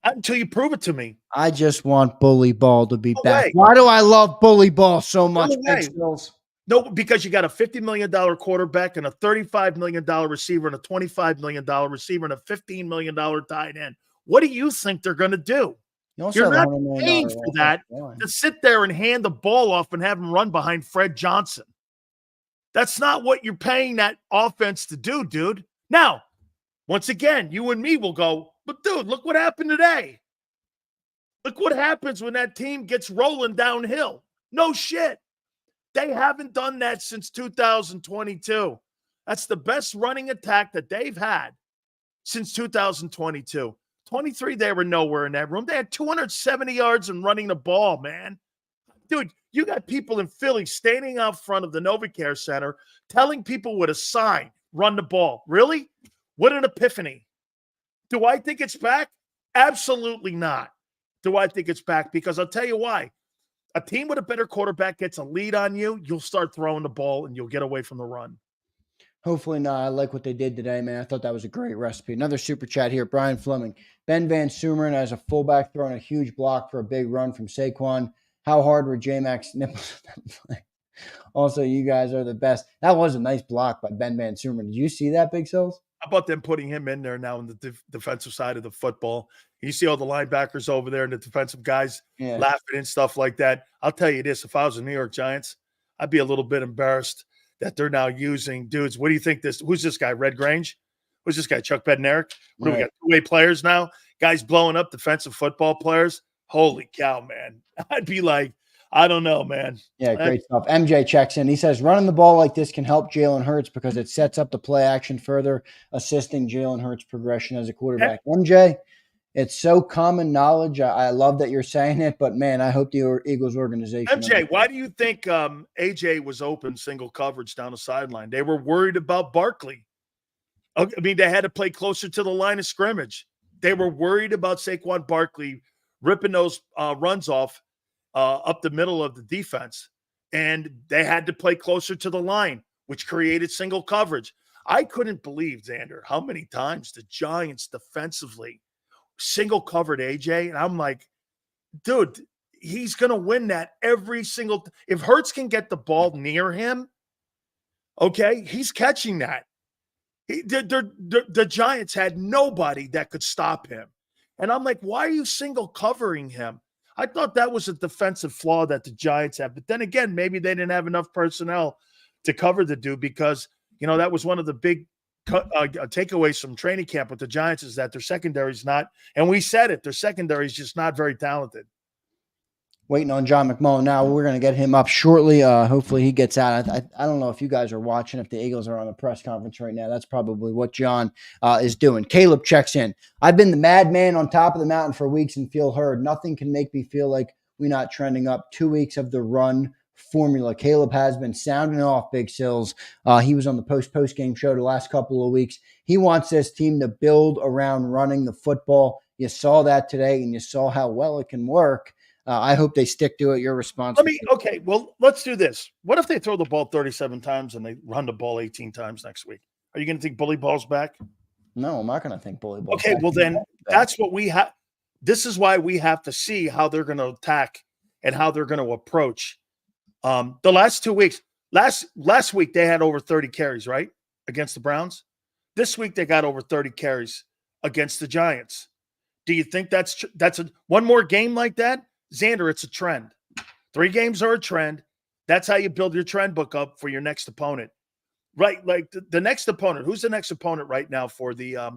Not until you prove it to me. I just want bully ball to be back. Way. Why do I love bully ball so much, No Big Sills? No, because you got a $50 million quarterback and a $35 million receiver and a $25 million receiver and a $15 million tight end. What do you think they're going to do? You're not paying for that to sit there and hand the ball off and have him run behind Fred Johnson. That's not what you're paying that offense to do, dude. Now, once again, you and me will go, but dude, look what happened today. Look what happens when that team gets rolling downhill. No shit. They haven't done that since 2022. That's the best running attack that they've had since 2022. 23, they were nowhere in that room. They had 270 yards and running the ball, man. Dude, you got people in Philly standing out front of the NovaCare Center telling people with a sign, run the ball. Really? What an epiphany. Do I think it's back? Absolutely not. Do I think it's back? Because I'll tell you why. A team with a better quarterback gets a lead on you, you'll start throwing the ball and you'll get away from the run. Hopefully not. I like what they did today, man. I thought that was a great recipe. Another super chat here. Brian Fleming. Ben Van Sumeren as a fullback throwing a huge block for a big run from Saquon. How hard were J-Mac's nipples? Also, you guys are the best. That was a nice block by Ben Van Sumeren. Did you see that, Big Sills? How about them putting him in there now in the defensive side of the football? You see all the linebackers over there and the defensive guys laughing and stuff like that. I'll tell you this. If I was the New York Giants, I'd be a little bit embarrassed that they're now using dudes. What do you think who's this guy? Red Grange? Who's this guy? Chuck Bednarik? What do we got? Two-way players now? Guys blowing up defensive football players? Holy cow, man. I'd be like, I don't know, man. Yeah, great stuff. MJ checks in. He says, running the ball like this can help Jalen Hurts because it sets up the play action further, assisting Jalen Hurts' progression as a quarterback. MJ, it's so common knowledge. I love that you're saying it, but, man, I hope the Eagles organization. MJ, why do you think AJ was open single coverage down the sideline? They were worried about Barkley. I mean, they had to play closer to the line of scrimmage. They were worried about Saquon Barkley ripping those runs off up the middle of the defense, and they had to play closer to the line, which created single coverage. I couldn't believe, Zander, how many times the Giants defensively single covered AJ, and I'm like, dude, he's going to win that every single – if Hurts can get the ball near him, okay, he's catching that. The Giants had nobody that could stop him. And I'm like, why are you single covering him? I thought that was a defensive flaw that the Giants have. But then again, maybe they didn't have enough personnel to cover the dude because, that was one of the big takeaways from training camp with the Giants is that their secondary is not, and we said it, their secondary is just not very talented. Waiting on John McMullen now. We're going to get him up shortly. Hopefully he gets out. I don't know if you guys are watching, if the Eagles are on a press conference right now. That's probably what John is doing. Caleb checks in. I've been the madman on top of the mountain for weeks and feel heard. Nothing can make me feel like we're not trending up. 2 weeks of the run formula. Caleb has been sounding off, Big Sills. He was on the post-game show the last couple of weeks. He wants this team to build around running the football. You saw that today, and you saw how well it can work. I hope they stick to it. Your response. Okay, well, let's do this. What if they throw the ball 37 times and they run the ball 18 times next week? Are you going to think bully ball's back? No, I'm not going to think bully ball's back. Okay, well then that's what we have. This is why we have to see how they're going to attack and how they're going to approach. The last 2 weeks, last week they had over 30 carries, right, against the Browns. This week they got over 30 carries against the Giants. Do you think that's one more game like that? Zander, it's a trend. 3 games are a trend. That's how you build your trend book up for your next opponent. Right? Like the next opponent. Who's the next opponent right now for the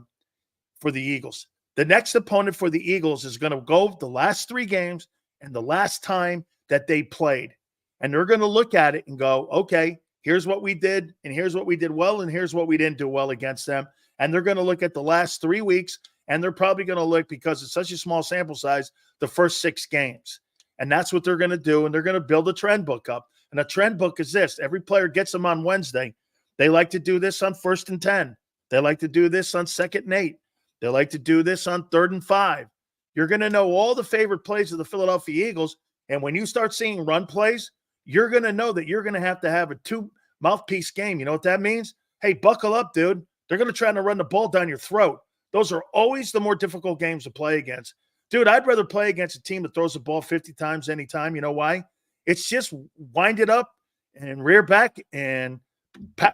Eagles? The next opponent for the Eagles is going to go the last 3 games and the last time that they played. And they're going to look at it and go, okay, here's what we did, and here's what we did well, and here's what we didn't do well against them. And they're going to look at the last 3 weeks, and they're probably going to look, because it's such a small sample size, the first 6 games. And that's what they're going to do. And they're going to build a trend book up. And a trend book is this. Every player gets them on Wednesday. They like to do this on 1st and 10. They like to do this on 2nd and 8. They like to do this on 3rd and 5. You're going to know all the favorite plays of the Philadelphia Eagles. And when you start seeing run plays, you're going to know that you're going to have a 2-mouthpiece game. You know what that means? Hey, buckle up, dude. They're going to try to run the ball down your throat. Those are always the more difficult games to play against. Dude, I'd rather play against a team that throws the ball 50 times anytime. You know why? It's just wind it up and rear back and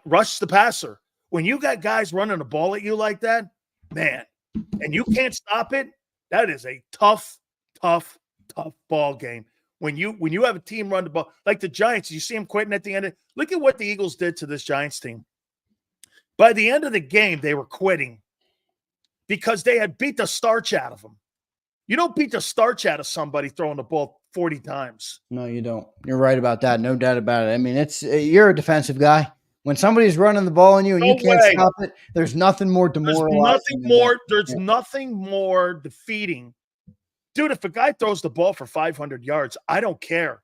rush the passer. When you got guys running the ball at you like that, man, and you can't stop it, that is a tough ball game. When you have a team run the ball, like the Giants, you see them quitting at the end. Look at what the Eagles did to this Giants team. By the end of the game, they were quitting because they had beat the starch out of them. You don't beat the starch out of somebody throwing the ball 40 times. No, you don't. You're right about that. No doubt about it. I mean, you're a defensive guy. When somebody's running the ball on you and you can't stop it, there's nothing more demoralizing. There's nothing more defeating. Dude, if a guy throws the ball for 500 yards, I don't care.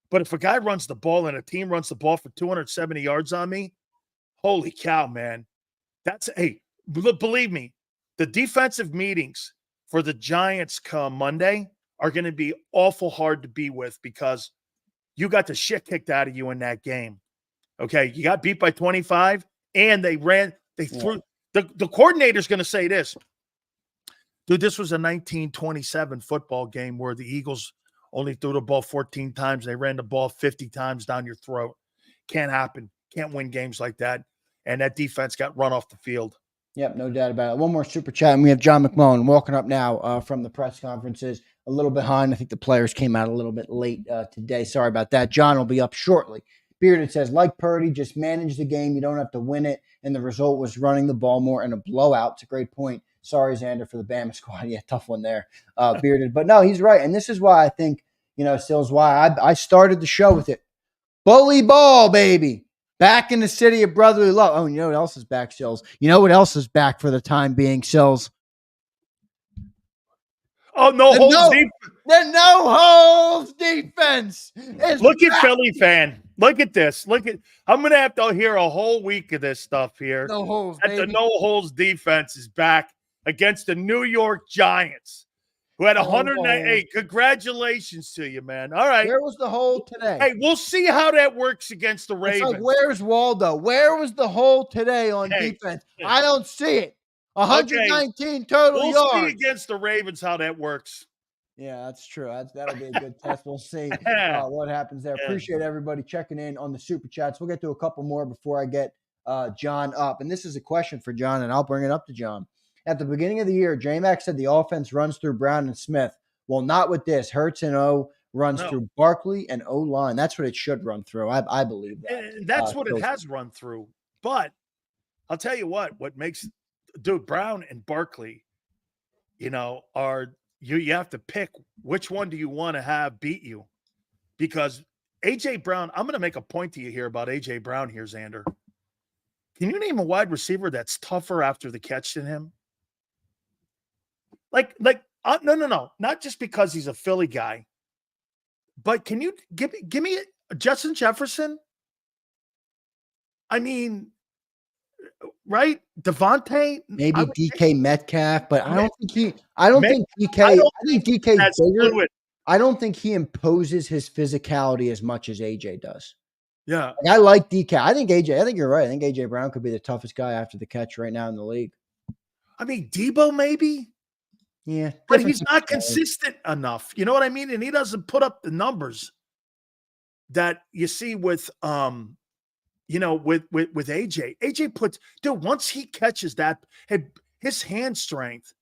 But if a guy runs the ball and a team runs the ball for 270 yards on me, holy cow, man. Believe me, the defensive meetings for the Giants come Monday are going to be awful hard to be with because you got the shit kicked out of you in that game. Okay, you got beat by 25, and they threw. The coordinator's going to say this. Dude, this was a 1927 football game where the Eagles only threw the ball 14 times. They ran the ball 50 times down your throat. Can't happen. Can't win games like that. And that defense got run off the field. Yep, no doubt about it. One more super chat, and we have John McMullen walking up now from the press conferences. A little behind. I think the players came out a little bit late today. Sorry about that. John will be up shortly. Bearded says, like Purdy, just manage the game. You don't have to win it. And the result was running the ball more and a blowout. It's a great point. Sorry, Zander, for the Bama squad. Yeah, tough one there, Bearded. But no, he's right. And this is why I think, Sills, why I started the show with it. Bully ball, baby. Back in the city of brotherly love. Oh, you know what else is back, Sills? You know what else is back for the time being, Sills? Oh, no holds defense. The no holds defense. Look at Philly fan. Look at this. I'm going to have to hear a whole week of this stuff here. No holds, the no holds defense is back against the New York Giants, who had 108. Congratulations to you, man. All right. Where was the hold today? Hey, we'll see how that works against the Ravens. It's like, where's Waldo? Where was the hold today on defense? I don't see it. 119 total yards. We'll see against the Ravens how that works. Yeah, that's true. That'll be a good test. We'll see what happens there. Appreciate everybody checking in on the super chats. We'll get to a couple more before I get John up. And this is a question for John, and I'll bring it up to John. At the beginning of the year, J-Mac said the offense runs through Brown and Smith. Well, not with this. Hurts and O runs through Barkley and O-line. That's what it should run through. I believe that. And that's what it has run through. But I'll tell you what makes – dude, Brown and Barkley, are – you have to pick which one do you want to have beat you, because A.J. Brown, I'm going to make a point to you here about A.J. Brown here, Zander. Can you name a wide receiver that's tougher after the catch than him? No, not just because he's a Philly guy, but can you give me Justin Jefferson? I mean, right? Devontae, maybe DK Metcalf, but I don't think DK's bigger. I don't think he imposes his physicality as much as AJ does. Yeah. I like DK. I think you're right. I think AJ Brown could be the toughest guy after the catch right now in the league. I mean, Debo maybe. Yeah. But he's not consistent enough. You know what I mean? And he doesn't put up the numbers that you see with with AJ. AJ puts, dude, once he catches that, his hand strength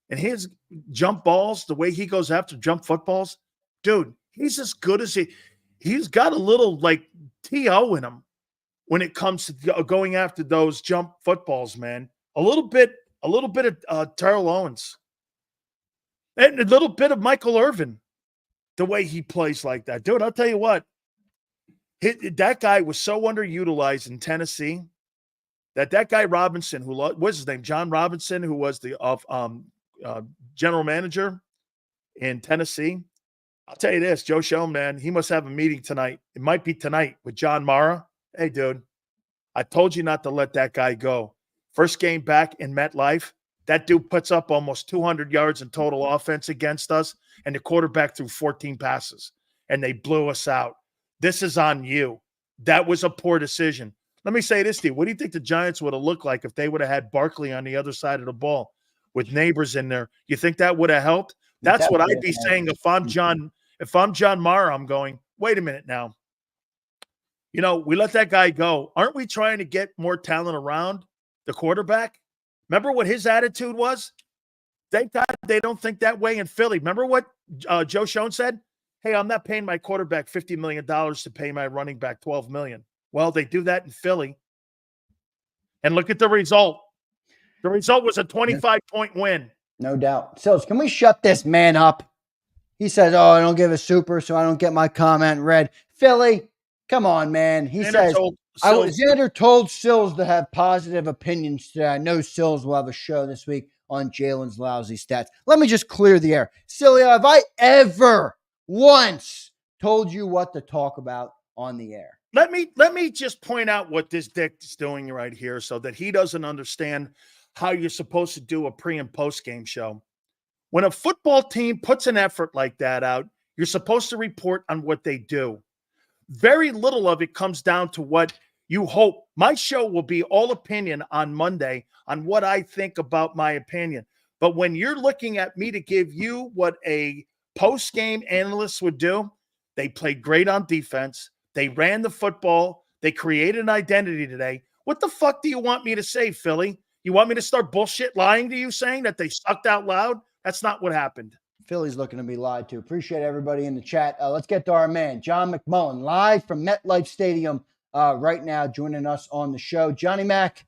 and his jump balls, the way he goes after jump footballs, dude, he's as good as he's got a little like T.O. in him when it comes to going after those jump footballs, man. A little bit of Terrell Owens and a little bit of Michael Irvin, the way he plays like that. Dude, I'll tell you what. That guy was so underutilized in Tennessee that guy Robinson, who what's his name, John Robinson, who was the general manager in Tennessee, I'll tell you this, Joe Schoen, man, he must have a meeting tonight. It might be tonight with John Mara. Hey, dude, I told you not to let that guy go. First game back in MetLife, that dude puts up almost 200 yards in total offense against us, and the quarterback threw 14 passes, and they blew us out. This is on you. That was a poor decision. Let me say this to you. What do you think the Giants would have looked like if they would have had Barkley on the other side of the ball with neighbors in there? You think that would have helped? That's what I'd be saying if I'm John Mara. I'm going, wait a minute now. You know, we let that guy go. Aren't we trying to get more talent around the quarterback? Remember what his attitude was? Thank God they don't think that way in Philly. Remember what Joe Schoen said? Hey, I'm not paying my quarterback $50 million to pay my running back $12 million. Well, they do that in Philly. And look at the result. The result was a 25-point win. No doubt. Sills, can we shut this man up? He says, I don't give a super, so I don't get my comment read. Philly, come on, man. He says, Xander told Sills to have positive opinions today. I know Sills will have a show this week on Jalen's lousy stats. Let me just clear the air. Silly, have I ever once told you what to talk about on the air? Let me just point out what this dick is doing right here so that he doesn't understand how you're supposed to do a pre- and post-game show. When a football team puts an effort like that out, you're supposed to report on what they do. Very little of it comes down to what you hope. My show will be all opinion on Monday on what I think about my opinion. But when you're looking at me to give you what a post-game analyst would do, they played great on defense. They ran the football. They created an identity today. What the fuck do you want me to say, Philly? You want me to start bullshit lying to you saying that they sucked out loud? That's not what happened. Philly's looking to be lied to. Appreciate everybody in the chat. Let's get to our man, John McMullen, live from MetLife Stadium right now, joining us on the show. Johnny Mac,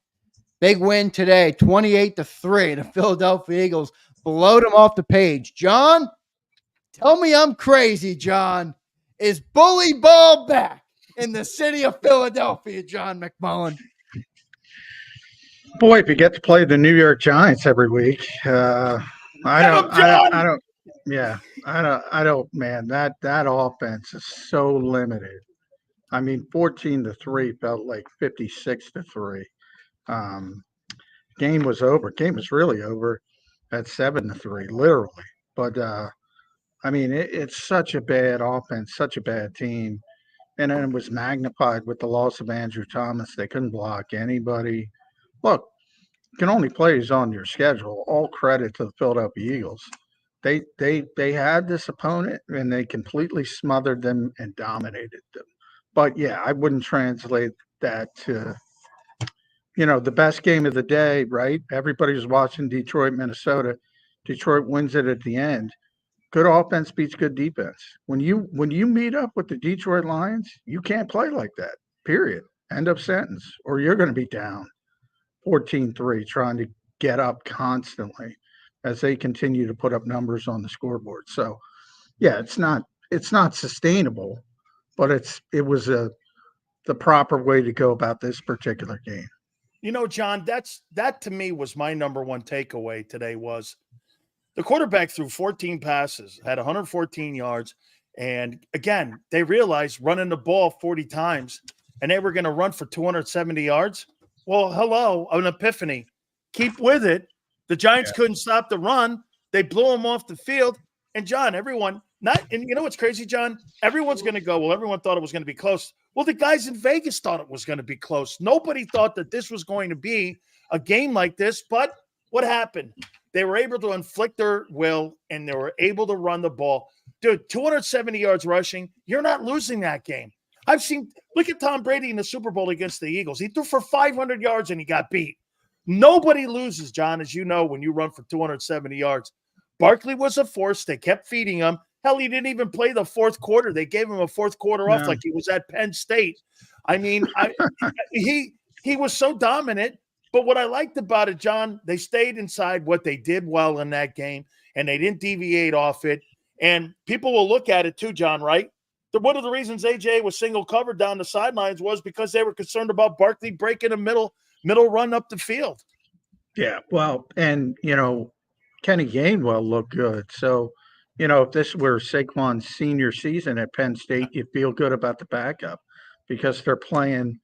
big win today, 28-3. The Philadelphia Eagles blowed them off the page. John, tell me I'm crazy, John. Is bully ball back in the city of Philadelphia, John McMullen? Boy, if you get to play the New York Giants every week, I don't, man, that offense is so limited. I mean, 14-3 felt like 56-3. Game was over. Game was really over at 7-3, literally. But, I mean, it's such a bad offense, such a bad team. And then it was magnified with the loss of Andrew Thomas. They couldn't block anybody. Look, you can only play who's on your schedule. All credit to the Philadelphia Eagles. They had this opponent, and they completely smothered them and dominated them. But, yeah, I wouldn't translate that to, the best game of the day, right? Everybody was watching Detroit, Minnesota. Detroit wins it at the end. Good offense beats good defense. When you meet up with the Detroit Lions, you can't play like that, period. End of sentence. Or you're going to be down 14-3 trying to get up constantly as they continue to put up numbers on the scoreboard. So, yeah, it's not sustainable, but it was the proper way to go about this particular game. John, that to me was my number one takeaway today was the quarterback threw 14 passes, had 114 yards, and again, they realized running the ball 40 times and they were going to run for 270 yards. Well, hello, an epiphany. Keep with it. The Giants couldn't stop the run. They blew them off the field. And John, and you know what's crazy, John? Everyone's going to go, well, everyone thought it was going to be close. Well, the guys in Vegas thought it was going to be close. Nobody thought that this was going to be a game like this, but what happened? They were able to inflict their will, and they were able to run the ball. Dude, 270 yards rushing, you're not losing that game. Look at Tom Brady in the Super Bowl against the Eagles. He threw for 500 yards, and he got beat. Nobody loses, John, as you know, when you run for 270 yards. Barkley was a force. They kept feeding him. Hell, he didn't even play the fourth quarter. They gave him a fourth quarter off like he was at Penn State. I mean, he was so dominant. But what I liked about it, John, they stayed inside what they did well in that game, and they didn't deviate off it. And people will look at it too, John, right? One of the reasons AJ was single covered down the sidelines was because they were concerned about Barkley breaking a middle run up the field. Yeah, well, and, Kenny Gainwell looked good. So, if this were Saquon's senior season at Penn State, you feel good about the backup because they're playing,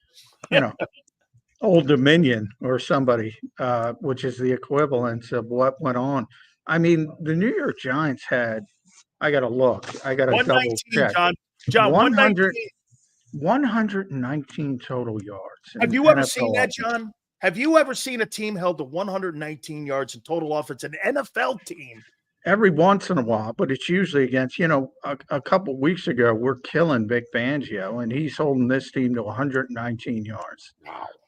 Old Dominion or somebody, which is the equivalent of what went on. I mean, the New York Giants had, I got to look, I got to double 119, check. John, 100, 119. 119 total yards. Have you ever seen that, John? Have you ever seen a team held to 119 yards in total offense, an NFL team? Every once in a while, but it's usually against, a couple weeks ago, we're killing Vic Fangio, and he's holding this team to 119 yards.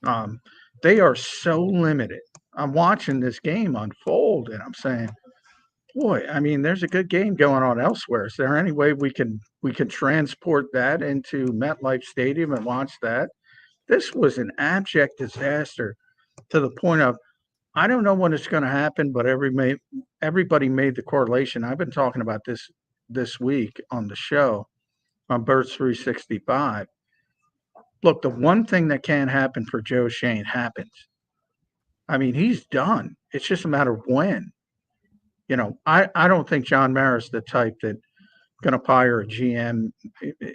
Wow. They are so limited. I'm watching this game unfold, and I'm saying, boy, I mean, there's a good game going on elsewhere. Is there any way we can transport that into MetLife Stadium and watch that? This was an abject disaster to the point of, I don't know when it's going to happen, but everybody made the correlation. I've been talking about this week on the show on Birds 365. Look, the one thing that can't happen for Joe Shane happens. I mean, he's done. It's just a matter of when. I don't think John Mara's the type that going to hire a GM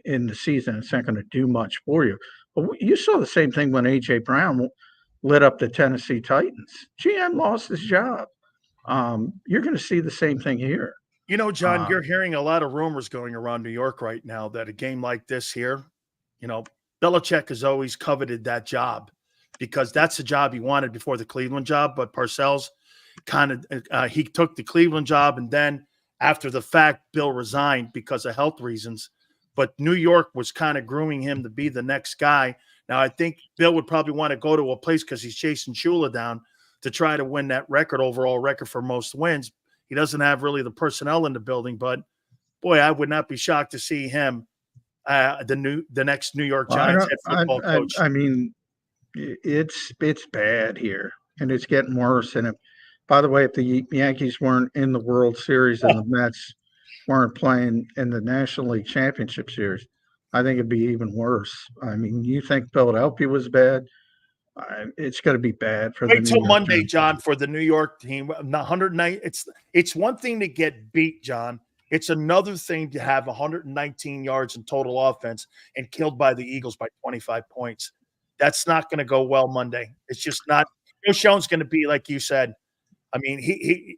in the season. It's not going to do much for you. But you saw the same thing when A.J. Brown lit up the Tennessee Titans. GM lost his job. You're going to see the same thing here. John, you're hearing a lot of rumors going around New York right now that a game like this here, Belichick has always coveted that job because that's the job he wanted before the Cleveland job. But Parcells he took the Cleveland job, and then after the fact, Bill resigned because of health reasons. But New York was kind of grooming him to be the next guy. Now, I think Bill would probably want to go to a place because he's chasing Shula down to try to win that overall record for most wins. He doesn't have really the personnel in the building, but boy, I would not be shocked to see him, the next New York Giants head football coach. I mean, it's bad here, and it's getting worse. And by the way, if the Yankees weren't in the World Series and the Mets weren't playing in the National League Championship Series, I think it'd be even worse. I mean, you think Philadelphia was bad? It's going to be bad for Wait till Monday, John, for the New York team. 109. It's one thing to get beat, John. It's another thing to have 119 yards in total offense and killed by the Eagles by 25 points. That's not going to go well Monday. It's just not. Joe Schoen's going to be like you said. I mean,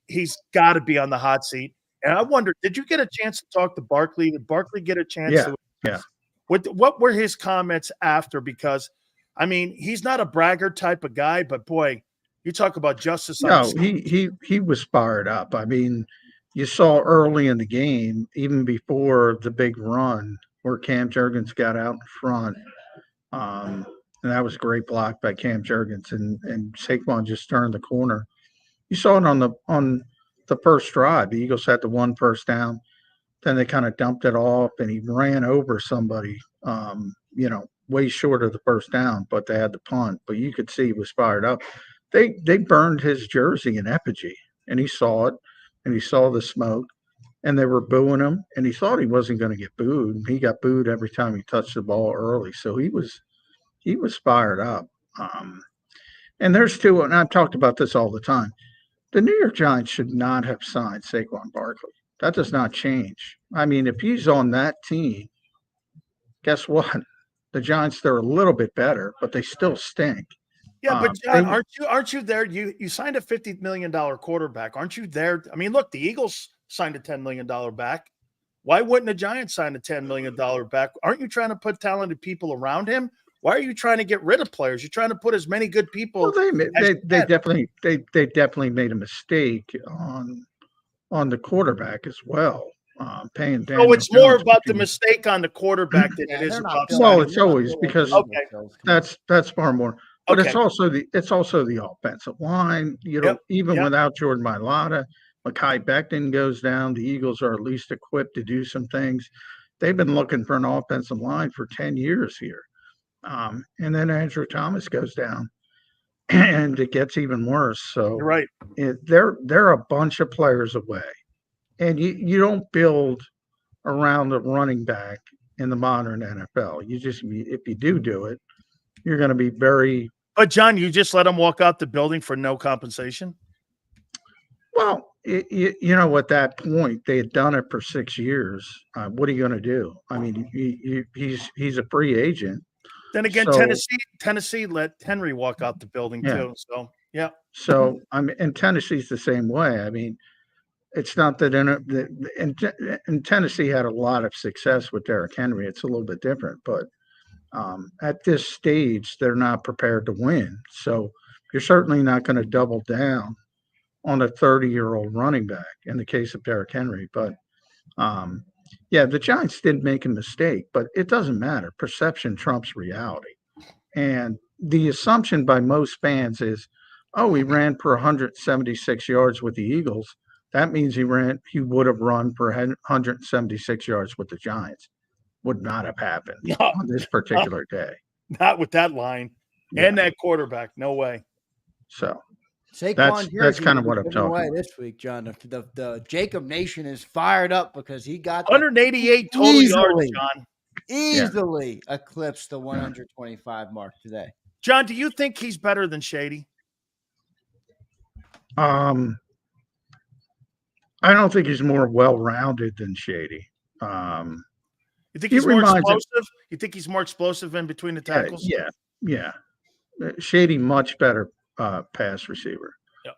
he's got to be on the hot seat. And I wonder, did you get a chance to talk to Barkley? Did Barkley get a chance? Yeah. What were his comments after? Because, I mean, he's not a braggart type of guy, but boy, you talk about justice. No, he was fired up. I mean, you saw early in the game, even before the big run, where Cam Jurgens got out in front. And that was a great block by Cam Jurgens, and Saquon just turned the corner. You saw it on the first drive. The Eagles had the one first down. Then they kind of dumped it off, and he ran over somebody, way short of the first down, but they had the punt. But you could see he was fired up. They burned his jersey in effigy, and he saw it, and he saw the smoke, and they were booing him, and he thought he wasn't going to get booed. He got booed every time he touched the ball early, so he was fired up. And there's two, and I've talked about this all the time. The New York Giants should not have signed Saquon Barkley. That does not change. I mean, if he's on that team, guess what? The Giants, they're a little bit better, but they still stink. Yeah, but John, aren't you there? You signed a $50 million quarterback. Aren't you there? I mean, look, the Eagles signed a $10 million back. Why wouldn't the Giants sign a $10 million back? Aren't you trying to put talented people around him? Why are you trying to get rid of players? You're trying to put as many good people. Well, they definitely made a mistake on the quarterback as well. Paying Daniel So it's Jones more about the mistake on the quarterback than it is about. Well, it's always because that's far more. But Okay. it's also the offensive line. Without Jordan Mailata, Mekhi Becton goes down. The Eagles are at least equipped to do some things. They've been looking for an offensive line for 10 years here. And then Andrew Thomas goes down, and it gets even worse. So You're right. They're a bunch of players away, and you don't build around a running back in the modern NFL. If you do it, you're going to be very. But John, you just let him walk out the building for no compensation. Well, you know, at that point, they had done it for 6 years. What are you going to do? I mean, he's a free agent. Then again, So, Tennessee let Henry walk out the building yeah. too. So yeah. So and Tennessee's the same way. I mean, it's not that and Tennessee had a lot of success with Derrick Henry. It's a little bit different, but at this stage, they're not prepared to win. So you're certainly not going to double down on a 30-year-old running back in the case of Derrick Henry. But yeah, the Giants did make a mistake, but it doesn't matter. Perception trumps reality. And the assumption by most fans is, oh, he ran for 176 yards with the Eagles. That means he would have run for 176 yards with the Giants. Would not have happened on this particular day. Not with that line and that quarterback. No way. So Saquon that's kind of what I'm talking about. This week, John. The JAKIB Nation is fired up because he got 188 total yards, John. Easily eclipsed the 125 mark today. John, do you think he's better than Shady? I don't think he's more well-rounded than Shady. You think he's more explosive? You think he's more explosive in between the tackles? Yeah. Shady, much better pass receiver. Yep.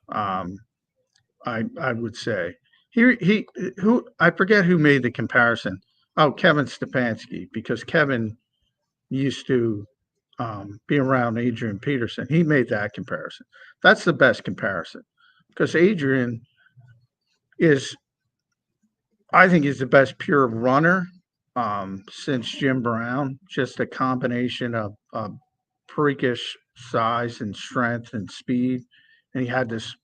I would say I forget who made the comparison. Oh, Kevin Stefanski, because Kevin used to be around Adrian Peterson. He made that comparison. That's the best comparison because Adrian I think he's the best pure runner since Jim Brown. Just a combination of freakish size and strength and speed, and he had this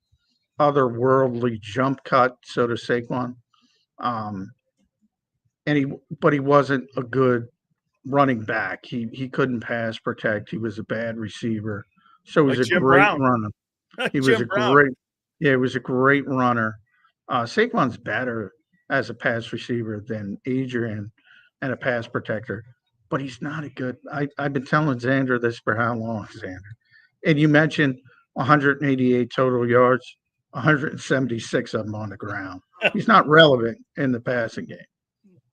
otherworldly jump cut, so to Saquon. But he wasn't a good running back. He couldn't pass protect. He was a bad receiver. So he was a great runner. He was a great runner. Saquon's better as a pass receiver than Adrian and a pass protector, but he's not a good. I've been telling Zander this for how long, Zander? And you mentioned 188 total yards, 176 of them on the ground. He's not relevant in the passing game.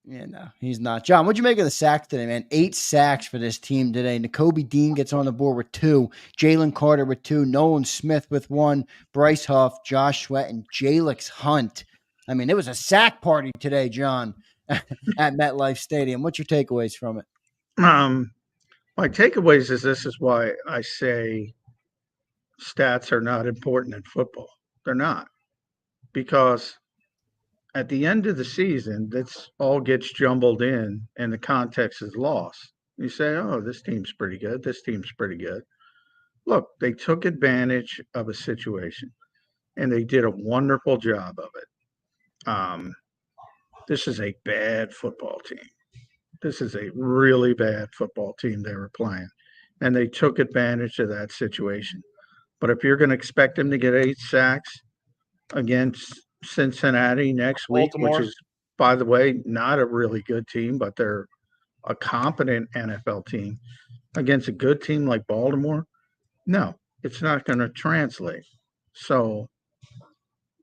Yeah, no, he's not. John, what'd you make of the sacks today, man? 8 sacks for this team today. Nakobe Dean gets on the board with 2. Jalen Carter with 2. Nolan Smith with 1. Bryce Huff, Josh Sweat, and Jalix Hunt. I mean, it was a sack party today, John, at MetLife Stadium. What's your takeaways from it? My takeaways is this is why I say stats are not important in football. They're not. Because at the end of the season, this all gets jumbled in and the context is lost. You say, oh, this team's pretty good. This team's pretty good. Look, they took advantage of a situation and they did a wonderful job of it. This is a bad football team. This is a really bad football team they were playing, and they took advantage of that situation. But if you're going to expect them to get 8 sacks against Cincinnati next week, Baltimore, which is, by the way, not a really good team, but they're a competent NFL team, against a good team like Baltimore, no, it's not going to translate. So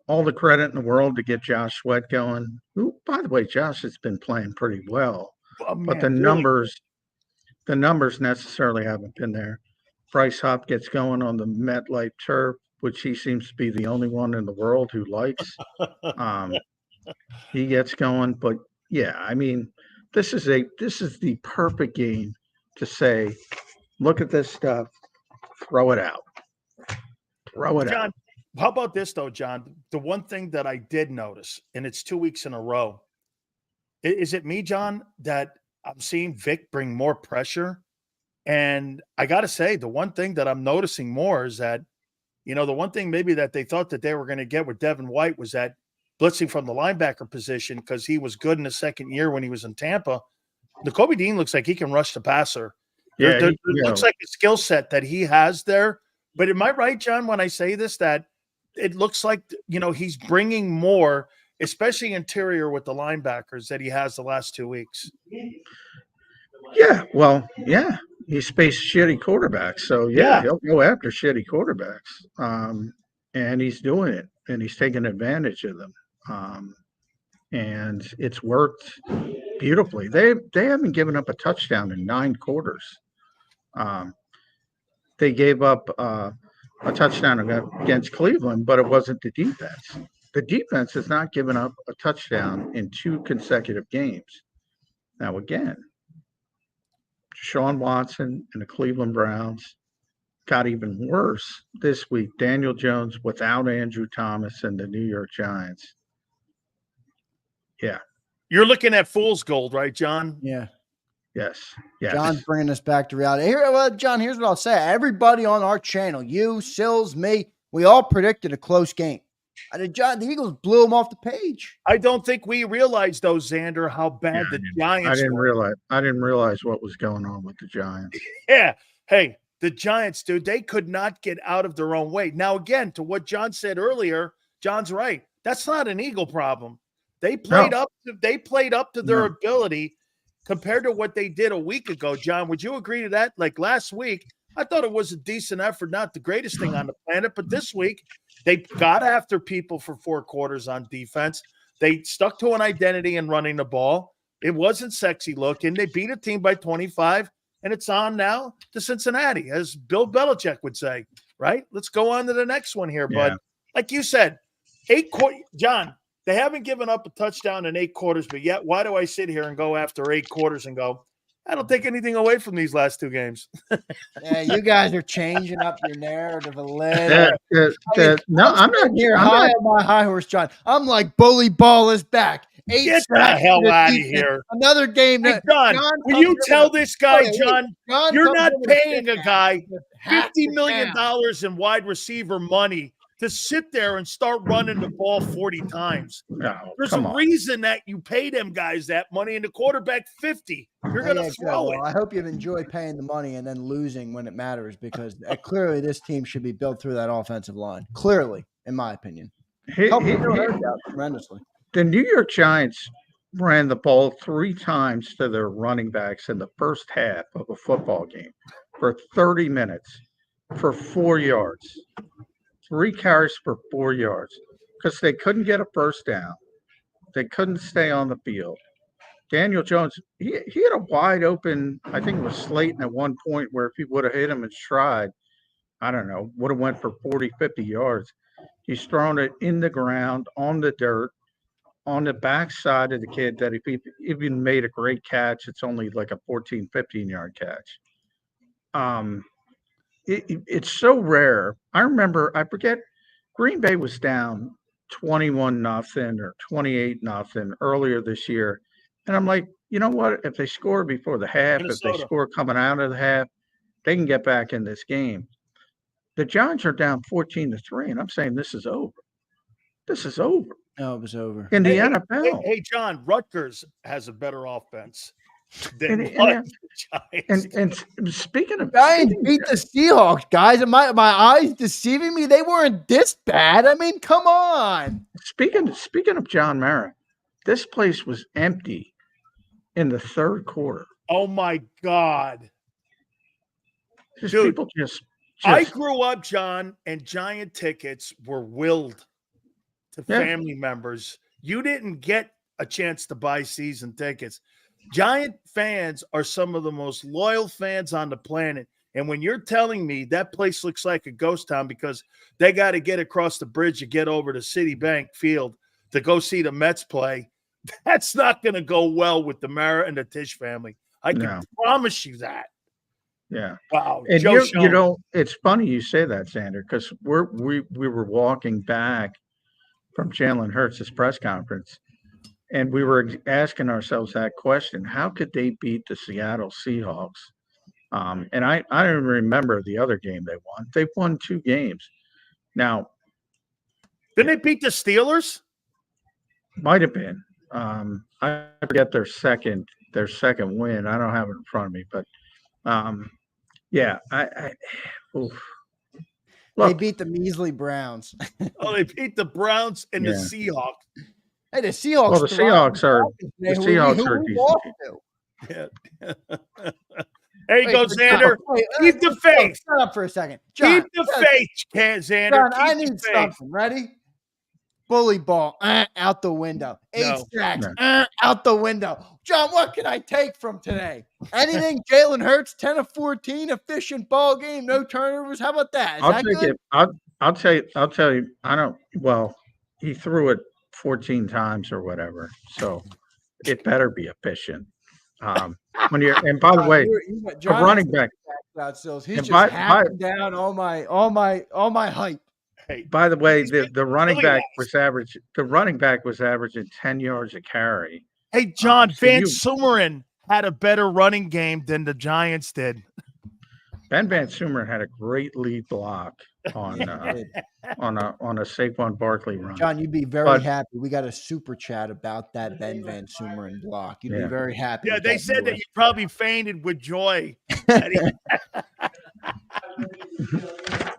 all the credit in the world to get Josh Sweat going, who, by the way, Josh has been playing pretty well. But the numbers necessarily haven't been there. Bryce Huff gets going on the MetLife turf, which he seems to be the only one in the world who likes. He gets going, but yeah, I mean, this is the perfect game to say, look at this stuff, throw it out. John, how about this though, John? The one thing that I did notice, and it's 2 weeks in a row, is it me, John, that I'm seeing Vic bring more pressure? And I got to say, the one thing that I'm noticing more is that, you know, the one thing maybe that they thought that they were going to get with Devin White was that blitzing from the linebacker position, because he was good in the second year when he was in Tampa. Nakobe Dean looks like he can rush the passer. Yeah, it looks like a skill set that he has there. But am I right, John, when I say this, that it looks like, you know, he's bringing more, especially interior with the linebackers, that he has the last 2 weeks? Yeah, well, yeah. He's faced shitty quarterbacks. So, yeah, he'll go after shitty quarterbacks. and he's doing it, and he's taking advantage of them. And it's worked beautifully. They haven't given up a touchdown in 9 quarters. They gave up a touchdown against Cleveland, but it wasn't the defense. The defense has not given up a touchdown in 2 consecutive games. Now, again, Deshaun Watson and the Cleveland Browns got even worse this week. Daniel Jones without Andrew Thomas and the New York Giants. Yeah. You're looking at fool's gold, right, John? Yeah. Yes. John's bringing us back to reality. John, here's what I'll say. Everybody on our channel, you, Sills, me, we all predicted a close game. The Eagles blew them off the page. I don't think we realized, though, Zander, how bad the Giants I didn't were. I didn't realize what was going on with the Giants. Yeah. Hey, the Giants, dude, they could not get out of their own way. Now, again, to what John said earlier, John's right. That's not an Eagle problem. They played up to their ability compared to what they did a week ago. John, would you agree to that? Like last week, I thought it was a decent effort, not the greatest thing on the planet, but this week they got after people for 4 quarters on defense. They stuck to an identity in running the ball. It wasn't sexy looking. They beat a team by 25, and it's on now to Cincinnati, as Bill Belichick would say, right? Let's go on to the next one here, bud. Like you said, 8 quarters. John, they haven't given up a touchdown in 8 quarters, but yet why do I sit here and go after 8 quarters and go, I don't take anything away from these last 2 games? Yeah, you guys are changing up your narrative a little. No, I'm not here. High on my high horse, John. I'm like, bully ball is back. Get the hell out of here. Another game. Hey, John, will you tell this guy, John, you're not paying a guy $50 million in wide receiver money to sit there and start running the ball 40 times. No, there's a reason that you pay them guys that money and the quarterback 50. You're going to throw it. Well, I hope you've enjoyed paying the money and then losing when it matters, because clearly this team should be built through that offensive line. Clearly, in my opinion. Helped out tremendously. The New York Giants ran the ball 3 times to their running backs in the first half of a football game for 30 minutes for 4 yards. 3 carries for 4 yards because they couldn't get a first down. They couldn't stay on the field. Daniel Jones, he had a wide open, I think it was Slayton at one point, where if he would have hit him in stride, I don't know, would have went for 40, 50 yards. He's thrown it in the ground, on the dirt, on the backside of the kid that if he even made a great catch, it's only like a 14, 15-yard catch. It's so rare. I forget, Green Bay was down 21-0 or 28-0 earlier this year. And I'm like, you know what? If they score before the half, if they score coming out of the half, they can get back in this game. The Giants are down 14-3, and I'm saying this is over. This is over. No, it was over. In the NFL. Hey, John, Rutgers has a better offense. And speaking of Giants beat the Seahawks, guys. Am my eyes deceiving me? They weren't this bad. I mean, come on. Speaking of John Mara, this place was empty in the 3rd quarter. Oh my God. Dude, people just I grew up, John, and Giant tickets were willed to family members. You didn't get a chance to buy season tickets. Giant fans are some of the most loyal fans on the planet. And when you're telling me that place looks like a ghost town because they got to get across the bridge to get over to Citibank Field to go see the Mets play, that's not going to go well with the Mara and the Tisch family. I can promise you that. Yeah. Wow. And you know, it's funny you say that, Zander, because we were walking back from Jalen Hurts' press conference, and we were asking ourselves that question: how could they beat the Seattle Seahawks? And I don't remember the other game they won. They've won 2 games now. Didn't they beat the Steelers? Might have been. I forget their second win. I don't have it in front of me, but yeah, Look, they beat the measly Browns. Oh, they beat the Browns and the Seahawks. Hey, the Seahawks. Well, the Seahawks are a decent team. Yeah. There you go, Xander. Keep the faith. Shut up for a second. John, Keep the faith, Xander. John, Keep I the need faith. something. Ready? Bully ball, out the window. 8 sacks, out the window. John, what can I take from today? Anything? Jalen Hurts, 10 of 14, efficient ball game, no turnovers. How about that? Is I'll that take good? it. I'll tell you. I don't. Well, he threw it 14 times or whatever, so it better be efficient. When you're, and by the way, a running back. He's just hacking down all my hype. Hey, by the way, the running back was average. The running back was averaging 10 yards a carry. Hey, John, Van Sumeren had a better running game than the Giants did. Ben Van Sumeren had a great lead block on a Saquon Barkley run. John, you'd be very happy. We got a super chat about that Ben Van Sumeren block. You'd be very happy. Yeah, they said that you probably fainted with joy.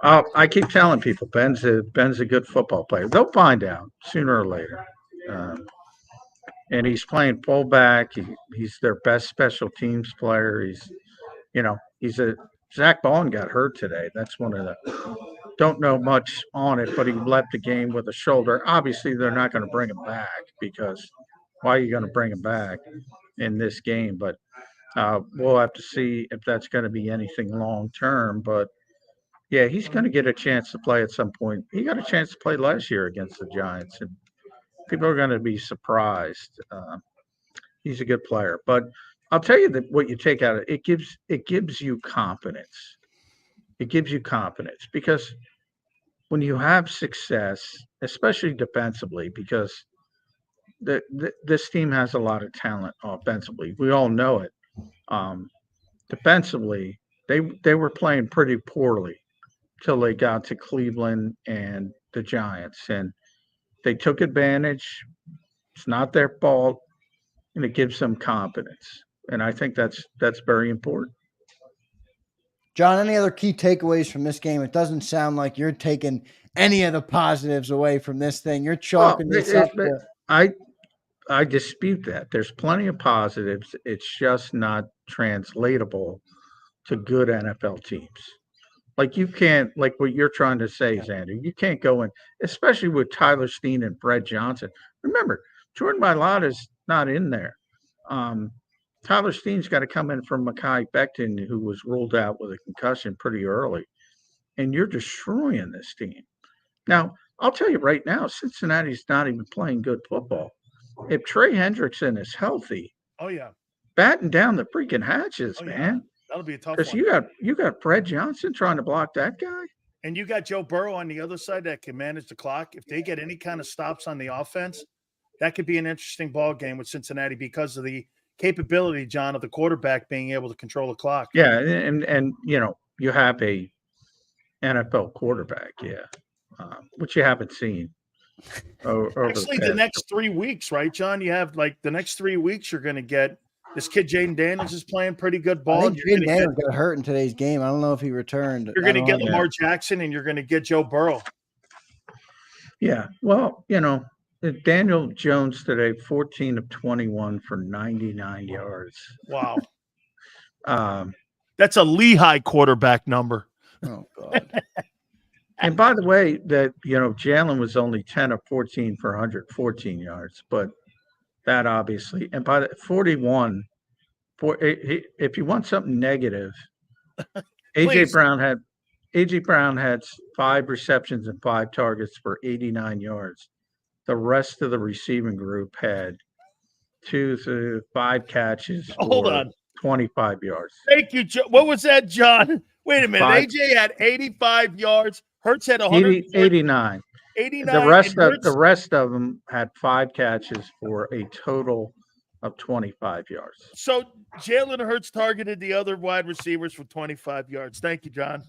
I keep telling people Ben's a good football player. They'll find out sooner or later. And he's playing fullback. He's their best special teams player. Zach Bond got hurt today. That's one of the don't know much on it, but he left the game with a shoulder. Obviously, they're not going to bring him back because why are you going to bring him back in this game? But we'll have to see if that's going to be anything long term. But yeah, he's going to get a chance to play at some point. He got a chance to play last year against the Giants, and people are going to be surprised. He's a good player, but I'll tell you that what you take out of it gives you confidence. It gives you confidence because when you have success, especially defensively, because this team has a lot of talent offensively. We all know it. Defensively, they were playing pretty poorly till they got to Cleveland and the Giants, and they took advantage. It's not their fault, and it gives them confidence. And I think that's very important. John, any other key takeaways from this game? It doesn't sound like you're taking any of the positives away from this thing. You're chalking this up. I dispute that. There's plenty of positives. It's just not translatable to good NFL teams. Like you can't, like what you're trying to say, Xander, you can't go in, especially with Tyler Steen and Fred Johnson. Remember, Jordan Mailata's not in there. Tyler Steen's got to come in from Mekhi Becton, who was ruled out with a concussion pretty early. And you're destroying this team. Now, I'll tell you right now, Cincinnati's not even playing good football. If Trey Hendrickson is healthy, batten down the freaking hatches, man. That'll be a tough one. Because you got Fred Johnson trying to block that guy. And you got Joe Burrow on the other side that can manage the clock. If they get any kind of stops on the offense, that could be an interesting ball game with Cincinnati because of the capability, John, of the quarterback being able to control the clock. Yeah, and you have a NFL quarterback, which you haven't seen. Actually, the next 3 weeks, right, John? You have the next 3 weeks. You're going to get this kid Jaden Daniels is playing pretty good ball. I think Jaden Daniels got hurt in today's game. I don't know if he returned. You're going to get Lamar Jackson, and you're going to get Joe Burrow. Yeah, well, Daniel Jones today, 14 of 21 for 99 yards. Wow. That's a Lehigh quarterback number. Oh, God. And by the way, Jalen was only 10 of 14 for 114 yards, but that obviously, and by the 41, if you want something negative, A.J. Brown had 5 receptions and 5 targets for 89 yards. The rest of the receiving group had 2 to 5 catches for 25 yards. Thank you, John. What was that, John? Wait a minute. AJ had 85 yards. Hurts had 89. 89. The rest of them had 5 catches for a total of 25 yards. So Jalen Hurts targeted the other wide receivers for 25 yards. Thank you, John.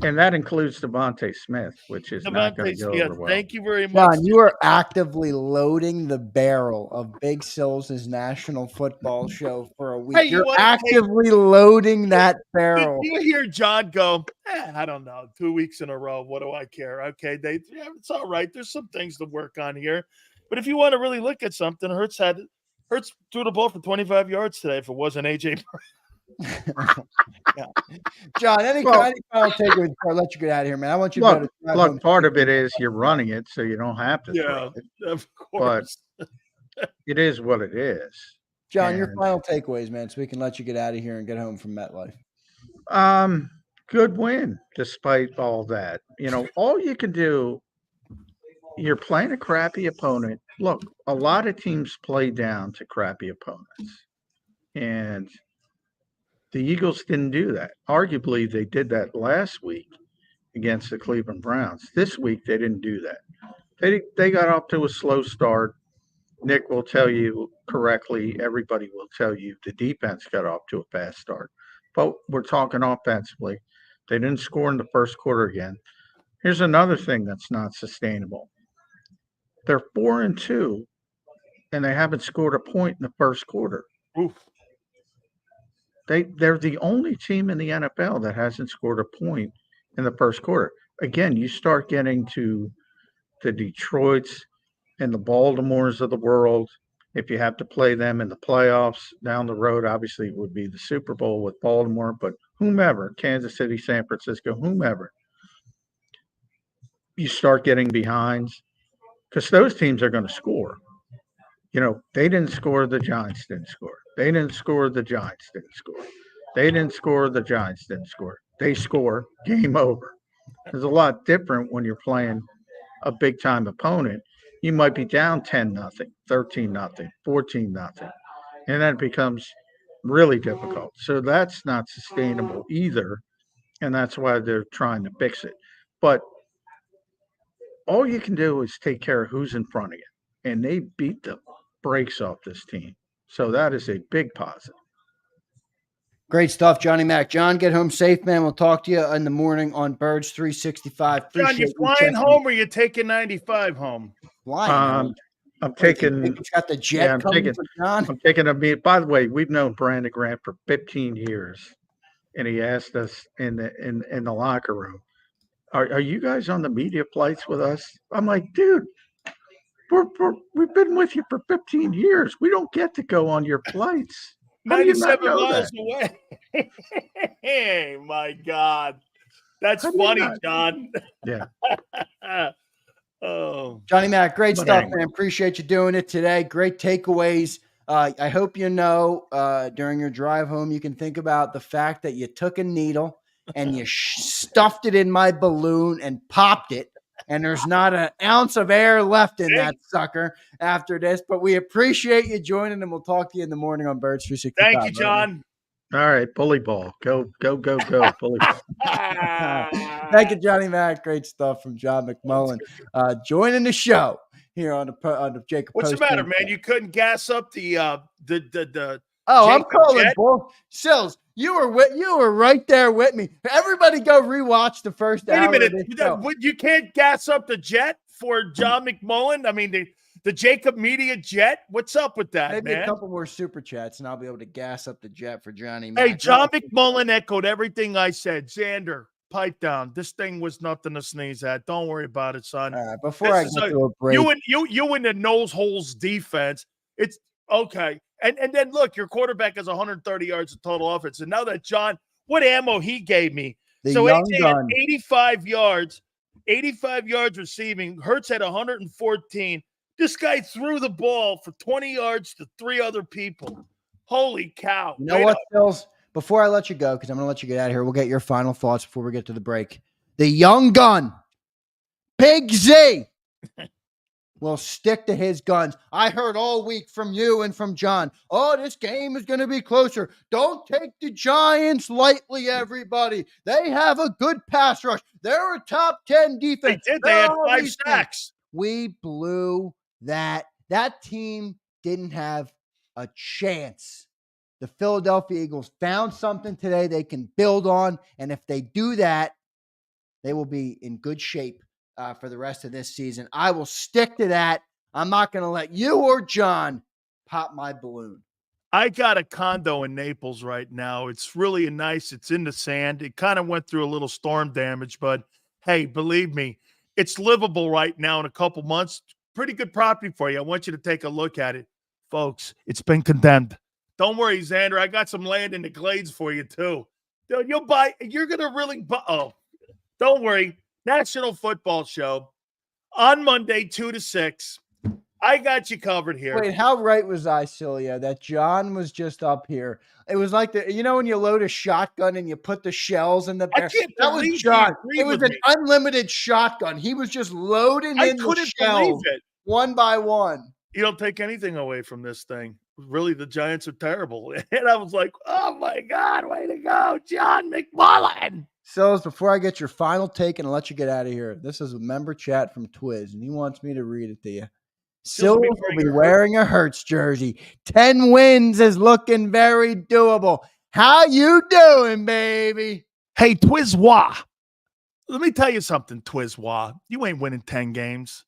And that includes Devontae Smith, which is not going to go over well. Thank you very much. John, you are actively loading the barrel of Big Sills' National Football Show for a week. Hey, You're actively loading that barrel. You hear John go, I don't know, 2 weeks in a row. What do I care? Okay, it's all right. There's some things to work on here. But if you want to really look at something, Hurts had Hurts threw the ball for 25 yards today if it wasn't A.J. Yeah. John, any final takeaways before I let you get out of here, man? I want you to go to drive home. Look, part of it is you're running it, so you don't have to throw it. Of course. But it is what it is. John, your final takeaways, man, so we can let you get out of here and get home from MetLife. Good win, despite all that. All you can do, you're playing a crappy opponent. Look, a lot of teams play down to crappy opponents. And the Eagles didn't do that. Arguably, they did that last week against the Cleveland Browns. This week, they didn't do that. They got off to a slow start. Nick will tell you correctly. Everybody will tell you the defense got off to a fast start. But we're talking offensively. They didn't score in the first quarter again. Here's another thing that's not sustainable. They're 4-2, and they haven't scored a point in the first quarter. Oof. They're the only team in the NFL that hasn't scored a point in the first quarter. Again, you start getting to the Detroits and the Baltimores of the world. If you have to play them in the playoffs down the road, obviously it would be the Super Bowl with Baltimore, but whomever, Kansas City, San Francisco, whomever, you start getting behind because those teams are going to score. They didn't score, the Giants didn't score. They didn't score, the Giants didn't score. They didn't score, the Giants didn't score. They score, game over. It's a lot different when you're playing a big-time opponent. You might be down 10-0, 13-0, 14-0, and then it becomes really difficult. So that's not sustainable either, and that's why they're trying to fix it. But all you can do is take care of who's in front of you, and they beat the brakes off this team. So that is a big positive. Great stuff, Johnny Mac. John, get home safe, man. We'll talk to you in the morning on Birds 365. John, you flying home or you taking 95 home? Flying. I'm taking. It's got the jet coming for John. I'm taking a meet. By the way, we've known Brandon Grant for 15 years, and he asked us in the locker room, "Are you guys on the media flights with us?" I'm like, "Dude, we've been with you for 15 years. We don't get to go on your flights." 97 miles away. Hey, my God. That's funny, John. Yeah. Oh, Johnny Mac, great stuff, man. Appreciate you doing it today. Great takeaways. I hope during your drive home, you can think about the fact that you took a needle and you stuffed it in my balloon and popped it. And there's not an ounce of air left in that sucker after this. But we appreciate you joining, and we'll talk to you in the morning on Birds 365. Thank you, John. All right, bully ball. Go, bully ball. Thank you, Johnny Mac. Great stuff from John McMullen. Joining the show here on the JAKIB. What's the matter, man? You couldn't gas up the Oh, JAKIB I'm calling jet? bull. Sills, you were right there with me. Everybody go rewatch the first hour. Wait a minute. You can't gas up the jet for John McMullen? I mean, the JAKIB Media jet? What's up with that, Maybe man? a couple more super chats, and I'll be able to gas up the jet for Johnny Mac. Hey, John McMullen echoed everything I said. Xander, pipe down. This thing was nothing to sneeze at. Don't worry about it, son. All right, before I get to a break. You in the nose holes defense. It's okay. And then look, your quarterback has 130 yards of total offense. And now that John, what ammo he gave me. So AJ had 85 yards receiving. Hurts had 114. This guy threw the ball for 20 yards to 3 other people. Holy cow. You know what, Phils? Before I let you go, because I'm going to let you get out of here, we'll get your final thoughts before we get to the break. The young gun, Big Z, will stick to his guns. I heard all week from you and from John, oh, this game is going to be closer. Don't take the Giants lightly, everybody. They have a good pass rush. They're a top 10 defense. They did. They had 5 sacks. We blew that. That team didn't have a chance. The Philadelphia Eagles found something today they can build on, and if they do that, they will be in good shape for the rest of this season. I will stick to that. I'm not going to let you or John pop my balloon. I got a condo in Naples right now. It's really nice. It's in the sand. It kind of went through a little storm damage, but hey, believe me, it's livable right now in a couple months. Pretty good property for you. I want you to take a look at it. Folks, it's been condemned. Don't worry, Xander. I got some land in the Glades for you, too. Dude, you're going to really buy. Oh, don't worry. National Football Show on Monday, 2 to 6. I got you covered here. Wait, how right was I, Sileo, that John was just up here? It was like when you load a shotgun and you put the shells in the barrel. That was John. It was an unlimited shotgun. He was just loading in the shells one by one. You don't take anything away from this thing. Really, the Giants are terrible. And I was like, oh, my God, way to go, John McMullen. Sills, before I get your final take and I'll let you get out of here, this is a member chat from Twiz, and he wants me to read it to you. Sills will be wearing a Hurts jersey. 10 wins is looking very doable. How you doing, baby? Hey, Twizwa. Let me tell you something, Twizwa. You ain't winning 10 games.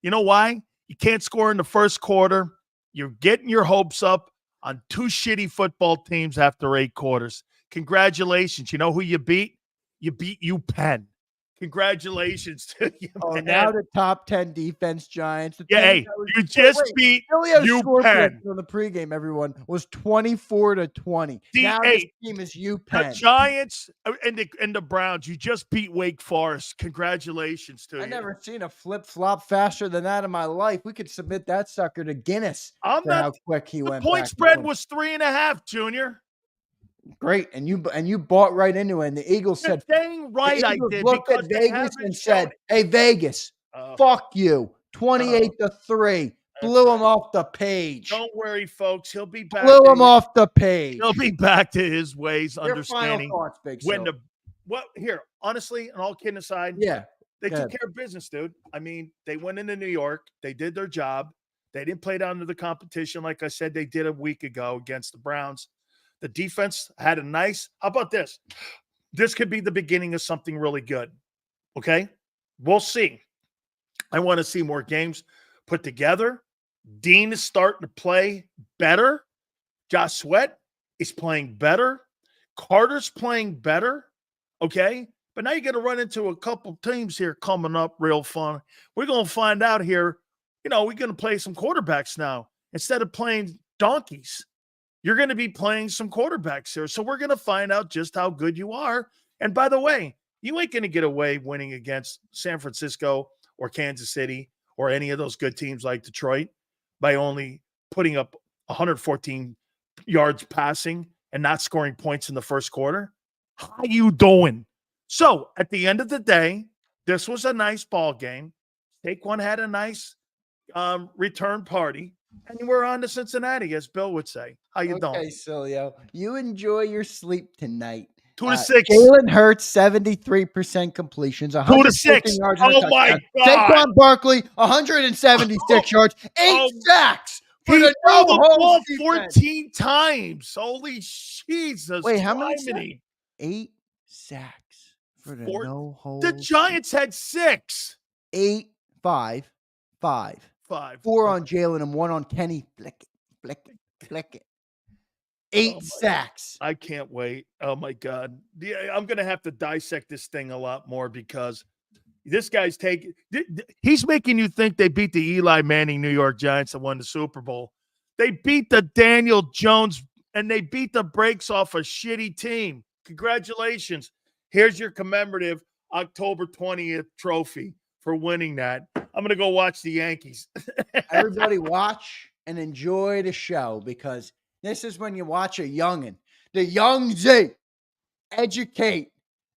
You know why? You can't score in the first quarter. You're getting your hopes up on 2 shitty football teams after 8 quarters. Congratulations. You know who you beat? You beat UPenn. Congratulations to you, man. Now the top 10 defense Giants. You just beat UPenn. On the pregame, everyone, was 24-20. Now this team is UPenn. The Giants and the Browns, you just beat Wake Forest. Congratulations to you. I never seen a flip-flop faster than that in my life. We could submit that sucker to Guinness for how quick he went. The point spread was 3.5, Junior. Great, and you bought right into it. And the Eagles said, "Dang right, I did." Looked at Vegas and said, "Hey, Vegas, fuck you, 28-3." Blew him off the page. Don't worry, folks. He'll be back. Blew him off the page. He'll be back to his ways, Your understanding final thoughts, Big when Sil. here. Honestly, and all kidding aside, they took care of business, dude. I mean, they went into New York. They did their job. They didn't play down to the competition like I said they did a week ago against the Browns. The defense had a nice, how about this? This could be the beginning of something really good. Okay? We'll see. I want to see more games put together. Dean is starting to play better. Josh Sweat is playing better. Carter's playing better. Okay? But now you're going to run into a couple teams here coming up real fun. We're going to find out here, we're going to play some quarterbacks now. Instead of playing donkeys, you're going to be playing some quarterbacks here. So we're going to find out just how good you are. And by the way, you ain't going to get away winning against San Francisco or Kansas City or any of those good teams like Detroit by only putting up 114 yards passing and not scoring points in the first quarter. How you doing? So at the end of the day, this was a nice ball game. Saquon had a nice return party. And we're on to Cincinnati, as Bill would say. How you doing? Okay, Sileo. You enjoy your sleep tonight. 2 to 6. Jalen Hurts, 73% completions. 2 to 6. Oh, my God. Saquon Barkley, 176 yards. 8 sacks. He threw the ball 14 times. Holy Jesus. Wait, how many? 8 sacks for the no-hold. The Giants had 6. 8, 5. 4 on Jalen and 1 on Kenny. Flick it. 8 sacks. I can't wait. Oh, my God. I'm going to have to dissect this thing a lot more because this guy's he's making you think they beat the Eli Manning New York Giants that won the Super Bowl. They beat the Daniel Jones, and they beat the brakes off a shitty team. Congratulations. Here's your commemorative October 20th trophy for winning that. I'm going to go watch the Yankees. Everybody watch and enjoy the show because this is when you watch a youngin'. The young Z educate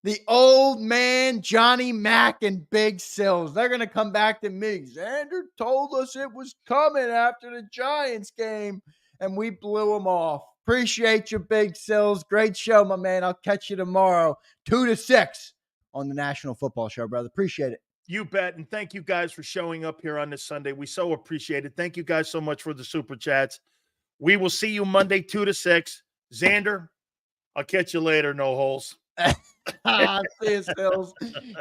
the old man, Johnny Mack and Big Sills. They're going to come back to me. Xander told us it was coming after the Giants game, and we blew them off. Appreciate you, Big Sills. Great show, my man. I'll catch you tomorrow, 2 to 6 on the National Football Show, brother. Appreciate it. You bet. And thank you guys for showing up here on this Sunday. We so appreciate it. Thank you guys so much for the super chats. We will see you Monday, 2 to 6. Xander, I'll catch you later. No holes. See you, Sills.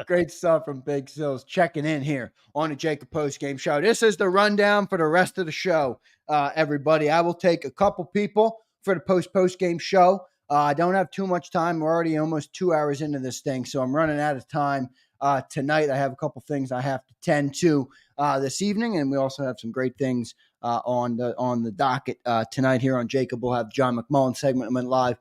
Great stuff from Big Sills checking in here on the JAKIB Postgame Show. This is the rundown for the rest of the show, everybody. I will take a couple people for the postgame show. I don't have too much time. We're already almost 2 hours into this thing, so I'm running out of time. Tonight, I have a couple things I have to tend to this evening, and we also have some great things on the docket tonight here on JAKIB. We'll have John McMullen segment live.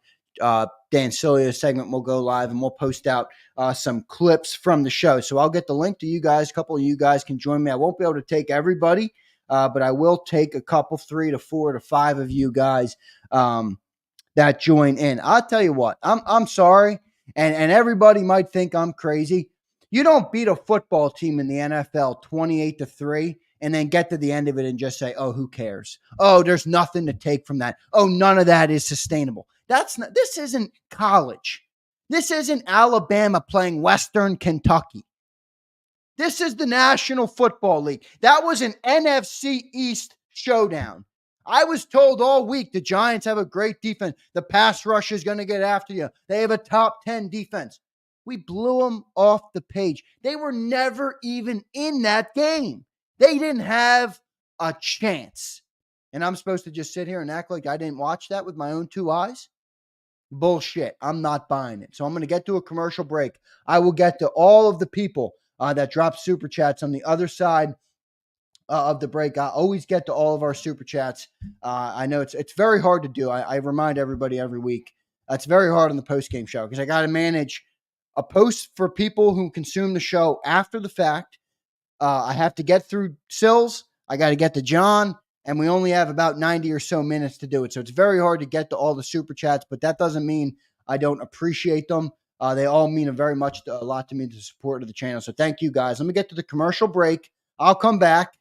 Dan Sileo segment will go live, and we'll post out some clips from the show. So I'll get the link to you guys. A couple of you guys can join me. I won't be able to take everybody, but I will take a couple, 3 to 4 to 5 of you guys that join in. I'll tell you what, I'm sorry, and everybody might think I'm crazy. You don't beat a football team in the NFL 28-3 and then get to the end of it and just say, oh, who cares? Oh, there's nothing to take from that. Oh, none of that is sustainable. This isn't college. This isn't Alabama playing Western Kentucky. This is the National Football League. That was an NFC East showdown. I was told all week the Giants have a great defense. The pass rush is going to get after you. They have a top 10 defense. We blew them off the page. They were never even in that game. They didn't have a chance. And I'm supposed to just sit here and act like I didn't watch that with my own 2 eyes? Bullshit. I'm not buying it. So I'm going to get to a commercial break. I will get to all of the people that drop super chats on the other side of the break. I always get to all of our super chats. I know it's very hard to do. I remind everybody every week. It's very hard on the postgame show because I got to manage a post for people who consume the show after the fact. I have to get through Sills. I got to get to John. And we only have about 90 or so minutes to do it. So it's very hard to get to all the super chats, but that doesn't mean I don't appreciate them. They all mean a lot to me, the support of the channel. So thank you guys. Let me get to the commercial break. I'll come back.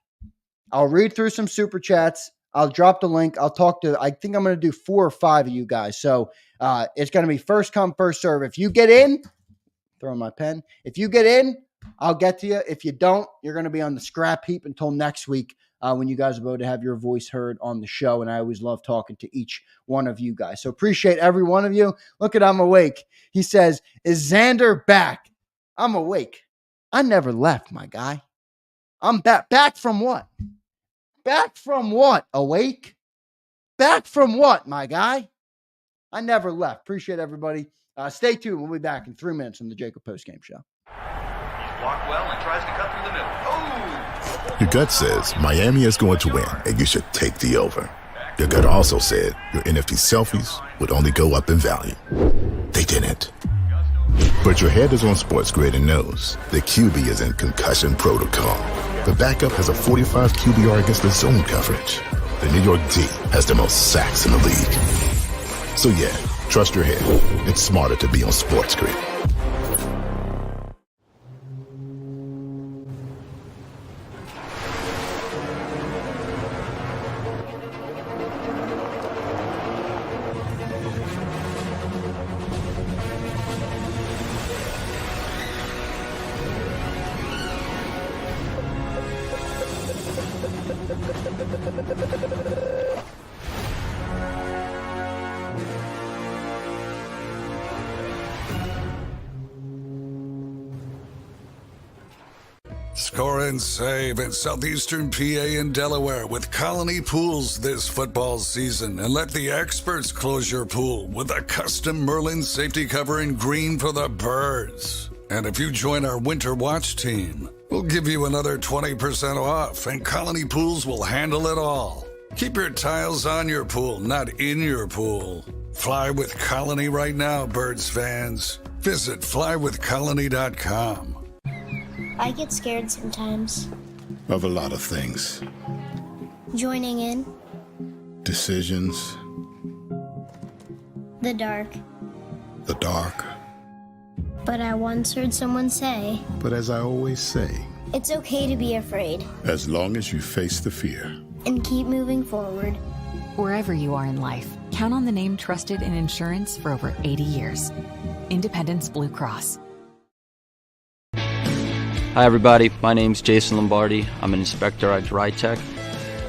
I'll read through some super chats. I'll drop the link. I think I'm going to do 4 or 5 of you guys. So it's going to be first come, first serve. If you get in, throw my pen. If you get in, I'll get to you. If you don't, you're going to be on the scrap heap until next week. When you guys are able to have your voice heard on the show. And I always love talking to each one of you guys. So appreciate every one of you. Look at I'm awake. He says, is Zander back? I'm awake. I never left, my guy. I'm back. Back from what? Back from what? Awake? Back from what, my guy? I never left. Appreciate everybody. Stay tuned. We'll be back in 3 minutes on the JAKIB Postgame Show. He's blocked well and tries to cut through the middle. Oh! Your gut says Miami is going to win, and you should take the over. Your gut also said your NFT selfies would only go up in value. They didn't. But your head is on Sports Grid and knows the QB is in concussion protocol. The backup has a 45 QBR against the zone coverage. The New York D has the most sacks in the league. So yeah, trust your head. It's smarter to be on Sports Grid. Score and save in Southeastern PA and Delaware with Colony Pools this football season, and let the experts close your pool with a custom Merlin safety cover in green for the birds. And if you join our Winter Watch team, we'll give you another 20% off, and Colony Pools will handle it all. Keep your tiles on your pool, not in your pool. Fly with Colony right now, Birds fans. Visit flywithcolony.com. I get scared sometimes. Of a lot of things. Joining in. Decisions. The dark. The dark. But I once heard someone say, But as I always say, it's okay to be afraid. as long as you face the fear. And keep moving forward. Wherever you are in life, count on the name trusted in insurance for over 80 years. Independence Blue Cross. Hi everybody, my name's Jason Lombardi. I'm an inspector at DryTech.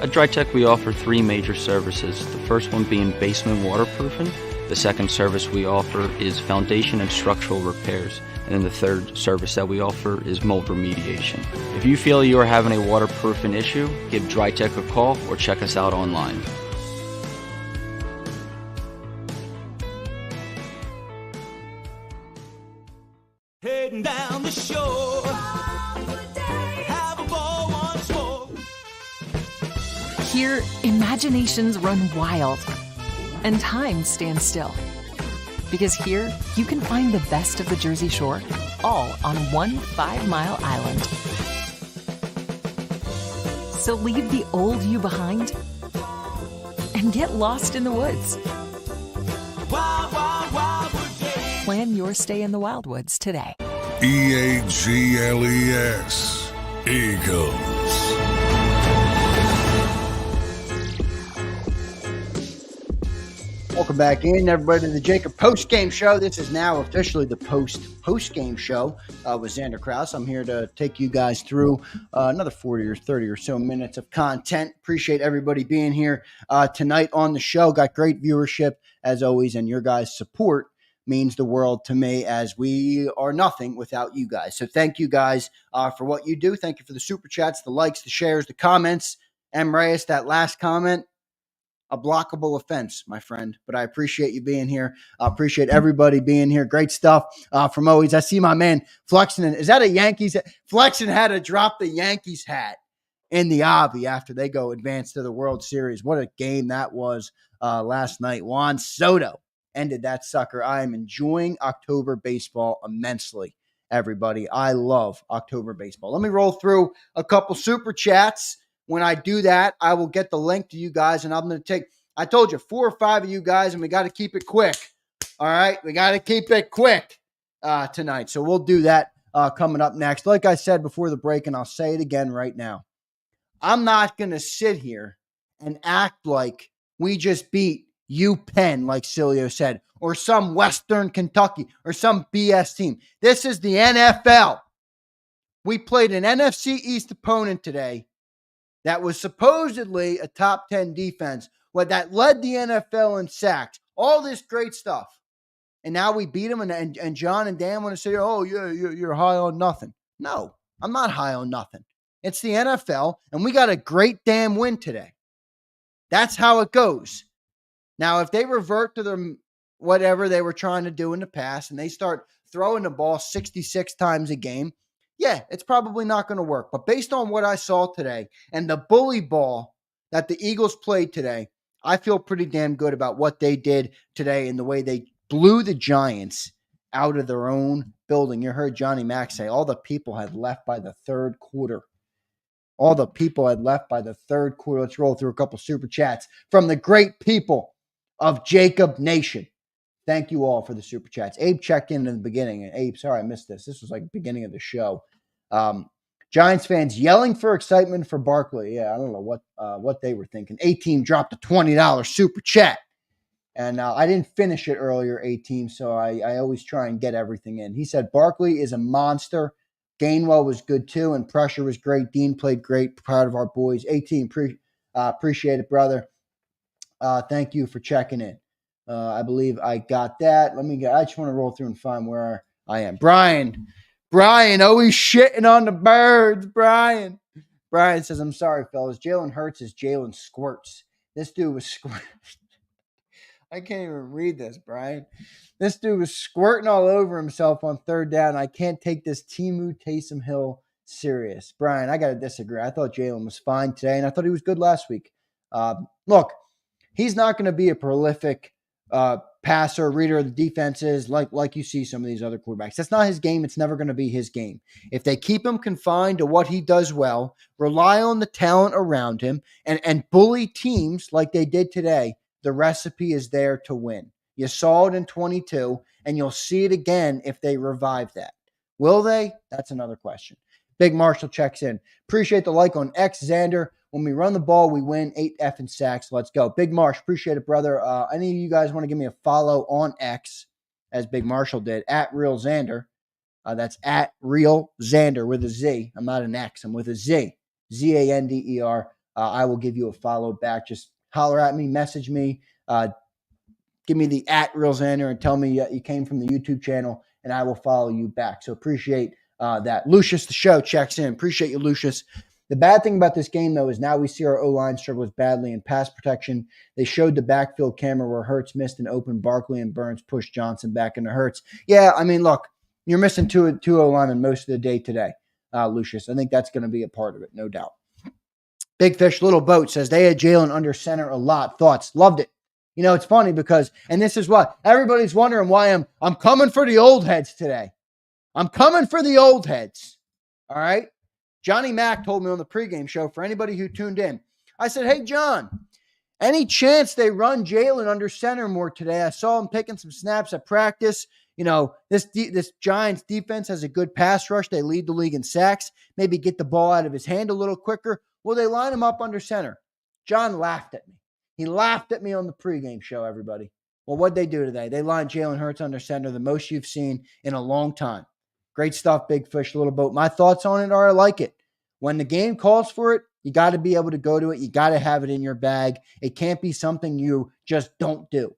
At DryTech we offer 3 major services, the first one being basement waterproofing. The second service we offer is foundation and structural repairs. And then the third service that we offer is mold remediation. If you feel you are having a waterproofing issue, give DryTech a call or check us out online. Heading down the shore. Have a ball once more. here, imaginations run wild and time stands still. Because here, you can find the best of the Jersey Shore, all on one 5-mile island. So leave the old you behind and get lost in the woods. Wild, wild, wildwood. Plan your stay in the Wildwoods today. EAGLES, Eagles. Welcome back in, everybody, to the JAKIB Postgame Show. This is now officially the Postgame Show with Zander Krause. I'm here to take you guys through another 40 or 30 or so minutes of content. Appreciate everybody being here tonight on the show. Got great viewership, as always, and your guys' support means the world to me, as we are nothing without you guys. So thank you guys for what you do. Thank you for the super chats, the likes, the shares, the comments. M. Reyes, that last comment, a blockable offense, my friend. But I appreciate you being here. I appreciate everybody being here. Great stuff from always. I see my man Flexen. Is that a Yankees? Flexen had to drop the Yankees hat in the obby after they go advance to the World Series. What a game that was last night. Juan Soto ended that sucker. I am enjoying October baseball immensely, everybody. I love October baseball. Let me roll through a couple super chats. When I do that, I will get the link to you guys, and I'm going to take, I told you, 4 or 5 of you guys, and we got to keep it quick. All right? We got to keep it quick tonight. So we'll do that coming up next. Like I said before the break, and I'll say it again right now, I'm not going to sit here and act like we just beat UPenn, like Sileo said, or some Western Kentucky, or some BS team. This is the NFL. We played an NFC East opponent today that was supposedly a top 10 defense, that led the NFL in sacks, all this great stuff. And now we beat them, and John and Dan want to say, oh, yeah, you're high on nothing. No, I'm not high on nothing. It's the NFL, and we got a great damn win today. That's how it goes. Now, if they revert to their whatever they were trying to do in the past, and they start throwing the ball 66 times a game, yeah, it's probably not going to work. But based on what I saw today and the bully ball that the Eagles played today, I feel pretty damn good about what they did today and the way they blew the Giants out of their own building. You heard Johnny Mack say all the people had left by the third quarter. All the people had left by the third quarter. Let's roll through a couple super chats from the great people of JAKIB Nation. Thank you all for the super chats. Abe checked in the beginning. And Abe, sorry I missed this. This was like the beginning of the show. Giants fans yelling for excitement for Barkley. Yeah, I don't know what they were thinking. A-Team dropped a $20 super chat. And I didn't finish it earlier, A-Team, so I always try and get everything in. He said, Barkley is a monster. Gainwell was good too, and pressure was great. Dean played great. Proud of our boys. A-Team, appreciate it, brother. Thank you for checking in. I believe I got that. I just want to roll through and find where I am. Brian, always shitting on the birds, Brian. Brian says, I'm sorry, fellas. Jalen Hurts is Jalen Squirts. This dude was squirting. I can't even read this, Brian. This dude was squirting all over himself on third down. I can't take this Temu Taysom Hill serious. Brian, I got to disagree. I thought Jalen was fine today, and I thought he was good last week. Look, he's not going to be a prolific passer, reader of the defenses like you see some of these other quarterbacks. That's not his game. It's never going to be his game. If they keep him confined to what he does well, rely on the talent around him, and bully teams like they did today, the recipe is there to win. You saw it in 22, and you'll see it again if they revive that. Will they? That's another question. Big Marshall checks in. Appreciate the like on X, Xander. When we run the ball, we win 8 effing sacks. Let's go. Big Marsh, appreciate it, brother. Any of you guys want to give me a follow on X, as Big Marshall did, at Real Xander. That's at Real Xander with a Z. I'm not an X. I'm with a Z. Zander. I will give you a follow back. Just holler at me, message me. Give me the at Real Xander and tell me you came from the YouTube channel, and I will follow you back. So appreciate that. Lucius, the show, checks in. Appreciate you, Lucius. The bad thing about this game, though, is now we see our O-line struggles badly in pass protection. They showed the backfield camera where Hurts missed an open Barkley and Burns pushed Johnson back into Hurts. Yeah, I mean, look, you're missing two O-linemen most of the day today, Lucius. I think that's going to be a part of it, no doubt. Big Fish Little Boat says they had Jalen under center a lot. Thoughts? Loved it. You know, it's funny because, and this is what everybody's wondering why I'm coming for the old heads today. I'm coming for the old heads. All right. Johnny Mack told me on the pregame show, for anybody who tuned in, I said, hey, John, any chance they run Jalen under center more today? I saw him taking some snaps at practice. You know, this Giants defense has a good pass rush. They lead the league in sacks. Maybe get the ball out of his hand a little quicker. Will they line him up under center? John laughed at me. He laughed at me on the pregame show, everybody. Well, what'd they do today? They lined Jalen Hurts under center, the most you've seen in a long time. Great stuff, Big Fish, Little Boat. My thoughts on it are I like it. When the game calls for it, you got to be able to go to it. You got to have it in your bag. It can't be something you just don't do.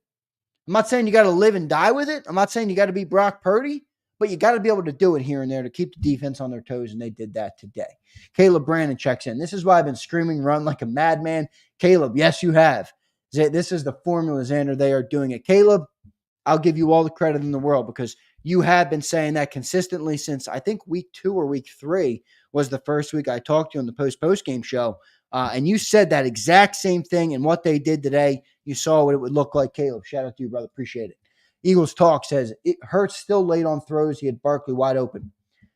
I'm not saying you got to live and die with it. I'm not saying you got to be Brock Purdy, but you got to be able to do it here and there to keep the defense on their toes, and they did that today. Caleb Brandon checks in. This is why I've been screaming run like a madman. Caleb, yes, you have. This is the formula, Xander. They are doing it. Caleb, I'll give you all the credit in the world because you have been saying that consistently since I think week 2 or week 3 was the first week I talked to you on the post-game show. And you said that exact same thing, and what they did today, you saw what it would look like. Caleb, shout out to you, brother. Appreciate it. Eagles Talk says, it hurts still late on throws. He had Barkley wide open.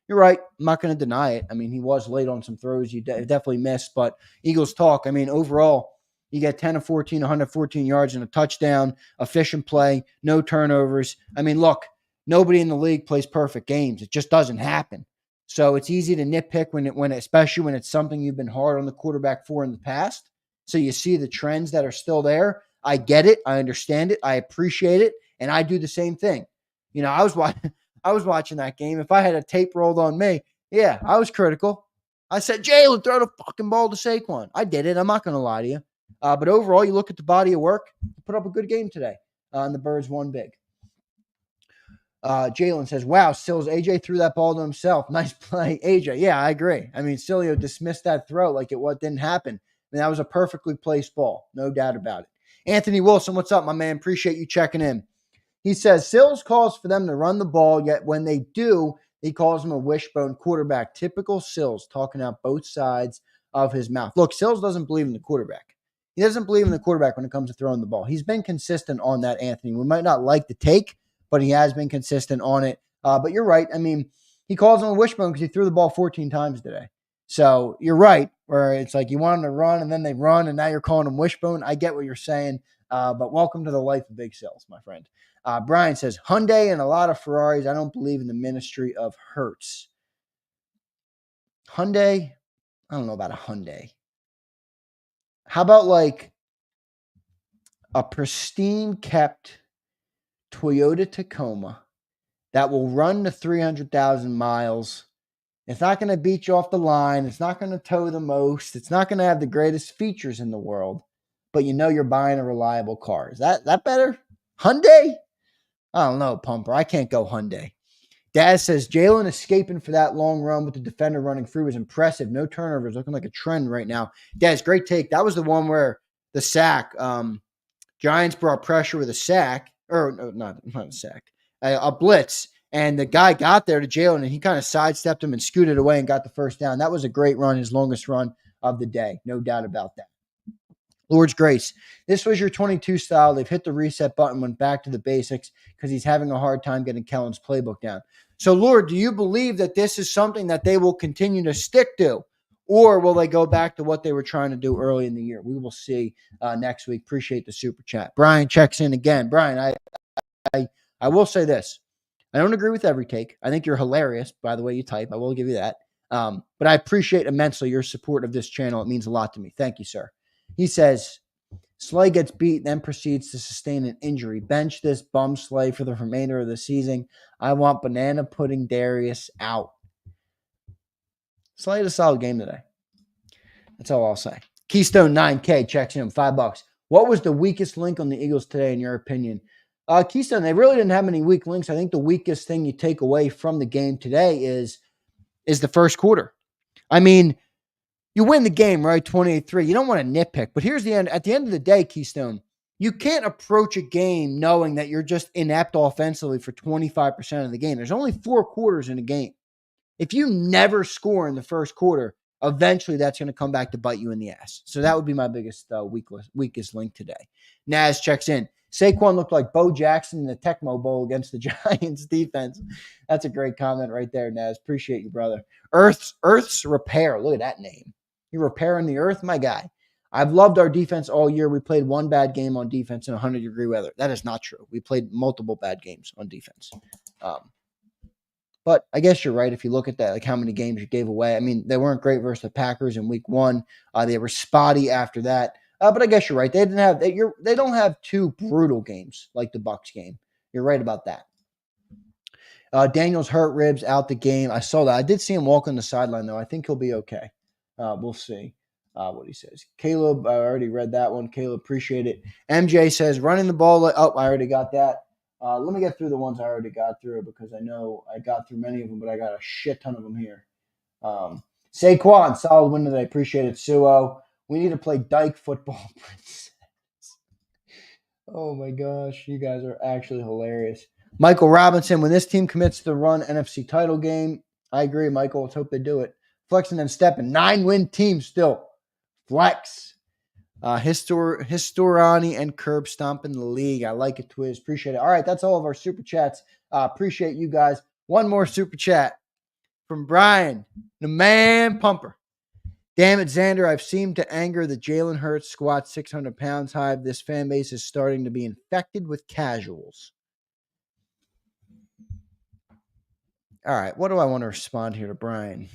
You're right. I'm not going to deny it. I mean, he was late on some throws you definitely missed. But Eagles Talk, I mean, overall, you get 10 of 14, 114 yards and a touchdown, efficient play, no turnovers. I mean, look, nobody in the league plays perfect games. It just doesn't happen. So it's easy to nitpick especially when it's something you've been hard on the quarterback for in the past. So you see the trends that are still there. I get it. I understand it. I appreciate it. And I do the same thing. You know, I was watching that game. If I had a tape rolled on me, yeah, I was critical. I said, Jalen, throw the fucking ball to Saquon. I did it. I'm not going to lie to you. But overall, you look at the body of work, put up a good game today. And the Birds won big. Jalen says, wow, Sills, AJ threw that ball to himself. Nice play, AJ. Yeah, I agree. I mean, Sileo dismissed that throw like it didn't happen. I mean, that was a perfectly placed ball. No doubt about it. Anthony Wilson, what's up, my man? Appreciate you checking in. He says, Sills calls for them to run the ball, yet when they do, he calls them a wishbone quarterback. Typical Sills, talking out both sides of his mouth. Look, Sills doesn't believe in the quarterback. He doesn't believe in the quarterback when it comes to throwing the ball. He's been consistent on that, Anthony. We might not like the take, but he has been consistent on it. But you're right. I mean, he calls him a wishbone because he threw the ball 14 times today. So you're right, where it's like you want him to run and then they run and now you're calling him wishbone. I get what you're saying, but welcome to the life of big Sills, my friend. Brian says, Hyundai and a lot of Ferraris. I don't believe in the ministry of Hertz. Hyundai? I don't know about a Hyundai. How about like a pristine kept Toyota Tacoma that will run to 300,000 miles. It's not going to beat you off the line. It's not going to tow the most. It's not going to have the greatest features in the world, but you know you're buying a reliable car. Is that better? Hyundai? I don't know, Pumper. I can't go Hyundai. Daz says, Jalen escaping for that long run with the defender running through was impressive. No turnovers, looking like a trend right now. Daz, great take. That was the one where the sack, Giants brought pressure with a sack, or no, not a sack, a blitz, and the guy got there to Jalen, and he kind of sidestepped him and scooted away and got the first down. That was a great run, his longest run of the day. No doubt about that. Lord's Grace, this was your 22 style. They've hit the reset button, went back to the basics because he's having a hard time getting Kellen's playbook down. So, Lord, do you believe that this is something that they will continue to stick to, or will they go back to what they were trying to do early in the year? We will see next week. Appreciate the super chat. Brian checks in again. Brian, I will say this. I don't agree with every take. I think you're hilarious, by the way you type. I will give you that. But I appreciate immensely your support of this channel. It means a lot to me. Thank you, sir. He says, Slay gets beat, then proceeds to sustain an injury. Bench this bum Slay for the remainder of the season. I want banana pudding Darius out. Slay had a solid game today. That's all I'll say. Keystone 9K checks in $5. What was the weakest link on the Eagles today, in your opinion? Keystone, they really didn't have many weak links. I think the weakest thing you take away from the game today is the first quarter. I mean, you win the game, right? 28-3. You don't want to nitpick, but here's the end. At the end of the day, Keystone, you can't approach a game knowing that you're just inept offensively for 25% of the game. There's only 4 quarters in a game. If you never score in the first quarter eventually that's going to come back to bite you in the ass. So that would be my biggest weakest link today. Naz checks in. Saquon looked like Bo Jackson in the Tecmo Bowl against the Giants defense. That's a great comment right there, Naz. Appreciate you, brother. Earth's Repair. Look at that name. You're repairing the earth, my guy. I've loved our defense all year. We played one bad game on defense in 100-degree weather. That is not true. We played multiple bad games on defense. But I guess you're right if you look at that, like how many games you gave away. I mean, they weren't great versus the Packers in week 1. They were spotty after that. But I guess you're right. They don't have two brutal games like the Bucs game. You're right about that. Daniel's hurt ribs out the game. I saw that. I did see him walk on the sideline, though. I think he'll be okay. We'll see what he says. Caleb, I already read that one. Caleb, appreciate it. MJ says, running the ball. I already got that. Let me get through the ones I already got through because I know I got through many of them, but I got a shit ton of them here. Saquon, solid win today. Appreciate it, Suo. We need to play Dyke football. Oh, my gosh. You guys are actually hilarious. Michael Robinson, when this team commits to the run NFC title game, I agree, Michael. Let's hope they do it. Flexing and stepping. 9-win team still. Flex. Sirianni and curb stomping the league. I like it, Twiz. Appreciate it. All right, that's all of our super chats. Appreciate you guys. One more super chat from Brian, the man pumper. Damn it, Zander. I've seemed to anger the Jalen Hurts squat 600 pounds hive. This fan base is starting to be infected with casuals. All right, what do I want to respond here to Brian?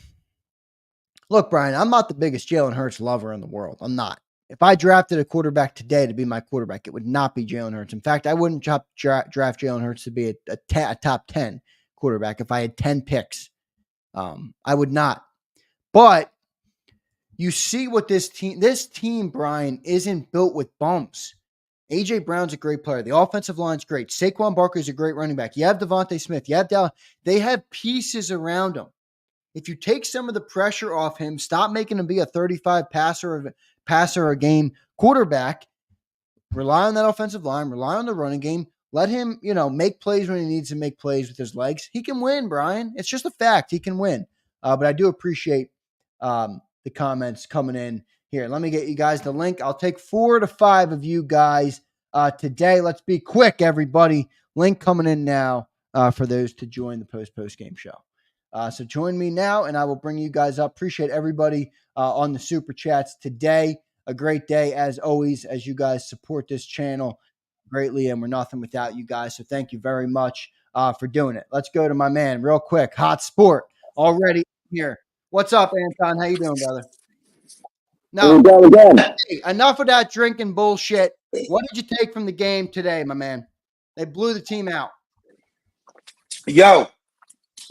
Look, Brian, I'm not the biggest Jalen Hurts lover in the world. I'm not. If I drafted a quarterback today to be my quarterback, it would not be Jalen Hurts. In fact, I wouldn't draft Jalen Hurts to be a top 10 quarterback if I had 10 picks. I would not. But you see what this team, Brian, isn't built with bumps. A.J. Brown's a great player. The offensive line's great. Saquon Barkley's a great running back. You have Devontae Smith. You have Dallas. They have pieces around him. If you take some of the pressure off him, stop making him be a 35 passer a game quarterback, rely on that offensive line, rely on the running game, let him, make plays when he needs to make plays with his legs. He can win, Brian. It's just a fact. He can win. But I do appreciate the comments coming in here. Let me get you guys the link. I'll take 4 to 5 of you guys today. Let's be quick, everybody. Link coming in now for those to join the post-game show. So join me now, and I will bring you guys up. Appreciate everybody on the Super Chats today. A great day, as always, as you guys support this channel greatly, and we're nothing without you guys. So thank you very much for doing it. Let's go to my man real quick. Hot Sport already here. What's up, Anton? How you doing, brother? No, hey, enough of that drinking bullshit. What did you take from the game today, my man? They blew the team out. Yo,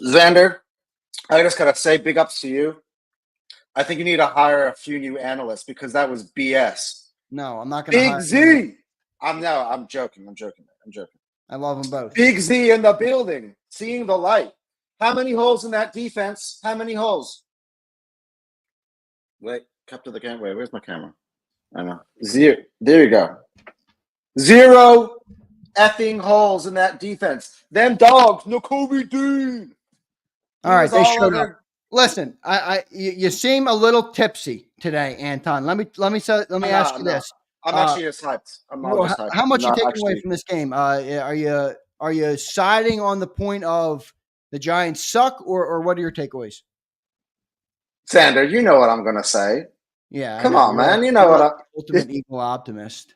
Zander, I just got to say big ups to you. I think you need to hire a few new analysts because that was BS. No, I'm not going to hire Big Z. I'm joking. I love them both. Big Z in the building, seeing the light. How many holes in that defense? How many holes? Wait, cut to the camera. Wait, where's my camera? I know. 0. There you go. 0 effing holes in that defense. Them dogs, no Kobe Dean. All right, they showed up. Listen, you seem a little tipsy today, Anton. Let me ask you this. I'm actually just hyped. How much you taking away from this game? Are you siding on the point of the Giants suck, or what are your takeaways? Zander, you know what I'm gonna say. Yeah. Come on, man. You know what I'm ultimate equal optimist.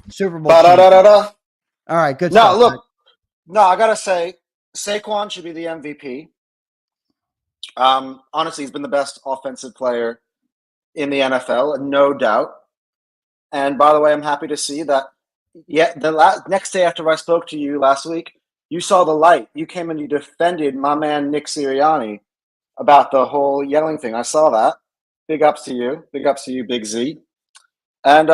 Super Bowl. All right, good no, stuff. Look. Man. No, I gotta say, Saquon should be the MVP. Honestly, he's been the best offensive player in the NFL, no doubt. And by the way, I'm happy to see that. Yeah, the next day after I spoke to you last week, you saw the light. You came and you defended my man Nick Sirianni about the whole yelling thing. I saw that. Big ups to you. Big ups to you, Big Z. And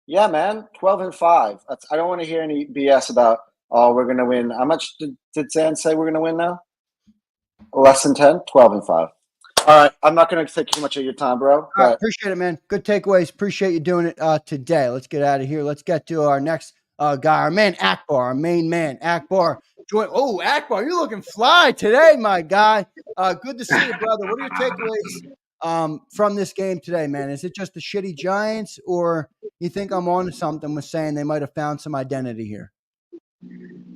yeah, man, 12-5. I don't want to hear any BS about, oh, we're going to win. How much did Zan say we're going to win now? Less than 10? 12-5. All right, I'm not going to take too much of your time, bro. All right, appreciate it, man. Good takeaways. Appreciate you doing it today. Let's get out of here. Let's get to our next guy, our man Akbar, our main man. Akbar, join. Oh, Akbar, you're looking fly today, my guy. Good to see you, brother. What are your takeaways from this game today, man? Is it just the shitty Giants, or you think I'm on to something with saying they might have found some identity here?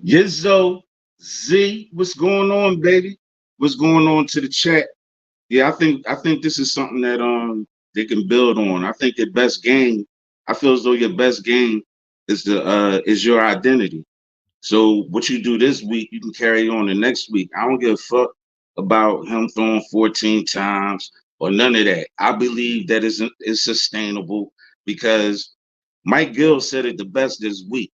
Yizzo, Z, what's going on, baby? What's going on to the chat? Yeah, I think this is something that they can build on. I think their best game, I feel as though your best game is your identity. So what you do this week, you can carry on the next week. I don't give a fuck about him throwing 14 times or none of that. I believe that is sustainable because Mike Gill said it the best this week.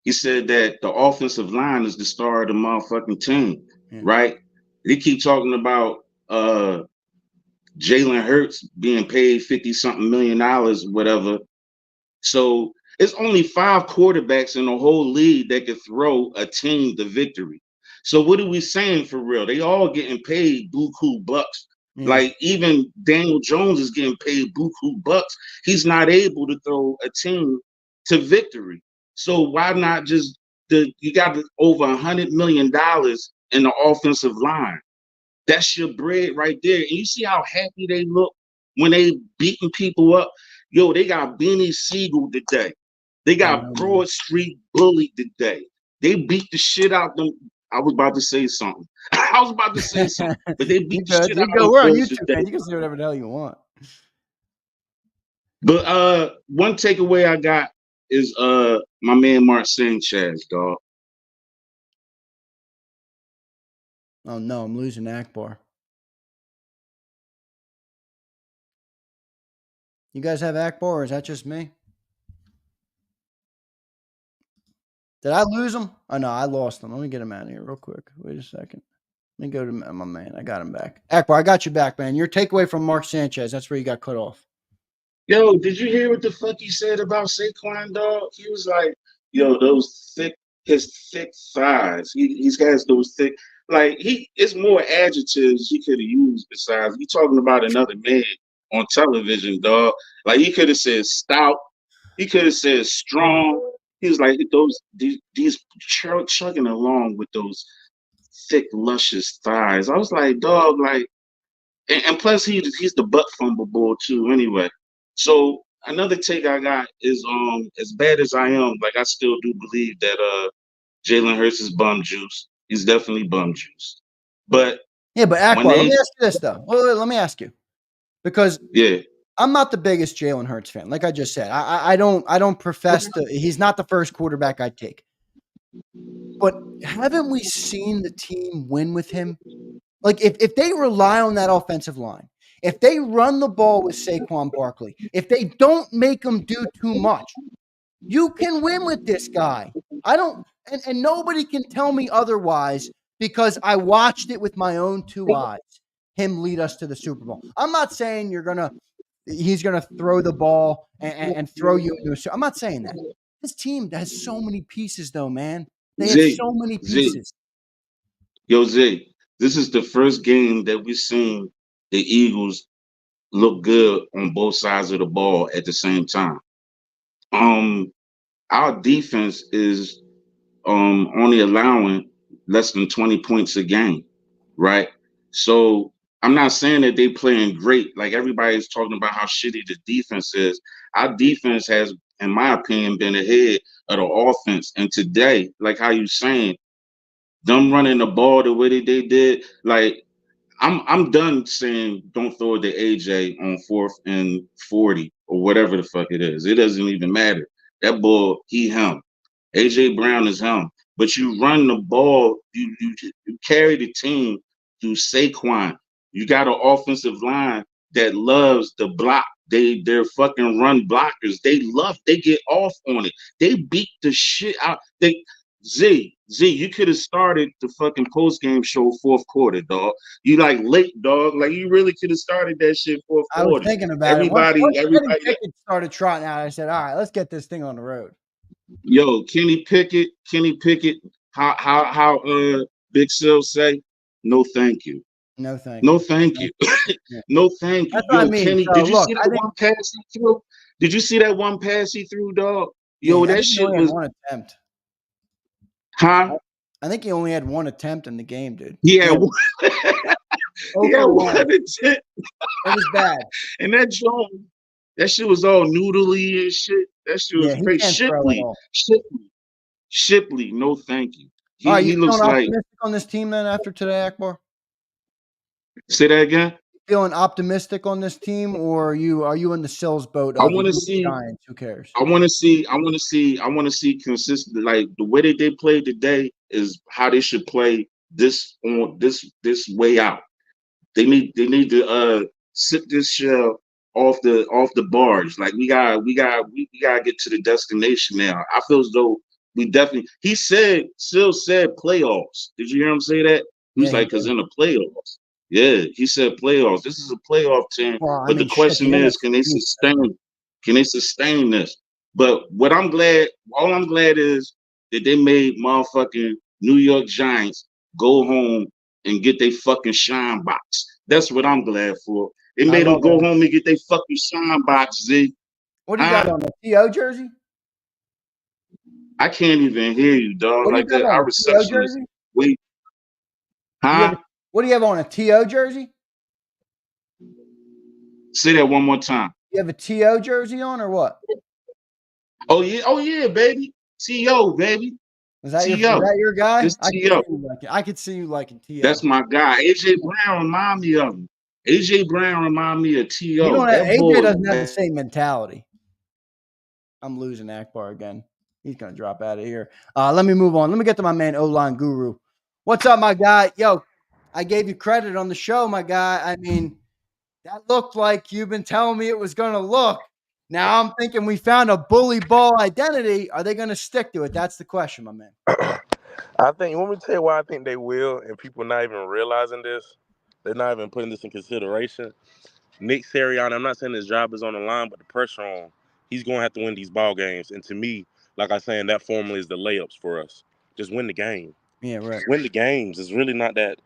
He said that the offensive line is the star of the motherfucking team, right? They keep talking about Jalen Hurts being paid $50-something million, whatever. So it's only 5 quarterbacks in the whole league that could throw a team to victory. So what are we saying for real? They all getting paid buku bucks. Like even Daniel Jones is getting paid buku bucks. He's not able to throw a team to victory. So why not just you got over $100 million in the offensive line? That's your bread right there. And you see how happy they look when they beating people up. Yo, they got Beanie Siegel today. They got Broad Street Bully today. They beat the shit out them. I was about to say something. But they beat the shit out of them. We're on YouTube, man. You can say whatever the hell you want. But one takeaway I got is my man Mark Sanchez, dog. Oh no, I'm losing Akbar. You guys have Akbar, or is that just me? Did I lose him? Oh no, I lost him. Let me get him out of here real quick. Wait a second. Let me go to my man. I got him back. Akbar, I got you back, man. Your takeaway from Mark Sanchez. That's where you got cut off. Yo, did you hear what the fuck he said about Saquon, dog? He was like, yo, his thick thighs. He's got those thick, like it's more adjectives he could have used besides he talking about another man on television, dog. Like he could have said stout, he could have said strong. He was like these chugging along with those thick, luscious thighs. I was like, dog, like, and plus he's the butt fumble bull too, anyway. So another take I got is as bad as I am, like I still do believe that Jalen Hurts is bum juice. He's definitely bum juice. But Akbar, let me ask you this though. Well, let me ask you. Because I'm not the biggest Jalen Hurts fan. Like I just said, I don't profess he's not the first quarterback I'd take. But haven't we seen the team win with him? Like if they rely on that offensive line, if they run the ball with Saquon Barkley, if they don't make him do too much, you can win with this guy. And nobody can tell me otherwise because I watched it with my own 2 eyes, him lead us to the Super Bowl. I'm not saying he's gonna throw the ball and throw you into a Super Bowl. I'm not saying that. This team has so many pieces though, man. They have so many pieces. Yo, Z, this is the first game that we've seen the Eagles look good on both sides of the ball at the same time. Our defense is only allowing less than 20 points a game, right? So I'm not saying that they playing great. Like everybody's talking about how shitty the defense is. Our defense has, in my opinion, been ahead of the offense. And today, like how you saying, them running the ball the way that they did, like I'm done saying don't throw it to AJ on 4th and 40 or whatever the fuck it is. It doesn't even matter. That ball, him. AJ Brown is him. But you run the ball, you carry the team through Saquon. You got an offensive line that loves the block. They're fucking run blockers. They get off on it. They beat the shit out. Z, you could have started the fucking post-game show 4th quarter, dog. You like late, dog. Like you really could have started that shit 4th quarter. I was thinking about everybody, it. Everybody started trotting out. I said, all right, let's get this thing on the road. Yo, Kenny Pickett, how Big Sil say, no thank you. No thank you. No thank you. No thank you. Yo, I mean. Kenny, did you see that one pass he threw? Did you see that one pass he threw, dog? Yo, that shit was one attempt. Huh? I think he only had one attempt in the game, dude. Yeah, he had Over one attempt. It was bad. And that shit was all noodly and shit. That shit was Yeah, he crazy. can't throw at all. Shipley, no thank you. All right, you He looks feeling like. optimistic on this team then after today, Akbar? Say that again. Feeling optimistic on this team, or are you in the Sills boat? I Of want to the see. Giants. Who cares? I want to see consistent. Like the way that they played today is how they should play this way out. They need to sip this shell off the barge. Like we gotta get to the destination now. I feel as though we definitely. Still said playoffs. Did you hear him say that? He was like, because in the playoffs. Yeah, he said playoffs. This is a playoff team. Well, but the question is, can they sustain? Can they sustain this? But all I'm glad is that they made motherfucking New York Giants go home and get their fucking shine box. That's what I'm glad for. They made them go home and get their fucking shine box, Z. What do you got on, a TO jersey? I can't even hear you, dog. What like do you that. got on, Our a TO reception is jersey? wait. Huh? What do you have on, a TO jersey? Say that one more time. You have a TO jersey on or what? Oh yeah, baby. TO, baby. Is that your guy? This TO. I could see you liking TO. That's my guy. AJ Brown remind me of him. AJ Brown remind me of TO. You know, AJ doesn't have the same mentality. I'm losing Akbar again. He's gonna drop out of here. Let me move on. Let me get to my man O-line Guru. What's up, my guy? Yo, I gave you credit on the show, my guy. I mean, that looked like you've been telling me it was gonna look. Now I'm thinking we found a bully ball identity. Are they gonna stick to it? That's the question, my man. I think, you want me to tell you why I think they will, and people not even realizing this? They're not even putting this in consideration. Nick Sirianni, I'm not saying his job is on the line, but the pressure on, he's going to have to win these ball games. And to me, like I'm saying, that formula is the layups for us. Just win the game. Yeah, right. Win the games. It's really not that.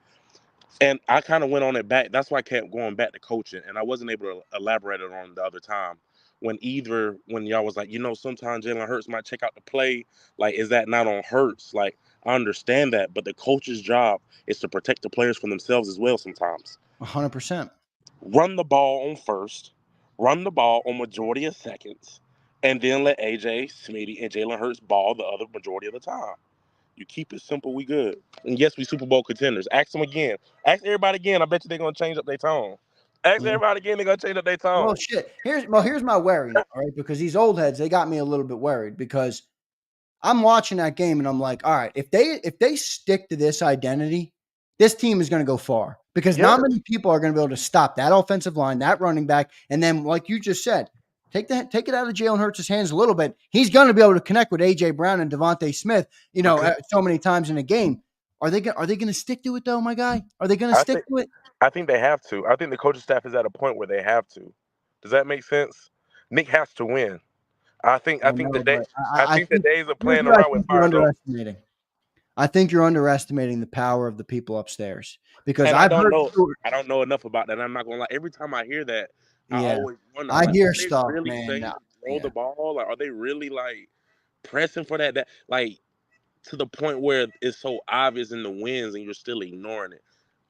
And I kind of went on it back. That's why I kept going back to coaching, and I wasn't able to elaborate it on the other time. When y'all was like, sometimes Jalen Hurts might check out the play. Like, is that not on Hurts? Like, I understand that, but the coach's job is to protect the players from themselves as well sometimes. 100%. Run the ball on first, run the ball on majority of seconds, and then let AJ, Smitty, and Jalen Hurts ball the other majority of the time. You keep it simple, we good. And yes, we Super Bowl contenders. Ask them again. Ask everybody again. I bet you they're going to change up their tone. Ask everybody again, they're going to change up their tone. Well, shit. Here's my worry, all right? Because these old heads, they got me a little bit worried because I'm watching that game and I'm like, all right, if they stick to this identity, this team is going to go far because not many people are going to be able to stop that offensive line, that running back, and then like you just said, take it out of Jalen Hurts' hands a little bit. He's going to be able to connect with AJ Brown and Devontae Smith, so many times in a game. Are they going to stick to it though, my guy? Are they going to stick to it? I think they have to. I think the coaching staff is at a point where they have to. Does that make sense? Nick has to win. I think the days of playing around with fire. I think you're underestimating the power of the people upstairs because I don't know enough about that. I'm not gonna lie. Every time I hear that, I always wonder. I hear are stuff, they really man. saying throw the ball? Like, are they really like pressing for that? That like to the point where it's so obvious in the wins and you're still ignoring it.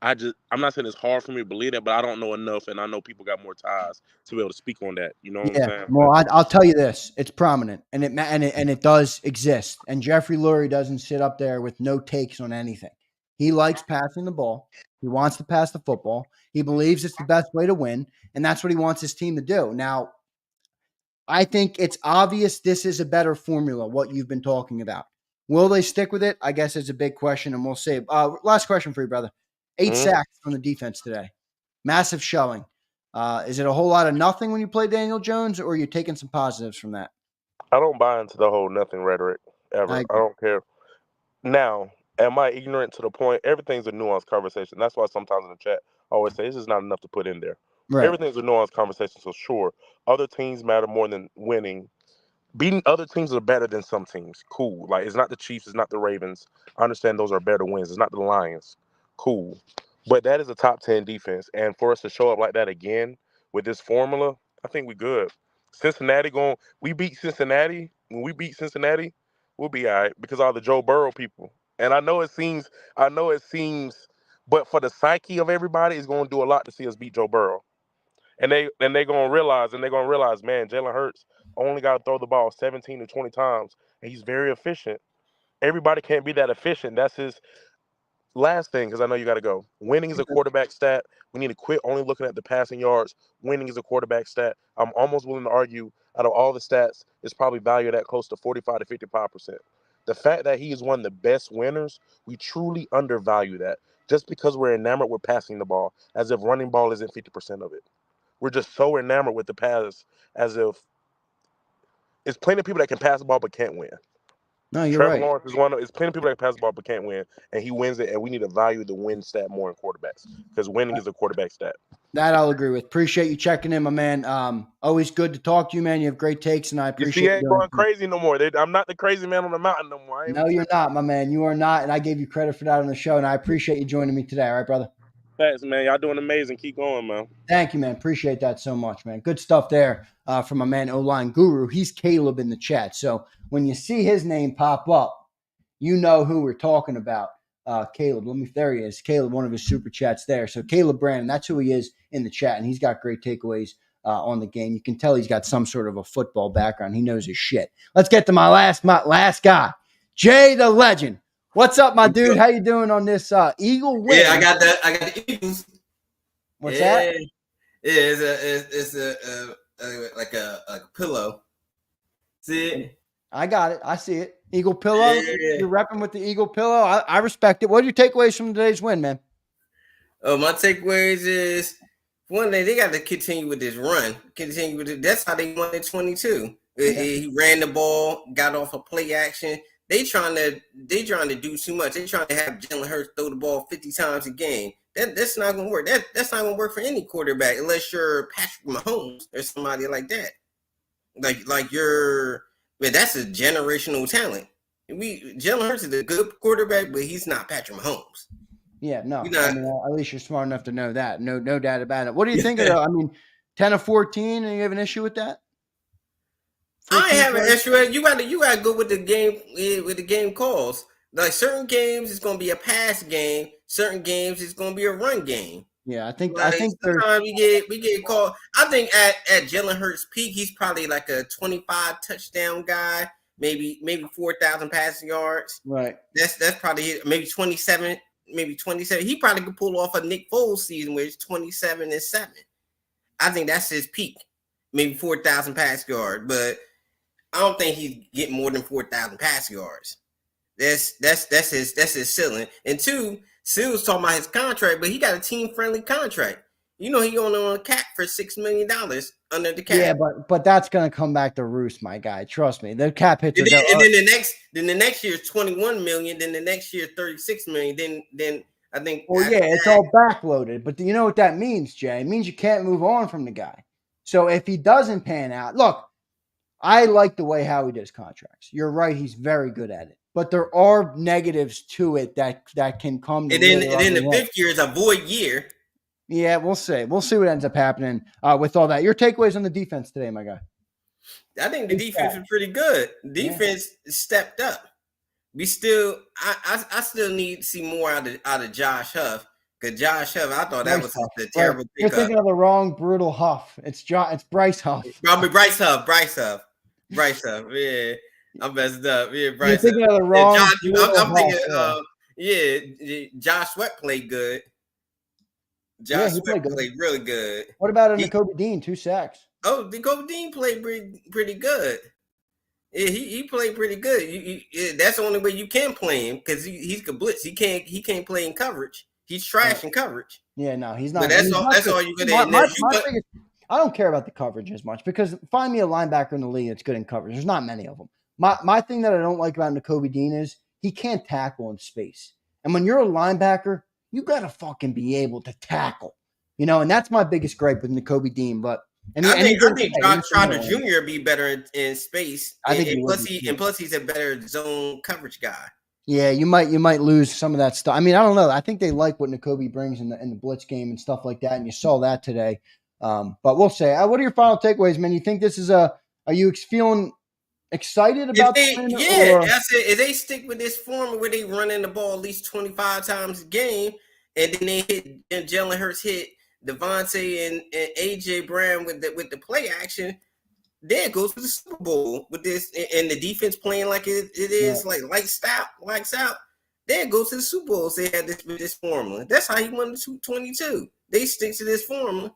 I'm not saying it's hard for me to believe that, but I don't know enough, and I know people got more ties to be able to speak on that. You know what I'm saying? Well, I'll tell you this: it's prominent, and it does exist. And Jeffrey Lurie doesn't sit up there with no takes on anything. He likes passing the ball. He wants to pass the football. He believes it's the best way to win, and that's what he wants his team to do. Now, I think it's obvious this is a better formula. What you've been talking about. Will they stick with it? I guess it's a big question, and we'll see. Last question for you, brother. 8 sacks from the defense today. Massive showing. Is it a whole lot of nothing when you play Daniel Jones, or are you taking some positives from that? I don't buy into the whole nothing rhetoric ever. I don't care. Now, am I ignorant to the point? Everything's a nuanced conversation. That's why sometimes in the chat I always say this is not enough to put in there. Right. Everything's a nuanced conversation. So sure, other teams matter more than winning. Beating other teams are better than some teams. Cool. Like, it's not the Chiefs, it's not the Ravens. I understand those are better wins. It's not the Lions. Cool. But that is a top 10 defense. And for us to show up like that again with this formula, I think we're good. We beat Cincinnati. When we beat Cincinnati, we'll be all right because all the Joe Burrow people. And I know it seems, but for the psyche of everybody, it's going to do a lot to see us beat Joe Burrow. And they're going to realize, man, Jalen Hurts only got to throw the ball 17 to 20 times, and he's very efficient. Everybody can't be that efficient. That's his last thing, because I know you got to go. Winning is a quarterback stat. We need to quit only looking at the passing yards. Winning is a quarterback stat. I'm almost willing to argue out of all the stats, it's probably valued at close to 45 to 55%. The fact that he is one of the best winners, we truly undervalue that. Just because we're enamored with passing the ball, as if running ball isn't 50% of it. We're just so enamored with the pass, as if it's plenty of people that can pass the ball but can't win. No, you're Trevor right. Lawrence is one of. It's plenty of people that can pass the ball but can't win, and he wins it. And we need to value the win stat more in quarterbacks, because winning is a quarterback stat. That I'll agree with. Appreciate you checking in, my man. Always good to talk to you, man. You have great takes, and I appreciate you. See, ain't going crazy no more. I'm not the crazy man on the mountain no more. No, you're not, my man. You are not, and I gave you credit for that on the show, and I appreciate you joining me today. All right, brother? Thanks, man. Y'all doing amazing. Keep going, man. Thank you, man. Appreciate that so much, man. Good stuff there from my man O-Line Guru. He's Caleb in the chat. So when you see his name pop up, you know who we're talking about. Caleb. There he is. Caleb, one of his super chats there. So Caleb Brandon, that's who he is in the chat, and he's got great takeaways on the game. You can tell he's got some sort of a football background. He knows his shit. Let's get to my last guy, Jay the Legend. What's up, my dude? How you doing on this Eagle win? Yeah, I got the Eagles. What's that? Yeah, it's like a pillow. See it? I got it. I see it. Eagle pillow. Yeah. You're repping with the Eagle pillow. I respect it. What are your takeaways from today's win, man? Oh, my takeaways is one day they got to continue with this run. Continue with it. That's how they won at 22. He ran the ball, got off a play action. They trying to do too much. They trying to have Jalen Hurts throw the ball 50 times a game. That's not gonna work. That's not gonna work for any quarterback unless you're Patrick Mahomes or somebody like that. But that's a generational talent. Jalen Hurts is a good quarterback, but he's not Patrick Mahomes. Yeah, no. At least you're smart enough to know that. No doubt about it. What do you think of 10 of 14, and you have an issue with that? I ain't have an issue with it. You gotta go with the game calls. Like certain games it's gonna be a pass game, certain games it's gonna be a run game. Yeah, I think sometimes we get called. I think at Jalen Hurts' peak, he's probably like a 25 touchdown guy, maybe 4,000 passing yards. Right. That's probably it. Maybe 27. He probably could pull off a Nick Foles season where it's 27-7. I think that's his peak. Maybe 4,000 pass yards, but I don't think he's getting more than 4,000 pass yards. That's his ceiling. And two, Seal was talking about his contract, but he got a team-friendly contract. You know he only on a cap for $6 million under the cap. Yeah, but that's gonna come back to roost, my guy. Trust me. The cap hits. And then the next year is $21 million. Then the next year $36 million. Then I think. Well, yeah, it's all backloaded. But you know what that means, Jay? It means you can't move on from the guy. So if he doesn't pan out, look, I like the way Howie does contracts. You're right; he's very good at it. But there are negatives to it that can come. And then the fifth year is a void year. Yeah, we'll see. We'll see what ends up happening with all that. Your takeaways on the defense today, my guy? I think the defense was pretty good. Defense stepped up. We still, I still need to see more out of Josh Huff. Because Josh Huff, I thought that was a terrible pickup. You're thinking of the wrong brutal Huff. It's Bryce Huff. Probably Bryce Huff. Yeah, I'm messed up. Yeah, Bryce. You're thinking of the wrong. I'm thinking. Josh Sweat played good. Josh Sweat played really good. What about Nakobe Dean? 2 sacks. Oh, Nakobe Dean played pretty good. Yeah, he played pretty good. That's the only way you can play him because he's a blitz. He can't play in coverage. He's trash in coverage. Yeah, no, he's not. But that's all you could. I don't care about the coverage as much because find me a linebacker in the league that's good in coverage. There's not many of them. My thing that I don't like about Nakobe Dean is he can't tackle in space. And when you're a linebacker, you got to fucking be able to tackle, and that's my biggest gripe with Nakobe Dean. But I think Josh Trotter Jr. would be better in space. Plus he's a better zone coverage guy. Yeah, you might lose some of that stuff. I mean, I don't know. I think they like what Nakobe brings in the blitz game and stuff like that, and you saw that today. But we'll say, what are your final takeaways, man? You think this is are you feeling Excited about I said if they stick with this formula where they running the ball at least 25 times a game, and then they hit and Jalen Hurts hit Devontae and AJ Brown with the play action, there goes to the Super Bowl with this, and the defense playing like it is, like lights out. There goes to the Super Bowl. So they had this formula. That's how he won the 22. They stick to this formula.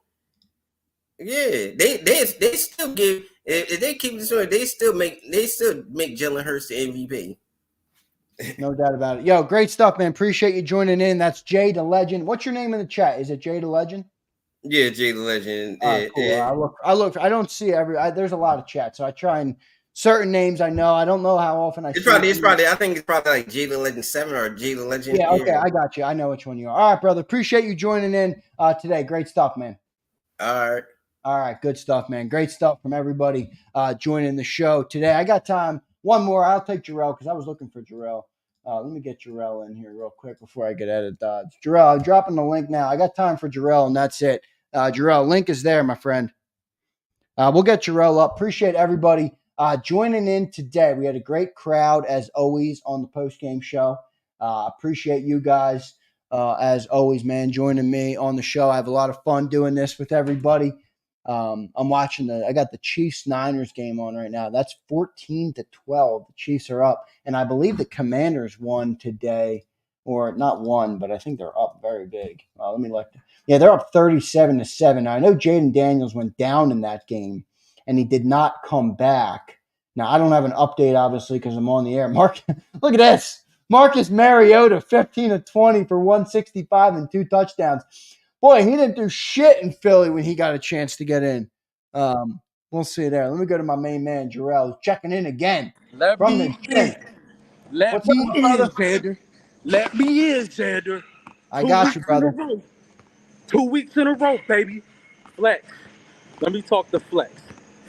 Yeah, they still give, if they keep this going, they still make Jalen Hurts the MVP. No doubt about it. Yo, great stuff, man. Appreciate you joining in. That's Jay the Legend. What's your name in the chat? Is it Jay the Legend? Yeah, Jay the Legend. Cool. Yeah. I look. I don't see there's a lot of chat, so I try and certain names I know. I don't know how often I. I think it's probably like Jay the Legend 7 or Jay the Legend. Yeah. Okay, I got you. I know which one you are. All right, brother. Appreciate you joining in today. Great stuff, man. All right. Good stuff, man. Great stuff from everybody joining the show today. I got time. One more. I'll take Jarrell because I was looking for Jarrell. Let me get Jarrell in here real quick before I get edited. Jarrell, I'm dropping the link now. I got time for Jarrell, and that's it. Jarrell, link is there, my friend. We'll get Jarrell up. Appreciate everybody joining in today. We had a great crowd, as always, on the postgame show. Appreciate you guys, as always, man, joining me on the show. I have a lot of fun doing this with everybody. I'm watching I got the Chiefs-Niners game on right now. That's 14-12. The Chiefs are up. And I believe the Commanders won today, or not won, but I think they're up very big. Let me look. Yeah, they're up 37-7. Now, I know Jaden Daniels went down in that game, and he did not come back. Now, I don't have an update, obviously, because I'm on the air. Mark, look at this. Marcus Mariota, 15-20 for 165 and 2 touchdowns. Boy, he didn't do shit in Philly when he got a chance to get in. We'll see there. Let me go to my main man, Jarrell, checking in again. Let me in, Zander. Let me in, Zander. I got you, brother. 2 weeks in a row, baby. Flex. Let me talk to Flex.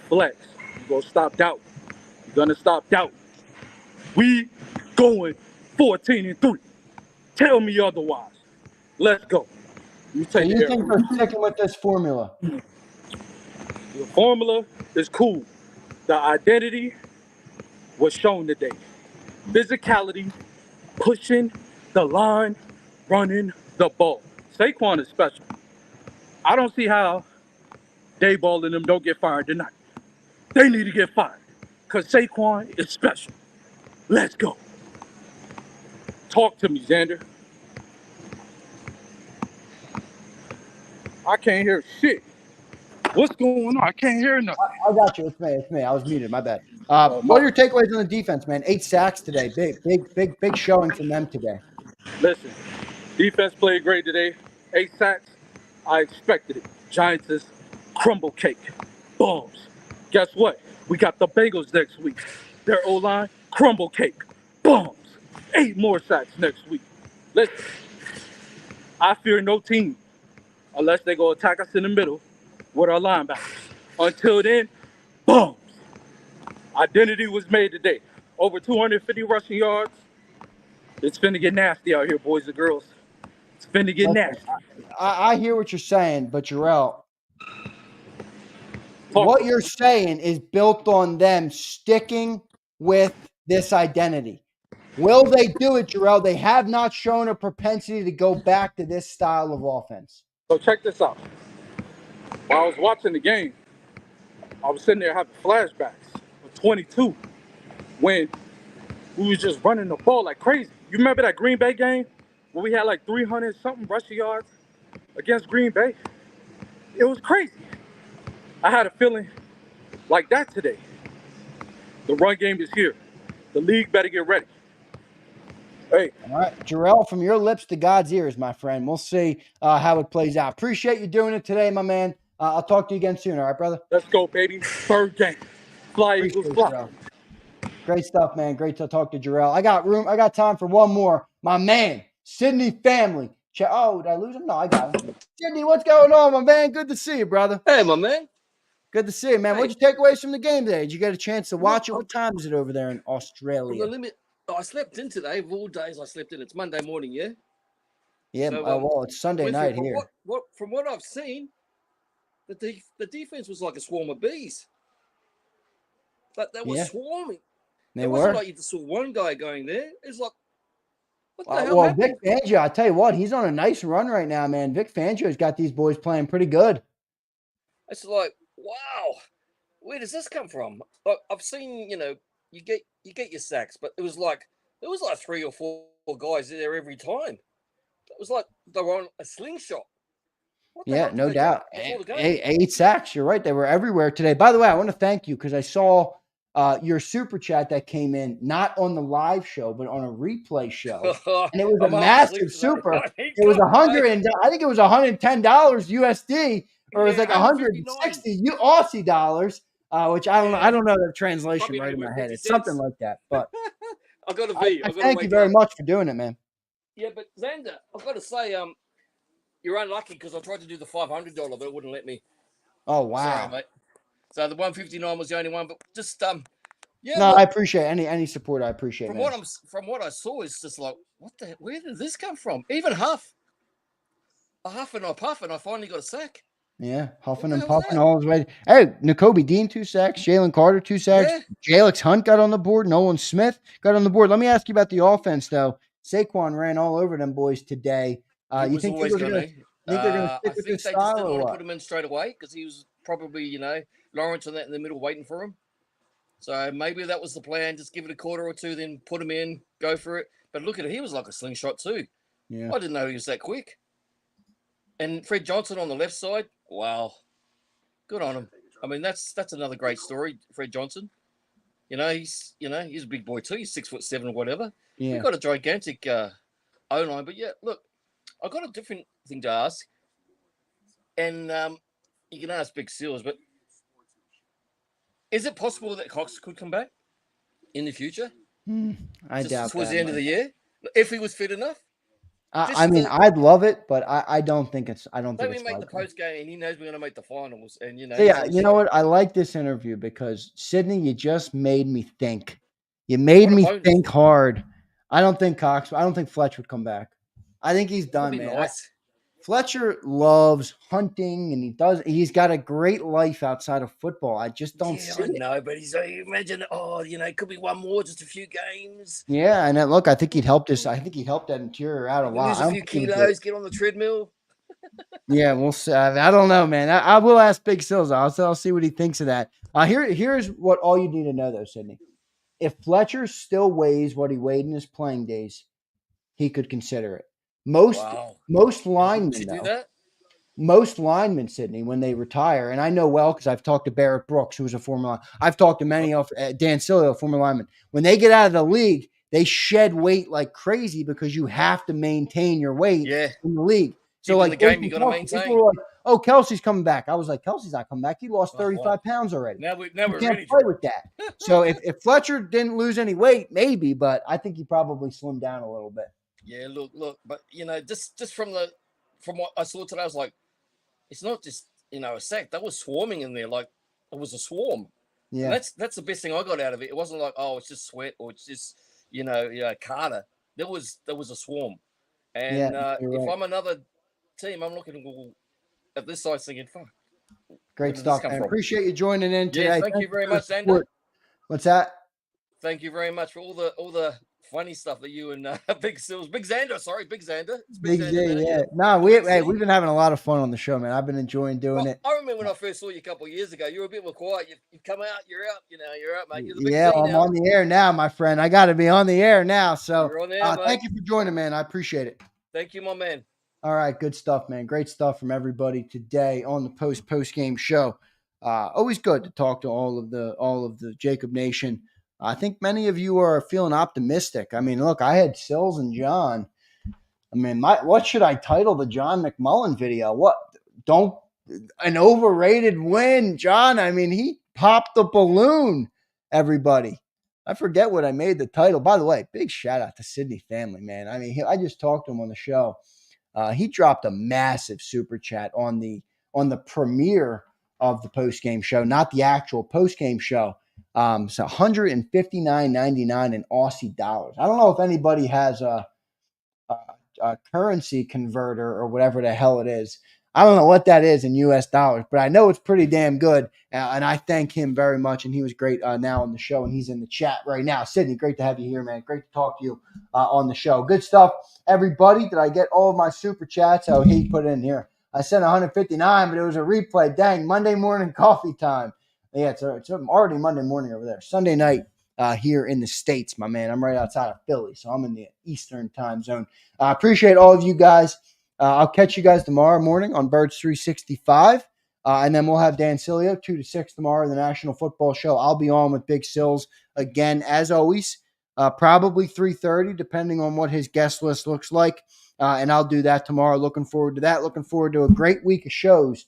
Flex. You're going to stop doubt. You're going to stop doubt. We going 14-3. Tell me otherwise. Let's go. You think they're sticking with this formula? The formula is cool. The identity was shown today. Physicality, pushing the line, running the ball. Saquon is special. I don't see how Dayball and them don't get fired tonight. They need to get fired because Saquon is special. Let's go. Talk to me, Zander. I can't hear shit. What's going on? I can't hear nothing. I got you. It's me. I was muted. My bad. What are your takeaways on the defense, man? 8 sacks today. Big showing from them today. Listen, defense played great today. 8 sacks. I expected it. Giants is crumble cake. Bombs. Guess what? We got the Bengals next week. Their O-line, crumble cake. Bombs. 8 more sacks next week. Listen, I fear no team unless they go attack us in the middle with our linebackers. Until then, bombs. Identity was made today. Over 250 rushing yards. It's finna get nasty out here, boys and girls. It's finna get nasty. I hear what you're saying, but Jarrell, what you're saying is built on them sticking with this identity. Will they do it, Jarrell? They have not shown a propensity to go back to this style of offense. So check this out. While I was watching the game, I was sitting there having flashbacks of 22 when we was just running the ball like crazy. You remember that Green Bay game where we had like 300-something rushing yards against Green Bay? It was crazy. I had a feeling like that today. The run game is here. The league better get ready. Hey. All right, Jarrell, from your lips to God's ears, my friend. We'll see how it plays out. Appreciate you doing it today, my man. I'll talk to you again soon. All right, brother? Let's go, baby. Third game. Fly, Eagles, fly. Great stuff, man. Great to talk to Jarrell. I got time for one more. My man, Sydney family. Oh, did I lose him? No, I got him. Sydney, what's going on, my man? Good to see you, brother. Hey, my man. Good to see you, man. What'd you take away from the game today? Did you get a chance to watch it? What time is it over there in Australia? I slept in today. Of all days, I slept in. It's Monday morning, yeah? Yeah, so, well, it's Sunday night here. From what I've seen, the defense was like a swarm of bees. But they were swarming. They it were. wasn't like you just saw one guy going there. It's like, what the hell Well, happened? Vic Fangio, I tell you what, he's on a nice run right now, man. Vic Fangio's got these boys playing pretty good. It's like, wow, where does this come from? I've seen, you get your sacks, but it was like 3 or 4 guys there every time. It was like they were on a slingshot. Yeah, no doubt. 8 sacks. You're right. They were everywhere today. By the way, I want to thank you because I saw your super chat that came in, not on the live show, but on a replay show. And it was a massive super. It was I think it was $110 USD, or it was like 160 Aussie dollars, which I don't know the translation right in my head. It's something like that. But I got to be. I thank you very much for doing it, man. Yeah, but Zander, I've got to say, you're unlucky because I tried to do the $500, but it wouldn't let me. Oh wow! Sorry, mate. So the 159 was the only one, but just yeah. No, look, I appreciate any support. I appreciate. From man. what I saw, it's just like, where did this come from? Even a huff and a puff, and I finally got a sack. Yeah, huffing and puffing all his way. Hey, Nakobe Dean 2 sacks, Jalen Carter 2 sacks, Jalix Hunt got on the board, Nolan Smith got on the board. Let me ask you about the offense though. Saquon ran all over them boys today. You think they're going to stick with this style, just didn't or want to what? put him in straight away because he was probably, Lawrence and that in the middle waiting for him. So maybe that was the plan. Just give it a quarter or two, then put him in, go for it. But look at it. He was like a slingshot too. Yeah. I didn't know he was that quick. And Fred Johnson on the left side. Wow. Good on him. I mean, that's another great story, Fred Johnson. He's a big boy too. He's 6'7" or whatever. Yeah. We've got a gigantic O-line. But yeah, look, I've got a different thing to ask. And you can ask Big Seals, but is it possible that Cox could come back in the future? I doubt towards that. the end of the year, if he was fit enough. I'd love it, but I don't think it's. I don't think Maybe it's make the likely. post game, and he knows we're going to make the finals. And Yeah, you know what? I like this interview because Sydney, you just made me think. You made me think hard. I don't think Fletch would come back. I think he's done, man. Nice. Fletcher loves hunting, and he's got a great life outside of football. I just don't see it. No, but imagine, it could be one more, just a few games. Yeah, and look, I think he'd help that interior out a lot. Lose a few kilos, get on the treadmill. Yeah, we'll see. I don't know, man. I will ask Big Sills. I'll see what he thinks of that. Here's what all you need to know, though, Sydney. If Fletcher still weighs what he weighed in his playing days, he could consider it. Most linemen, though, most linemen, Sydney, when they retire, and I know well because I've talked to Barrett Brooks, who was a former lineman. I've talked to many of Dan Sileo, former lineman. When they get out of the league, they shed weight like crazy because you have to maintain your weight in the league. So, like, the game, you got to maintain. People were like, "Oh, Kelsey's coming back." I was like, "Kelsey's not coming back. He lost 35 pounds already." Now we're can't ready play with that. So, if Fletcher didn't lose any weight, maybe, but I think he probably slimmed down a little bit. Yeah, look, but just from what I saw today, I was like, it's not just a sack. That was swarming in there, like it was a swarm. Yeah, and that's the best thing I got out of it. It wasn't like, it's just Sweat or it's just Carter. There was a swarm, and if I'm another team, I'm looking at this side thinking, fuck. Great stuff, man. Appreciate you joining in today. Yeah, thank you very much, Zander. What's that? Thank you very much for all the funny stuff that you and Big Zander. It's Big Z, yeah. No, we've been having a lot of fun on the show, man. I've been enjoying doing it. I remember when I first saw you a couple of years ago. You were a bit more quiet. You've come out. You're out. You're out, mate. You're the Big Z I'm now. on the air now, my friend. I got to be on the air now. So You're on there, thank you for joining, man. I appreciate it. Thank you, my man. All right, good stuff, man. Great stuff from everybody today on the post game show. Always good to talk to all of the JAKIB Nation. I think many of you are feeling optimistic. I mean, look, I had Sills and John. I mean, what should I title the John McMullen video? An overrated win, John. I mean, he popped the balloon, everybody. I forget what I made the title. By the way, big shout out to Sydney family, man. I mean, I just talked to him on the show. He dropped a massive super chat on the premiere of the post-game show, not the actual post-game show. So $159.99 in Aussie dollars. I don't know if anybody has a currency converter or whatever the hell it is. I don't know what that is in U.S. dollars, but I know it's pretty damn good. And I thank him very much. And he was great now on the show, and he's in the chat right now. Sydney, great to have you here, man. Great to talk to you on the show. Good stuff, everybody. Did I get all of my super chats? Oh, he put it in here. I sent 159, but it was a replay. Dang, Monday morning coffee time. Yeah, it's already Monday morning over there. Sunday night here in the States, my man. I'm right outside of Philly, so I'm in the Eastern time zone. I appreciate all of you guys. I'll catch you guys tomorrow morning on Birds 365. And then we'll have Dan Sileo 2 to 6 tomorrow in the National Football Show. I'll be on with Big Sills again, as always, probably 3:30, depending on what his guest list looks like. And I'll do that tomorrow. Looking forward to that. Looking forward to a great week of shows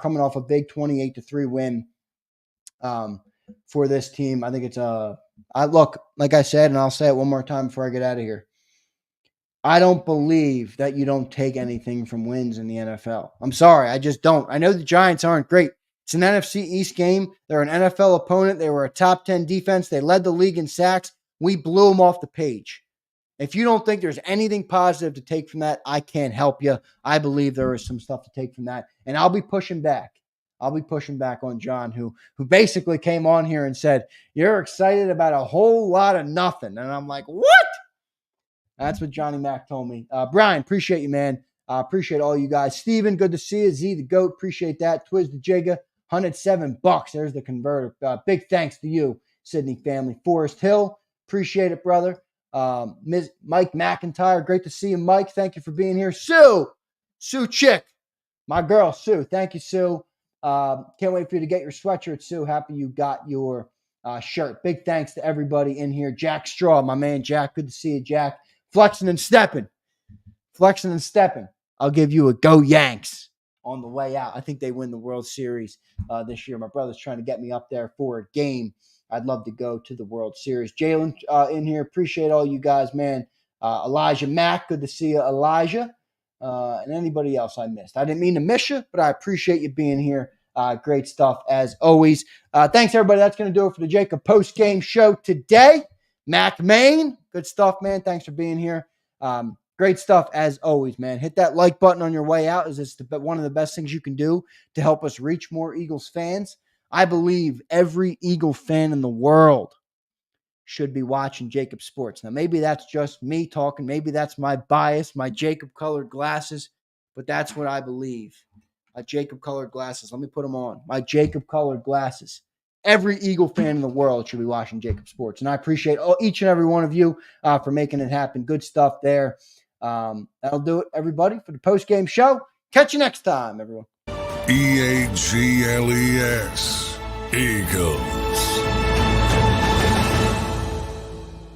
coming off a big 28-3 win for this team. I think it's look, like I said, and I'll say it one more time before I get out of here. I don't believe that you don't take anything from wins in the NFL. I'm sorry. I just don't. I know the Giants aren't great. It's an NFC East game. They're an NFL opponent. They were a top 10 defense. They led the league in sacks. We blew them off the page. If you don't think there's anything positive to take from that, I can't help you. I believe there is some stuff to take from that. And I'll be pushing back. I'll be pushing back on John, who basically came on here and said, you're excited about a whole lot of nothing. And I'm like, what? That's what Johnny Mac told me. Brian, appreciate you, man. Appreciate all you guys. Steven, good to see you. Z the GOAT, appreciate that. Twiz the Jigga, $107. There's the converter. Big thanks to you, Sydney family. Forest Hill, appreciate it, brother. Ms. Mike McIntyre, great to see you, Mike. Thank you for being here. Sue Chick, my girl, Sue. Thank you, Sue. Can't wait for you to get your sweatshirt, Sue. Happy you got your shirt. Big thanks to everybody in here. Jack Straw, my man, Jack. Good to see you, Jack. Flexing and stepping. I'll give you a go Yanks on the way out. I think they win the World Series this year. My brother's trying to get me up there for a game. I'd love to go to the World Series. Jalen in here. Appreciate all you guys, man. Elijah Mack. Good to see you, Elijah. And anybody else I missed. I didn't mean to miss you, but I appreciate you being here. Great stuff as always. Thanks, everybody. That's going to do it for the JAKIB Postgame Show today. Mac Main, good stuff, man. Thanks for being here. Great stuff as always, man. Hit that like button on your way out. It's one of the best things you can do to help us reach more Eagles fans. I believe every Eagle fan in the world should be watching JAKIB Sports. Now, maybe that's just me talking. Maybe that's my bias, my JAKIB colored glasses, but that's what I believe. My JAKIB colored glasses. Let me put them on. My JAKIB colored glasses. Every Eagle fan in the world should be watching JAKIB Sports. And I appreciate each and every one of you for making it happen. Good stuff there. That'll do it, everybody, for the postgame show. Catch you next time, everyone. EAGLES, Eagles.